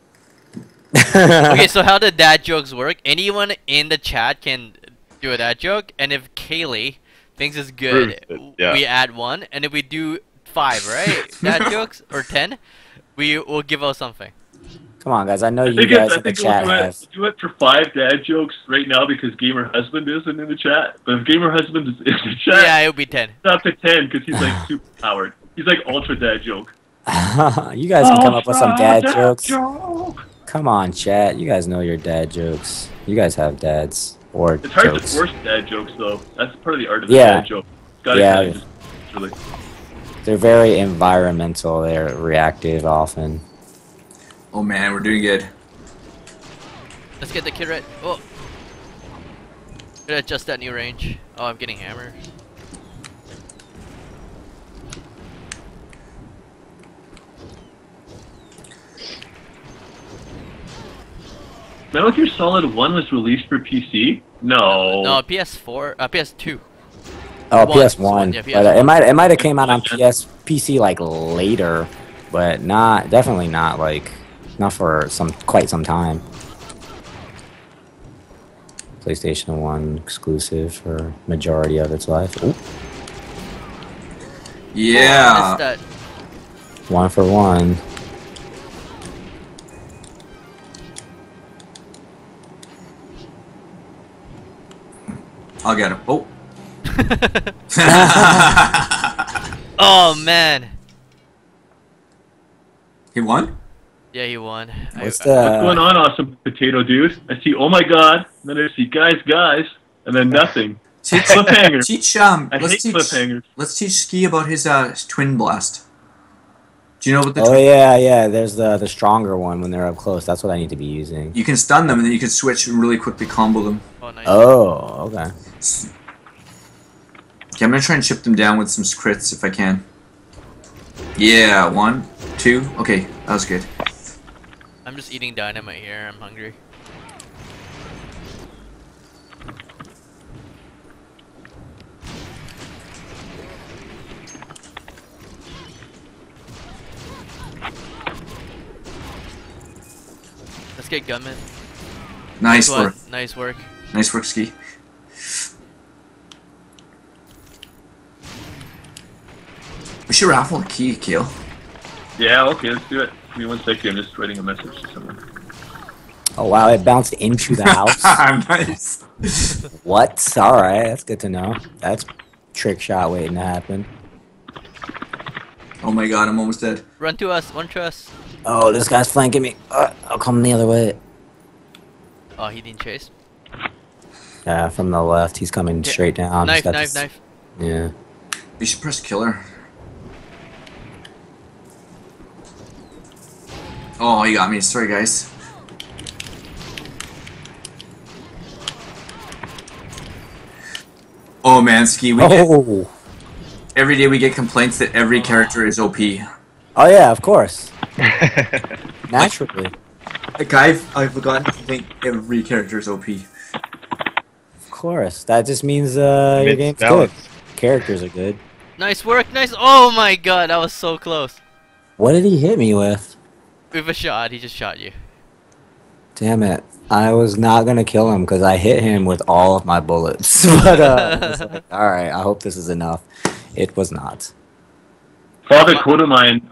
Okay, so how the dad jokes work? Anyone in the chat can do a dad joke, and if Kaylee thinks it's good, Yeah. we add 1, and if we do 5, right? Dad jokes or 10, We'll give out something. Come on, guys. I know I you think, guys I in the think chat we'll have. do it for 5 dad jokes right now because Gamer Husband isn't in the chat. But if Gamer Husband is in the chat, Yeah, it'll be 10. it's up to 10 because he's like super powered. He's like ultra dad joke. You guys can come up with some dad jokes. Joke. Come on, chat. You guys know your dad jokes. You guys have dads or It's hard jokes. to force dad jokes though. That's part of the art of the Yeah. dad joke. Gotta Yeah. kind of just really. They're very environmental. They're reactive often. Oh man, we're doing good. Let's get the kid right. Oh. Gotta adjust that new range. Oh, I'm getting hammered. Metal Gear Solid 1 was released for PC? No. No, PS4, PS2. Oh, One. PS1. Yeah, But PS1. it might have came out on PC like later, but definitely not not for quite some time. PlayStation 1 exclusive for majority of its life. Ooh, Yeah. Missed that. 1 for 1. I'll get him. Oh. Oh man. He won? Yeah, he won. What's What's going on, awesome potato dude? I see, oh my god, and then I see guys, and then nothing. Teach, Cliffhanger. teach I let's hate teach cliffhangers. let's teach Ski about his twin blast. Do you know what the Oh yeah. There's the stronger one when they're up close. That's what I need to be using. you can stun them and then you can switch and really quickly combo them. Oh, nice. Oh, okay. Okay, I'm gonna try and chip them down with some crits if I can. Yeah, 1, 2. Okay, that was good. I'm just eating dynamite here. I'm hungry. Let's get gunman. Nice one. work. Nice work. Nice work, Ski. We should raffle a key, Keel. Yeah, okay, let's do it. Give me 1 second, I'm just writing a message to someone. Oh wow, it bounced into the house. Nice. What? All right, that's good to know. That's trick shot waiting to happen. Oh my god, I'm almost dead. Run to us. Run to us. Oh, this guy's flanking me. I'll come the other way. Oh, he didn't chase. Yeah, from the left. He's coming Yeah. straight down. Knife, He's got knife, this- knife. Yeah. You should press killer. Oh, you got me. Sorry, guys. Oh man, Ski, Oh. every day we get complaints that every character is OP. Oh yeah, of course. Naturally. Like I've forgotten to think every character is OP. Of course. That just means your It's game's balanced. good. Characters are good. Nice work. Nice. Oh my god, that was so close. What did he hit me with? With a shot, he just shot you. Damn it. I was not gonna kill him because I hit him with all of my bullets. But I was like, alright, I hope this is enough. It was not. Father Codamine,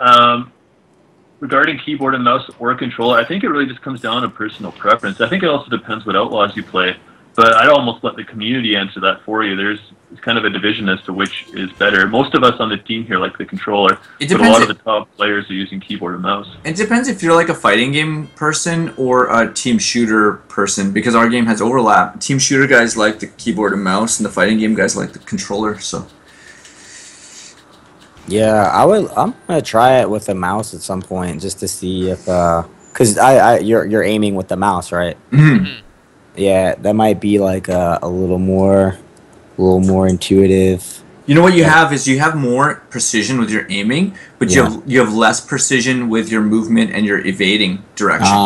regarding keyboard and mouse or controller, I think it really just comes down to personal preference. I think it also depends what Outlaws you play, but I'd almost let the community answer that for you. There's kind of a division as to which is better. Most of us on the team here like the controller, It but a depends lot of the top players are using keyboard and mouse. It depends if you're like a fighting game person or a team shooter person, because our game has overlap. Team shooter guys like the keyboard and mouse, and the fighting game guys like the controller. So Yeah, I'm gonna try it with the mouse at some point just to see if cause you're aiming with the mouse, right? mhm. Yeah, that might be like a little more intuitive. You know what you have is you have more precision with your aiming, but Yeah. you have less precision with your movement and your evading direction.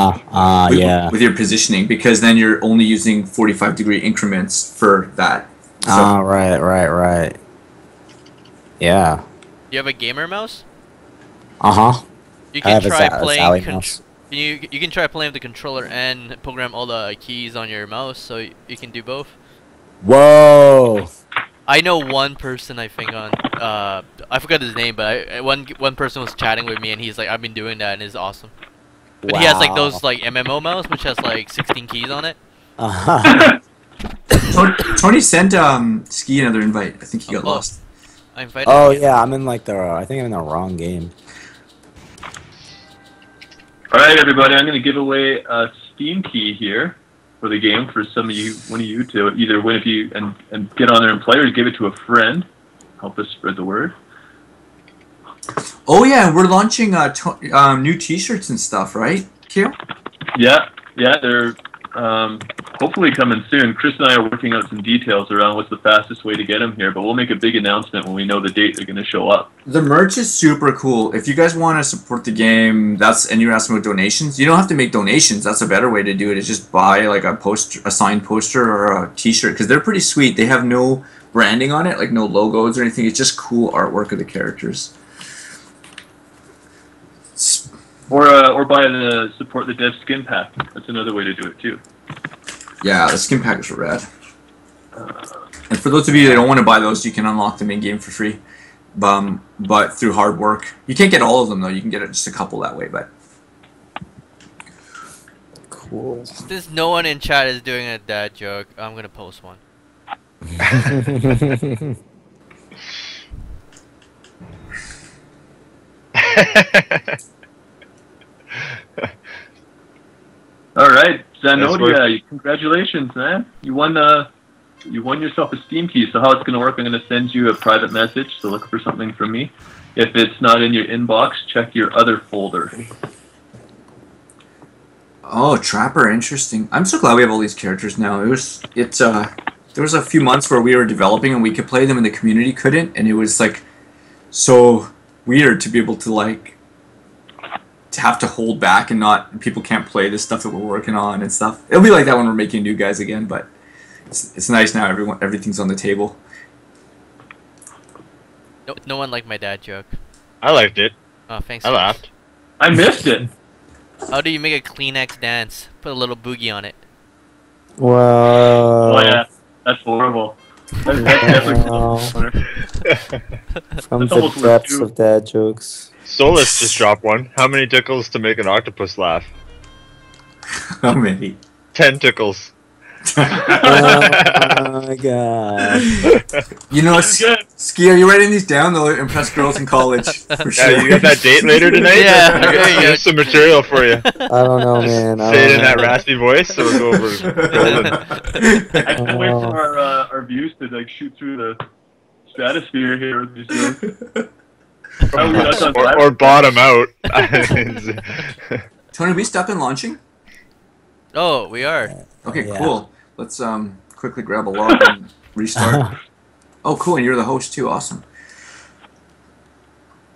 with, Yeah. with your positioning, because then you're only using 45-degree increments for that. So, Right. Yeah. You have a gamer mouse? Uh-huh. You I can have a try Sally playing. mouse. You can try playing with the controller and program all the keys on your mouse, so you can do both. Whoa. I know one person I think on I forgot his name, but one person was chatting with me, and he's like, I've been doing that, and it's awesome. But he has like those like MMO mouse, which has like 16 keys on it. Tony sent Ski another invite. I think he got lost. I invited Oh him. yeah, I'm in like the. I think I'm in the wrong game. All right, everybody. I'm going to give away a Steam key here for the game for one of you to either win if you and get on there and play, or give it to a friend. Help us spread the word. Oh yeah, we're launching new T-shirts and stuff, right, Kyo? Yeah, they're hopefully coming soon. Chris and I are working out some details around what's the fastest way to get them here, but we'll make a big announcement when we know the date they're going to show up. The merch is super cool. If you guys want to support the game, and you're asking about donations, you don't have to make donations. That's a better way to do it. Is just buy like a signed poster or a T-shirt, because they're pretty sweet. They have no branding on it, like no logos or anything. It's just cool artwork of the characters. Or buy the support the dev skin pack. That's another way to do it too. Yeah, the skin packs are rad. And for those of you that don't want to buy those, you can unlock them in game for free, but through hard work. You can't get all of them though. You can get just a couple that way. But Cool. Since no one in chat is doing a dad joke, I'm gonna post one. All right, Zanodia, congratulations, man! You won yourself a Steam key. So how it's going to work? I'm going to send you a private message to look for something from me. If it's not in your inbox, check your other folder. oh, Trapper, interesting. I'm so glad we have all these characters now. There was a few months where we were developing and we could play them and the community couldn't, and it was like so weird to be able to like to have to hold back and not people can't play the stuff that we're working on and stuff. It'll be like that when we're making new guys again, but it's nice now. Everything's on the table. No one liked my dad joke. I liked it. Oh, thanks. I laughed. I missed it. How do you make a Kleenex dance? Put a little boogie on it. Whoa. Oh yeah, that's horrible. That's definitely Wow. From That's the almost worth depths two. of dad jokes. Solus just dropped one. How many tickles to make an octopus laugh? How many? 10 tickles. Oh my god. You know, That's good. Ski, are you writing these down? They'll impress girls in college for sure. Yeah, you got that date later tonight? Yeah, I there you go. got some material for you. I don't know, man. I Say it don't in that know. raspy voice, so we'll go over golden. I can't wait for our views to like shoot through the stratosphere here with these jokes. Probably not on live. or bottom out. Tony, are we stuck in launching? Oh, we are. Okay, Yeah. cool. Let's quickly grab a log and restart. Oh, cool, and you're the host too. Awesome.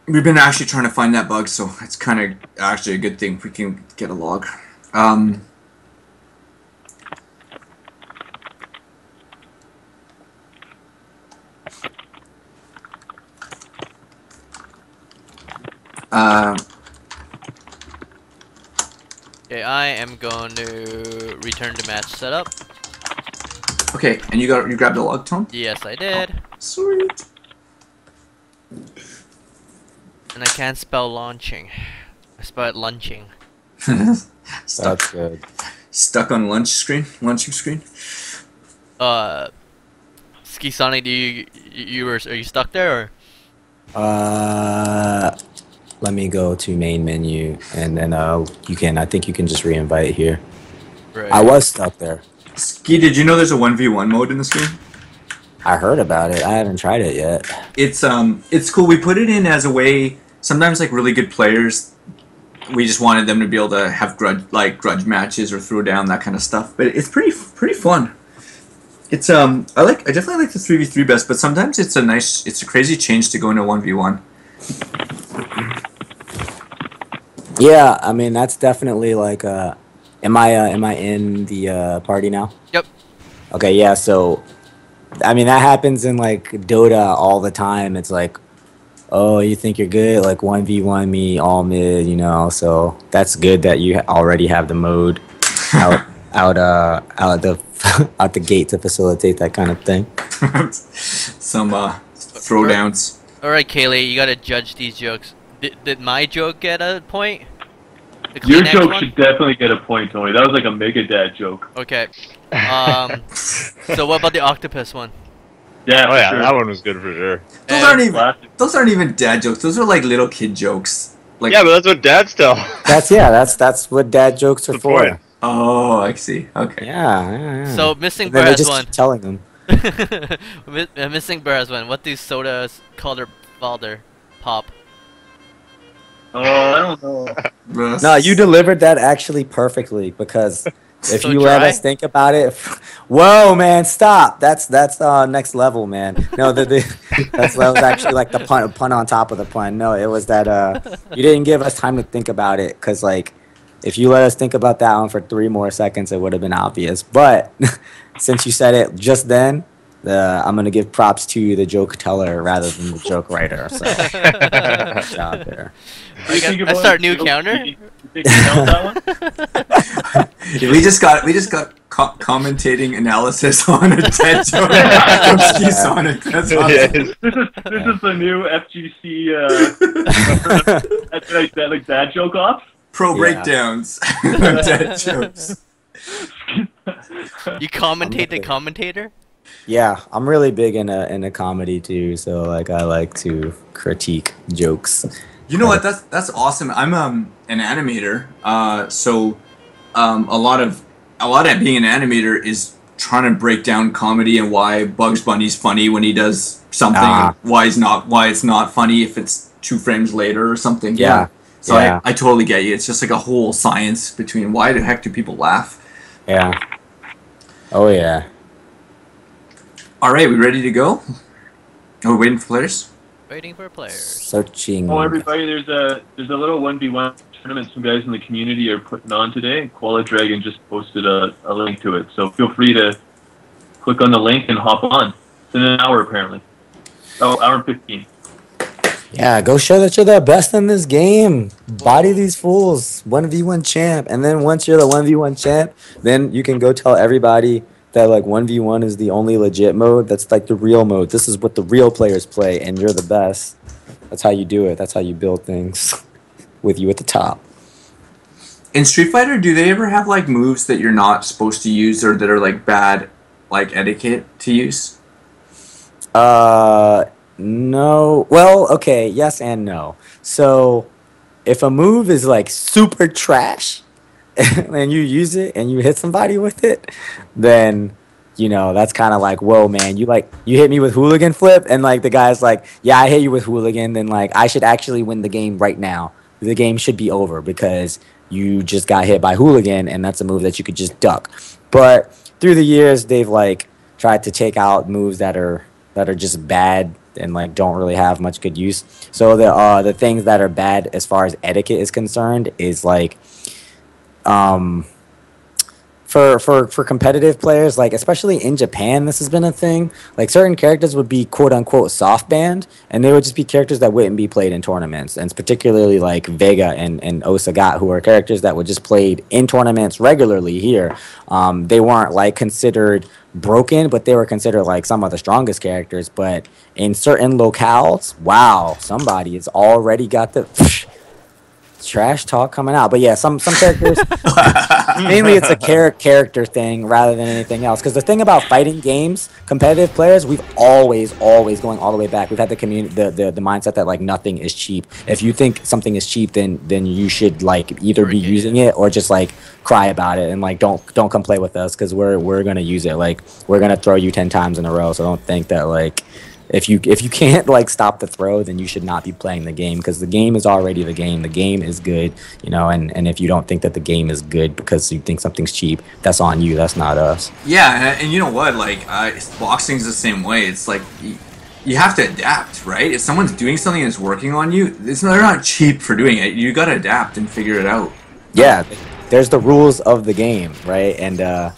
We've been actually trying to find that bug, so it's kind of actually a good thing if we can get a log. Okay, I am going to return to match setup. Okay, and you grabbed the log, Tone? Yes, I did. Sweet. And I can't spell launching. I spell it lunching. Stuck. That's good. Stuck on launching screen. SkiSonic, are you stuck there or? Let me go to main menu, and then I think you can just re-invite here. Right. I was stuck there. Ski, did you know there's a 1v1 mode in this game? I heard about it. I haven't tried it yet. It's cool. We put it in as a way. Sometimes like really good players, we just wanted them to be able to have grudge matches or throw down that kind of stuff. But it's pretty fun. It's I definitely like the 3v3 best, but sometimes it's a crazy change to go into 1v1. Yeah, I mean that's definitely like. Am I in the party now? Yep. Okay, yeah. So, I mean that happens in like Dota all the time. It's like, oh, you think you're good? Like 1v1 me all mid, you know. So that's good that you already have the mode out the gate to facilitate that kind of thing. Some throwdowns. All right, Kaylee, you gotta judge these jokes. Did my joke get a point? The Your Kleenex joke one? should definitely get a point, Tony. That was like a mega dad joke. Okay. So what about the octopus one? Yeah, Oh for yeah, sure. that one was good for sure. Those aren't even dad jokes. Those are like little kid jokes. Like, Yeah, but that's what dads tell. That's what dad jokes are the for. point. oh, I see. Okay. Yeah. So Missing And then Bear they has just one. keep telling them. Missing Bear has one. What do sodas call their father? Pop. Oh, I don't know. No, you delivered that actually perfectly because if So you let dry? us think about it, whoa, man, stop! That's next level, man. No, that was actually like the pun on top of the pun. No, it was that you didn't give us time to think about it because like if you let us think about that one for 3 more seconds, it would have been obvious. But since you said it just then, I'm gonna give props to the joke teller rather than the joke writer. So good job there. I start new counter. You think you nailed that one? we just got commentating analysis on a dead joke from SkiSonic. That's awesome. Yes. This is the new FGC like dad joke off. Pro Yeah. breakdowns on dead jokes. You commentate the commentator? Yeah, I'm really big in a comedy too. So like I like to critique jokes. You know what? That's awesome. I'm an animator. So a lot of being an animator is trying to break down comedy and why Bugs Bunny's funny when he does something. Ah. Why it's not funny if it's 2 frames later or something. Yeah. So Yeah. I totally get you. It's just like a whole science between why the heck do people laugh? Yeah. Oh yeah. All right, we ready to go? Are we waiting for players? Waiting for players. Searching. Oh, everybody, there's a little 1v1 tournament some guys in the community are putting on today. Koala Dragon just posted a link to it, so feel free to click on the link and hop on. It's in an hour apparently. Oh, hour and 15. Yeah, go show that you're the best in this game. Body these fools. 1v1 champ. And then once you're the 1v1 champ, then you can go tell everybody that like 1v1 is the only legit mode. That's like the real mode. This is what the real players play, and you're the best. That's how you do it. That's how you build things with you at the top. In Street Fighter, do they ever have like moves that you're not supposed to use or that are like bad, like etiquette to use? No. Well, okay, yes and no. So, if a move is like super trash and you use it and you hit somebody with it, then that's kind of like, whoa, man, you hit me with hooligan flip, and like the guy's like, yeah, I hit you with hooligan, then like I should actually win the game right now. The game should be over because you just got hit by hooligan, and that's a move that you could just duck. But through the years, they've like tried to take out moves that are just bad and like don't really have much good use. So the things that are bad as far as etiquette is concerned is like for competitive players, like especially in Japan, this has been a thing. Like certain characters would be quote unquote soft banned, and they would just be characters that wouldn't be played in tournaments. And it's particularly like Vega and Osagat, who are characters that were just played in tournaments regularly here. They weren't like considered broken, but they were considered like some of the strongest characters. But in certain locales, wow, somebody has already got the trash talk coming out. But yeah, some characters, mainly it's a character thing rather than anything else. Because the thing about fighting games, competitive players, we've always going all the way back. We've had the community, the mindset that like nothing is cheap. If you think something is cheap, then you should like either be using it or just like cry about it and like don't come play with us because we're gonna use it. Like we're gonna throw you 10 times in a row. So don't think that like if you can't like stop the throw, then you should not be playing the game because the game is already the game. The game is good, and if you don't think that the game is good because you think something's cheap, that's on you. That's not us. Yeah, and you know what? Like boxing's the same way. It's like you have to adapt, right? If someone's doing something that's working on you, they're not cheap for doing it. You gotta adapt and figure it out. Yeah, there's the rules of the game, right? And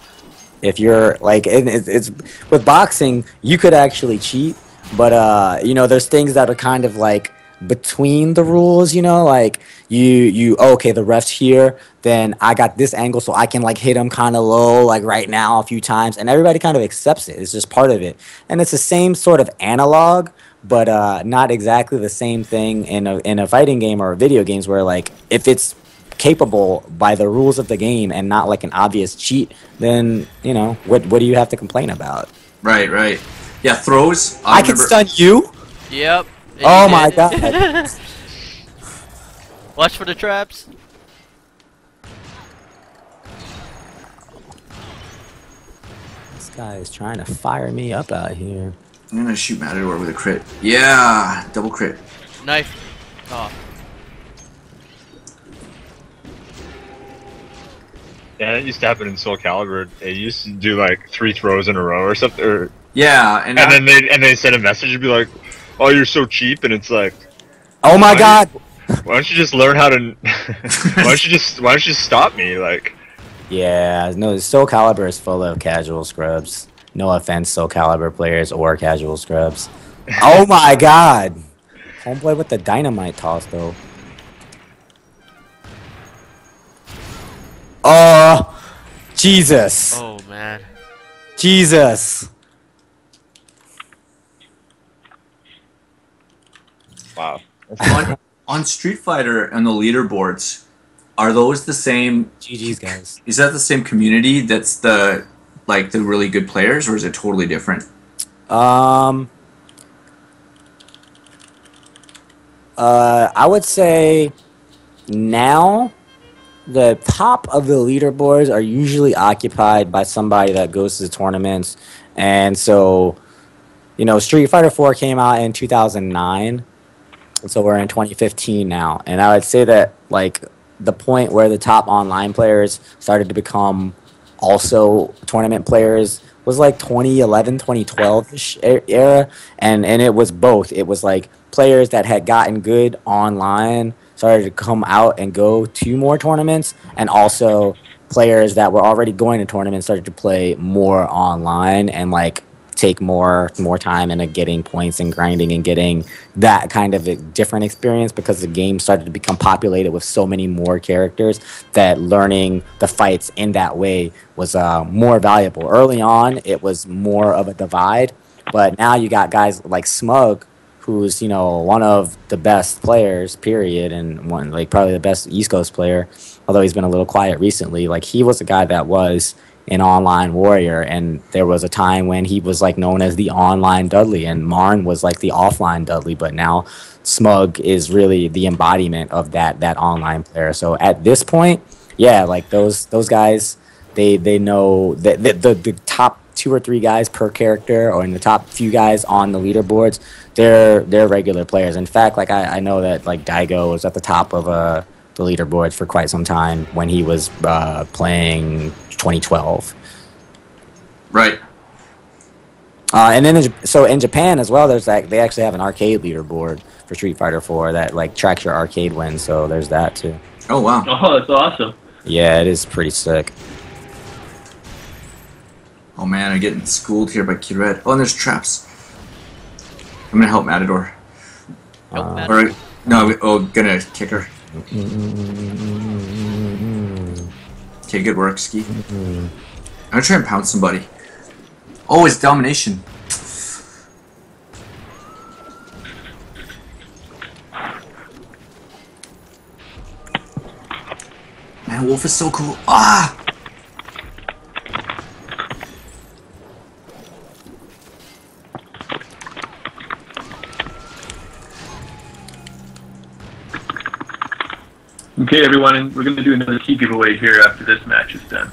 if you're like, it's with boxing, you could actually cheat. But there's things that are kind of like between the rules, you know, like okay, the ref's here, then I got this angle so I can like hit him kind of low like right now a few times, and everybody kind of accepts it. It's just part of it. And it's the same sort of analog, but not exactly the same thing in a fighting game or video games where like if it's capable by the rules of the game and not like an obvious cheat, then you know what do you have to complain about? Right, right. Yeah, throws. I can stun you. Yep. and Oh you my did. god. Watch for the traps. This guy is trying to fire me up out here. I'm gonna shoot Matador with a crit. Yeah, double crit. Knife. Oh. Yeah, it used to happen in Soul Calibur. They used to do like 3 throws in a row or something, Yeah, and then they send a message and be like, "Oh, you're so cheap," and it's like, Oh my god. why don't you just learn how to? why don't you just stop me? Like, Yeah, no, Soul Calibur is full of casual scrubs. No offense, Soul Calibur players or casual scrubs. Oh my god. Homeboy with the dynamite toss though. Oh, Jesus. Oh man. Jesus. wow. on Street Fighter and the leaderboards, are those the same? GG's, guys. Is that the same community that's the really good players, or is it totally different? I would say now the top of the leaderboards are usually occupied by somebody that goes to the tournaments. And so, you know, Street Fighter 4 came out in 2009. And so we're in 2015 now. And I would say that, like, the point where the top online players started to become also tournament players was like 2011, 2012-ish era. And it was both. It was like players that had gotten good online started to come out and go to more tournaments, and also players that were already going to tournaments started to play more online and like take more time into getting points and grinding and getting that kind of a different experience, because the game started to become populated with so many more characters that learning the fights in that way was more valuable. Early on, it was more of a divide, but now you got guys like Smug, who's, you know, one of the best players, period, and one like probably the best East Coast player, although he's been a little quiet recently. Like, he was a guy that was an online warrior, and there was a time when he was like known as the online Dudley, and Marn was like the offline Dudley, but now Smug is really the embodiment of that online player. So at this point, yeah, like those guys, they know that the top 2 or 3 guys per character, or in the top few guys on the leaderboards, they're regular players. In fact, like I know that like Daigo was at the top of the leaderboards for quite some time when he was playing 2012. Right. And then in Japan as well, there's that, they actually have an arcade leaderboard for Street Fighter 4 that like tracks your arcade wins. So there's that too. Oh wow. Oh, that's awesome. Yeah, it is pretty sick. Oh man, I'm getting schooled here by Kid Red. Oh, and there's traps. I'm gonna help Matador. Help Matador. Or no, gonna kick her. Okay, good work, Ski. I'm gonna try and pound somebody. Oh, it's domination. Man, Wolf is so cool. Ah! Okay, everyone, and we're going to do another key giveaway here after this match is done.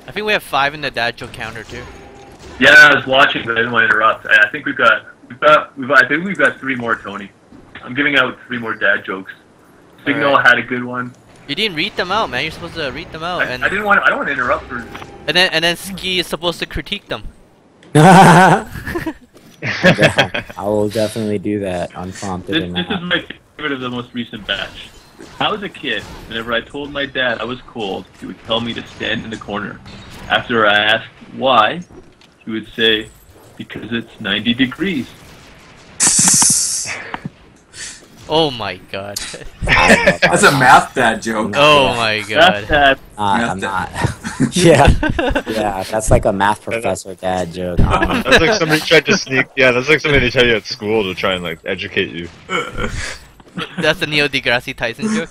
I think we have 5 in the dad joke counter too. Yeah, I was watching, but I didn't want to interrupt. I think I think we've got 3 more, Tony. I'm giving out 3 more dad jokes. Signal Alright. had a good one. You didn't read them out, man. You're supposed to read them out, I don't want to interrupt for. and then Ski is supposed to critique them. I will definitely do that unprompted. This is my favorite of the most recent batch. I was a kid. Whenever I told my dad I was cold, he would tell me to stand in the corner. After I asked why, he would say, "Because it's 90 degrees." Oh my god. That's a math dad joke. Oh my god. That's I'm not. Yeah, yeah, that's like a math professor dad joke. That's like somebody tried to sneak. Yeah, that's like something they tell you at school to try and like educate you. That's the Neil deGrasse Tyson joke.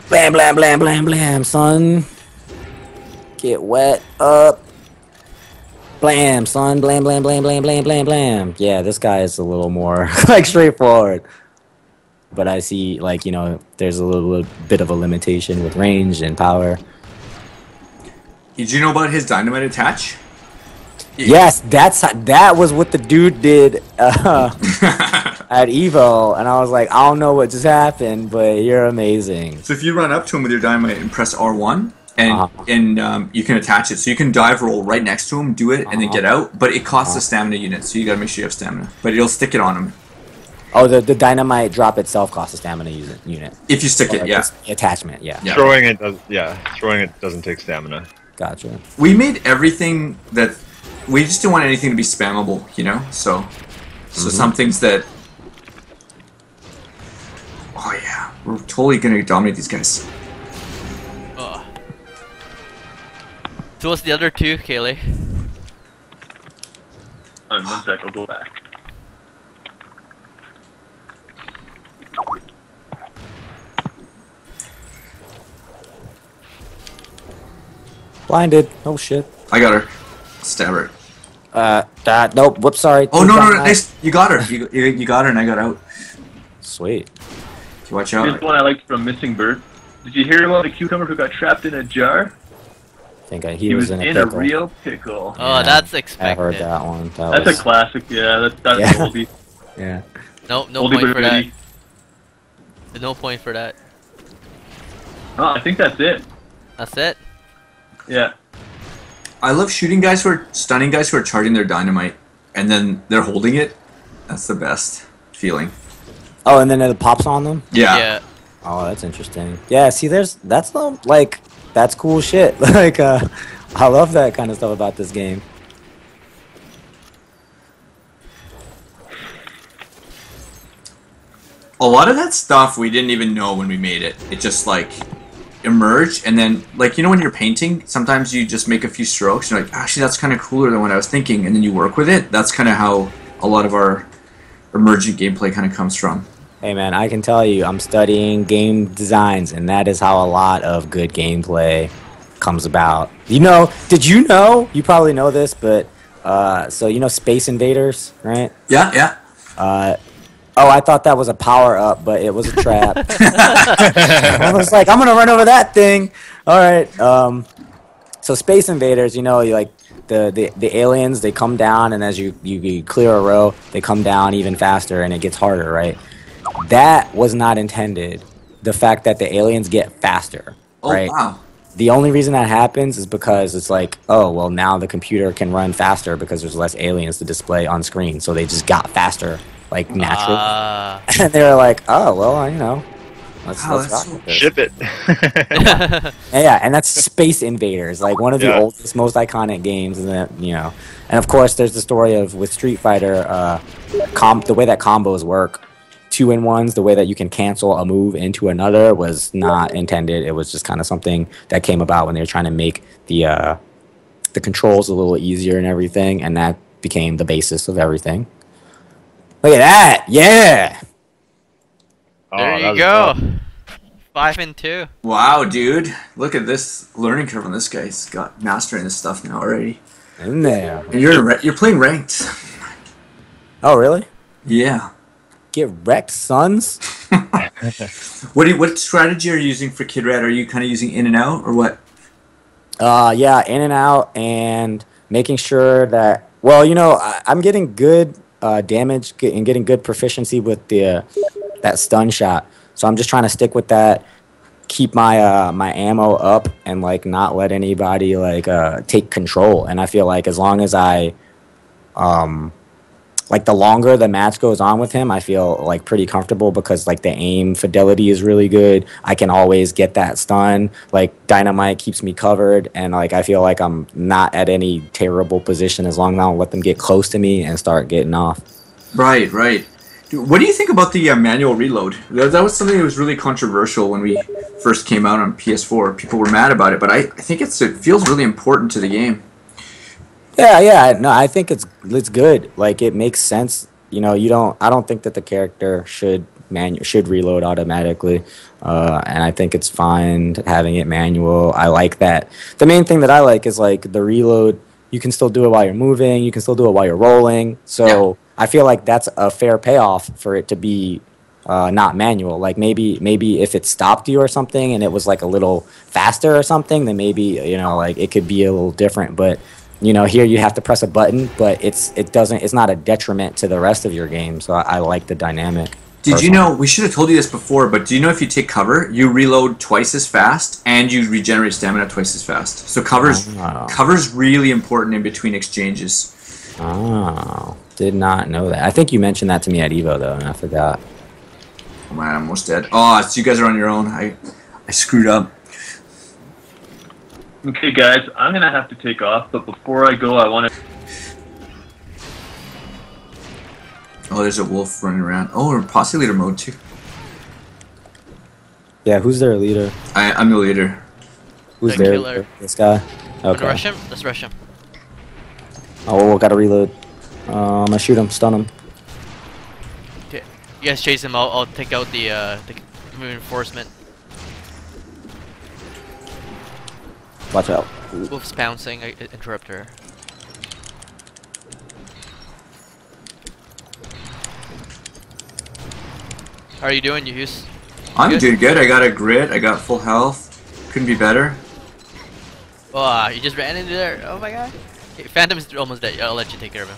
Blam, blam, blam, blam, blam, son. Get wet up. Blam, son. Blam, blam, blam, blam, blam, blam, blam. Yeah, this guy is a little more like straightforward. But I see, like, you know, there's a little bit of a limitation with range and power. Did you know about his dynamite attach? Yes, that was what the dude did at Evo, and I was like, I don't know what just happened, but you're amazing. So if you run up to him with your dynamite and press R1, and you can attach it, so you can dive roll right next to him, do it, and then get out. But it costs a stamina unit, so you gotta make sure you have stamina. But it'll stick it on him. Oh, the dynamite drop itself costs a stamina unit. If you stick it, yeah. The attachment, yeah. Throwing it does. Yeah, throwing it doesn't take stamina. Gotcha. We made everything that we just didn't want anything to be spammable, you know. So some things that. Oh yeah, we're totally gonna dominate these guys. So what's the other two, Kaylee? 1 sec, I'll go back. Blinded. Oh shit. I got her. Stab her. Nope. Whoops. Sorry. Oh no, nice. You got her. You got her, and I got out. Sweet. Watch Here's out. one I liked from Missing Bird. Did you hear about the cucumber who got trapped in a jar? I think he was was in a a pickle. real pickle. Oh, that's I expected. heard that one. That's a classic. Yeah, that's Yeah. oldie. Yeah. No Oldie point but for that. goodie. No point for that. Oh, I think that's it. That's it. Yeah. I love shooting guys who are stunning guys who are charging their dynamite, and then they're holding it. That's the best feeling. Oh, and then it pops on them. Yeah. Oh, that's interesting. Yeah. See, that's cool shit. Like, I love that kind of stuff about this game. A lot of that stuff we didn't even know when we made it. It just like emerged, and then like, you know, when you're painting, sometimes you just make a few strokes. You're like, actually, that's kind of cooler than what I was thinking, and then you work with it. That's kind of how a lot of our emergent gameplay kind of comes from. Hey man, I can tell you, I'm studying game designs, and that is how a lot of good gameplay comes about. You know, did you know? You probably know this, but so you know, Space Invaders, right? Yeah. Oh, I thought that was a power up, but it was a trap. I was like, I'm gonna run over that thing. All right. So Space Invaders, you know, like the aliens, they come down, and as you clear a row, they come down even faster, and it gets harder, right? That was not intended. The fact that the aliens get faster, right? Oh wow. The only reason that happens is because it's like, oh, well, now the computer can run faster because there's less aliens to display on screen, so they just got faster. Like natural, and they were like, "Oh, well, you know, let's rock with this." Ship it. Yeah, and that's Space Invaders, like one of the oldest, most iconic games, and that, you know, and of course, there's the story of with Street Fighter, the way that combos work, 2-in-1s, the way that you can cancel a move into another was not intended. It was just kind of something that came about when they were trying to make the controls a little easier and everything, and that became the basis of everything. Look at that! Yeah! There you go. 5 and 2. Wow, dude. Look at this learning curve on this guy. He's got mastering this stuff now already. In there. And you're playing ranked. Oh, really? Yeah. Get wrecked, sons. What strategy are you using for Kid Red? Are you kind of using in and out or what? Yeah, in and out, and making sure that, well, you know, I'm getting good damage and getting good proficiency with that stun shot. So I'm just trying to stick with that, keep my my ammo up, and like not let anybody like take control. And I feel like as long as I like the longer the match goes on with him, I feel like pretty comfortable because like the aim fidelity is really good. I can always get that stun. Like dynamite keeps me covered, and like I feel like I'm not at any terrible position as long as I don't let them get close to me and start getting off. Right. What do you think about the manual reload? That was something that was really controversial when we first came out on PS4. People were mad about it, but I think it feels really important to the game. Yeah. No, I think it's good. Like it makes sense. You know, I don't think that the character should reload automatically. And I think it's fine having it manual. I like that. The main thing that I like is like the reload. You can still do it while you're moving. You can still do it while you're rolling. So yeah. I feel like that's a fair payoff for it to be not manual. Like maybe if it stopped you or something and it was like a little faster or something, then maybe, you know, like it could be a little different. But you know, here you have to press a button, but it's not a detriment to the rest of your game. So I like the dynamic. Did you know, we should have told you this before, but do you know if you take cover, you reload twice as fast and you regenerate stamina twice as fast. So cover's really important in between exchanges. Oh, did not know that. I think you mentioned that to me at Evo though, and I forgot. Oh man, I'm almost dead. Oh, so you guys are on your own. I screwed up. Okay, guys, I'm gonna have to take off, but before I go, I want to. Oh, there's a wolf running around. Oh, or posse leader mode too. Yeah, who's their leader? I'm the leader. Who's their leader? This guy? Okay. Rush him? Let's rush him. Oh, gotta reload. I'm gonna shoot him, stun him. Okay. You guys chase him, I'll take out the reinforcement. Watch out. Wolf's pouncing, I interrupt her. How are you doing, Hughes? I'm doing good. I got a grit. I got full health. Couldn't be better. Oh, you just ran into there. Oh my god. Okay, Phantom's almost dead. I'll let you take care of him.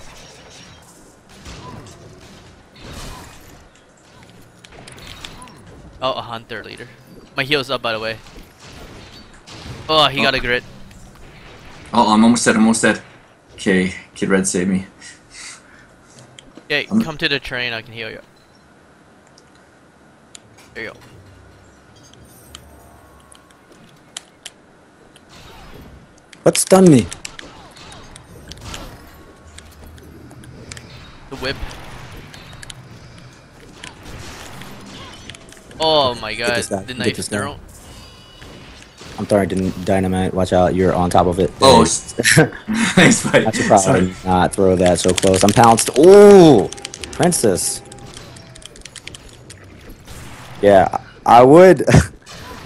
Oh, a hunter leader. My heal's up, by the way. Oh, he got a grit. Oh, I'm almost dead. Okay, Kid Red saved me. Okay, come to the train. I can heal you. There you go. What stunned me? The whip. Oh my god, the knife throw. I'm throwing dynamite. Watch out, you're on top of it. Oh, nice fight. I should probably not throw that so close. I'm pounced. Oh, Princess. Yeah, I would. I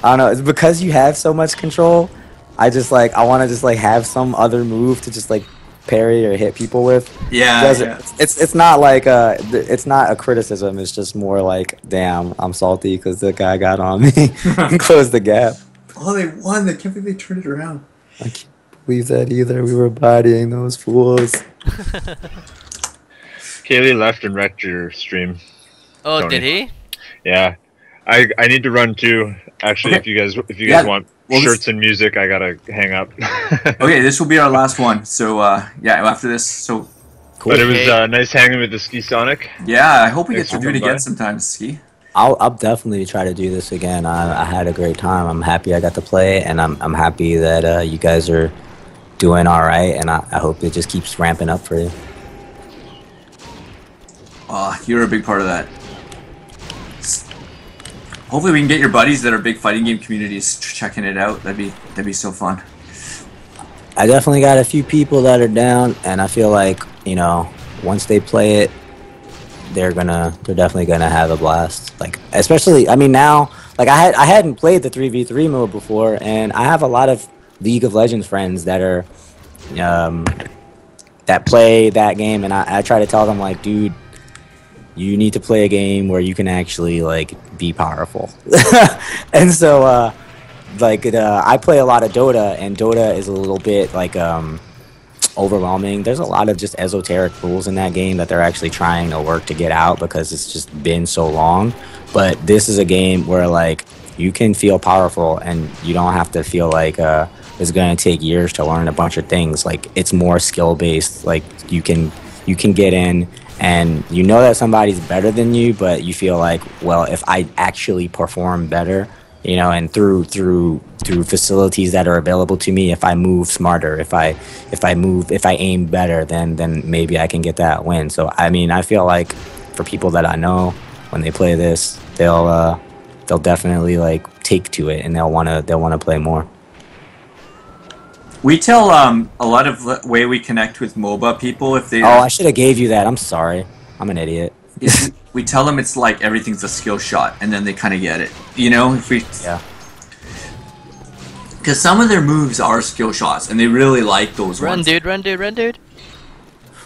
don't know. It's because you have so much control. I want to just like have some other move to just like parry or hit people with. Yeah. It's not like it's not a criticism. It's just more like, damn, I'm salty because the guy got on me and closed the gap. Oh, they won. I can't believe they turned it around. I can't believe that either. We were bodying those fools. Kaylee left and wrecked your stream. Oh, Tony. did he? Yeah. I need to run too. Actually, Okay. if you guys want shirts and music, I gotta hang up. Okay, this will be our last one. So yeah, after this, so Cool. But it was nice hanging with the SkiSonic. yeah, I hope we get Thanks to for do it coming again by. sometime, Ski. I'll definitely try to do this again. I had a great time. I'm happy I got to play, and I'm happy that you guys are doing all right, and I hope it just keeps ramping up for you. Oh, you're a big part of that. Hopefully we can get your buddies that are big fighting game communities checking it out. That'd be so fun. I definitely got a few people that are down, and I feel like, you know, once they play it, they're definitely gonna have a blast. Like, especially, I mean, now, like I hadn't played the 3v3 mode before, and I have a lot of League of Legends friends that are that play that game, and I try to tell them, like, dude, you need to play a game where you can actually like be powerful. And so I play a lot of Dota, and Dota is a little bit like overwhelming. There's a lot of just esoteric rules in that game that they're actually trying to work to get out because it's just been so long. But this is a game where like you can feel powerful, and you don't have to feel like it's going to take years to learn a bunch of things. Like, it's more skill based. Like, you can get in, and you know that somebody's better than you, but you feel like, well, if I actually perform better, you know, and through facilities that are available to me, if I move smarter, if I aim better, then maybe I can get that win. So I mean, I feel like for people that I know, when they play this, they'll definitely like take to it and they'll wanna play more. We tell a lot of way we connect with MOBA people if they. Oh, I should have gave you that. I'm sorry. I'm an idiot. We tell them it's like everything's a skill shot, and then they kind of get it. You know, if we. Yeah. Because some of their moves are skill shots, and they really like those Run, ones. dude! Run, dude! Run, dude!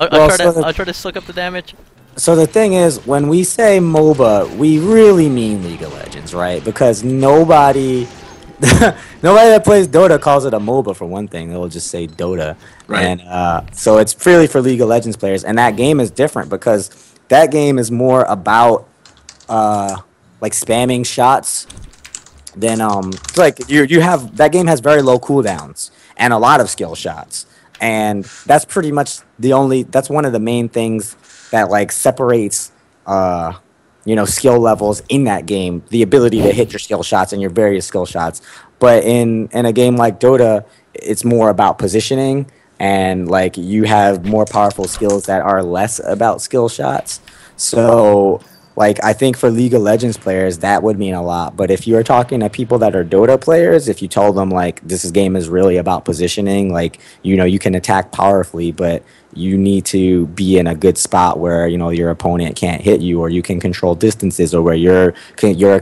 I'll try to soak up the damage. So the thing is, when we say MOBA, we really mean League of Legends, right? Because nobody that plays Dota calls it a MOBA for one thing. They'll just say Dota. Right. And so it's really for League of Legends players. And that game is different because that game is more about like spamming shots than like you have that game has very low cooldowns and a lot of skill shots. And that's pretty much that's one of the main things that like separates skill levels in that game, the ability to hit your skill shots and your various skill shots. But in a game like Dota, it's more about positioning, and like you have more powerful skills that are less about skill shots. So like I think for League of Legends players that would mean a lot. But if you're talking to people that are Dota players, if you told them like this game is really about positioning, like you can attack powerfully, but you need to be in a good spot where your opponent can't hit you, or you can control distances, or where your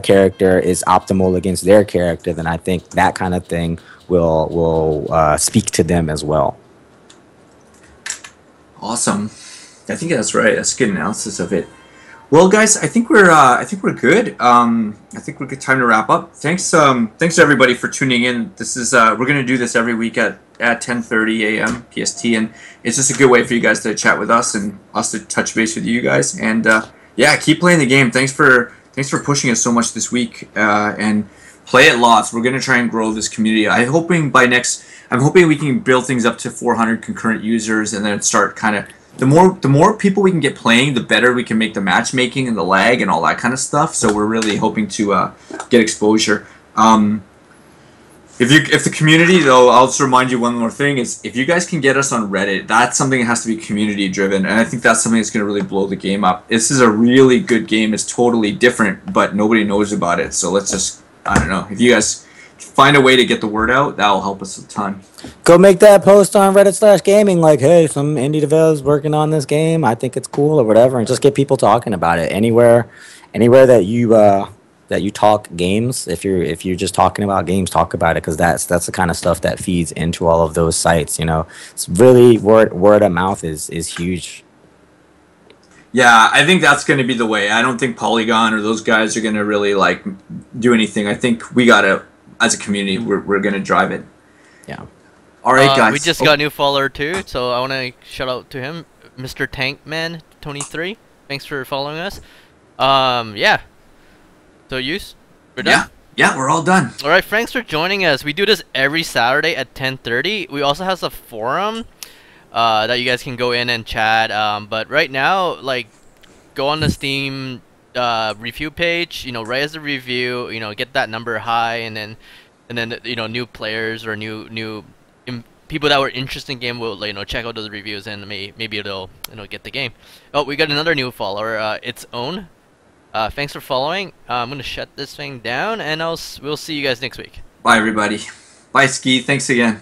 character is optimal against their character, then I think that kind of thing will speak to them as well. Awesome. I think that's right. That's a good analysis of it. Well, guys, I think we're good. I think we're good. Time to wrap up. Thanks to everybody for tuning in. This is we're gonna do this every week at 10:30 a.m. PST, and it's just a good way for you guys to chat with us and us to touch base with you guys. And yeah, keep playing the game. Thanks for pushing us so much this week. And play it lots. We're gonna try and grow this community. I'm hoping we can build things up to 400 concurrent users, and then start kind of. The more people we can get playing, the better we can make the matchmaking and the lag and all that kind of stuff. So we're really hoping to get exposure. If the community, though, I'll just remind you one more thing, is if you guys can get us on Reddit, that's something that has to be community driven, and I think that's something that's going to really blow the game up. This is a really good game. It's totally different, but nobody knows about it. So let's just, I don't know, if you guys find a way to get the word out, that'll help us a ton. Go make that post on Reddit/gaming, like, hey, some indie devs working on this game. I think it's cool or whatever, and just get people talking about it. Anywhere that you talk games, if you're just talking about games, talk about it, because that's the kind of stuff that feeds into all of those sites. It's really word of mouth is huge. Yeah, I think that's going to be the way. I don't think Polygon or those guys are going to really like do anything. I think we gotta, as a community, we're going to drive it. Yeah. All right, guys. We just got a new follower too, so I want to shout out to him, Mr. Tankman 23. Thanks for following us. Yeah. So we're done. Yeah, we're all done. All right, thanks for joining us. We do this every Saturday at 10:30. We also have a forum that you guys can go in and chat. But right now, like, go on the Steam review page. Write us a review. Get that number high, and then new players or new people that were interested in the game will check out those reviews, and maybe they'll get the game. Oh, we got another new follower. Its own. Thanks for following. I'm gonna shut this thing down, and we'll see you guys next week. Bye, everybody. Bye, Ski. Thanks again.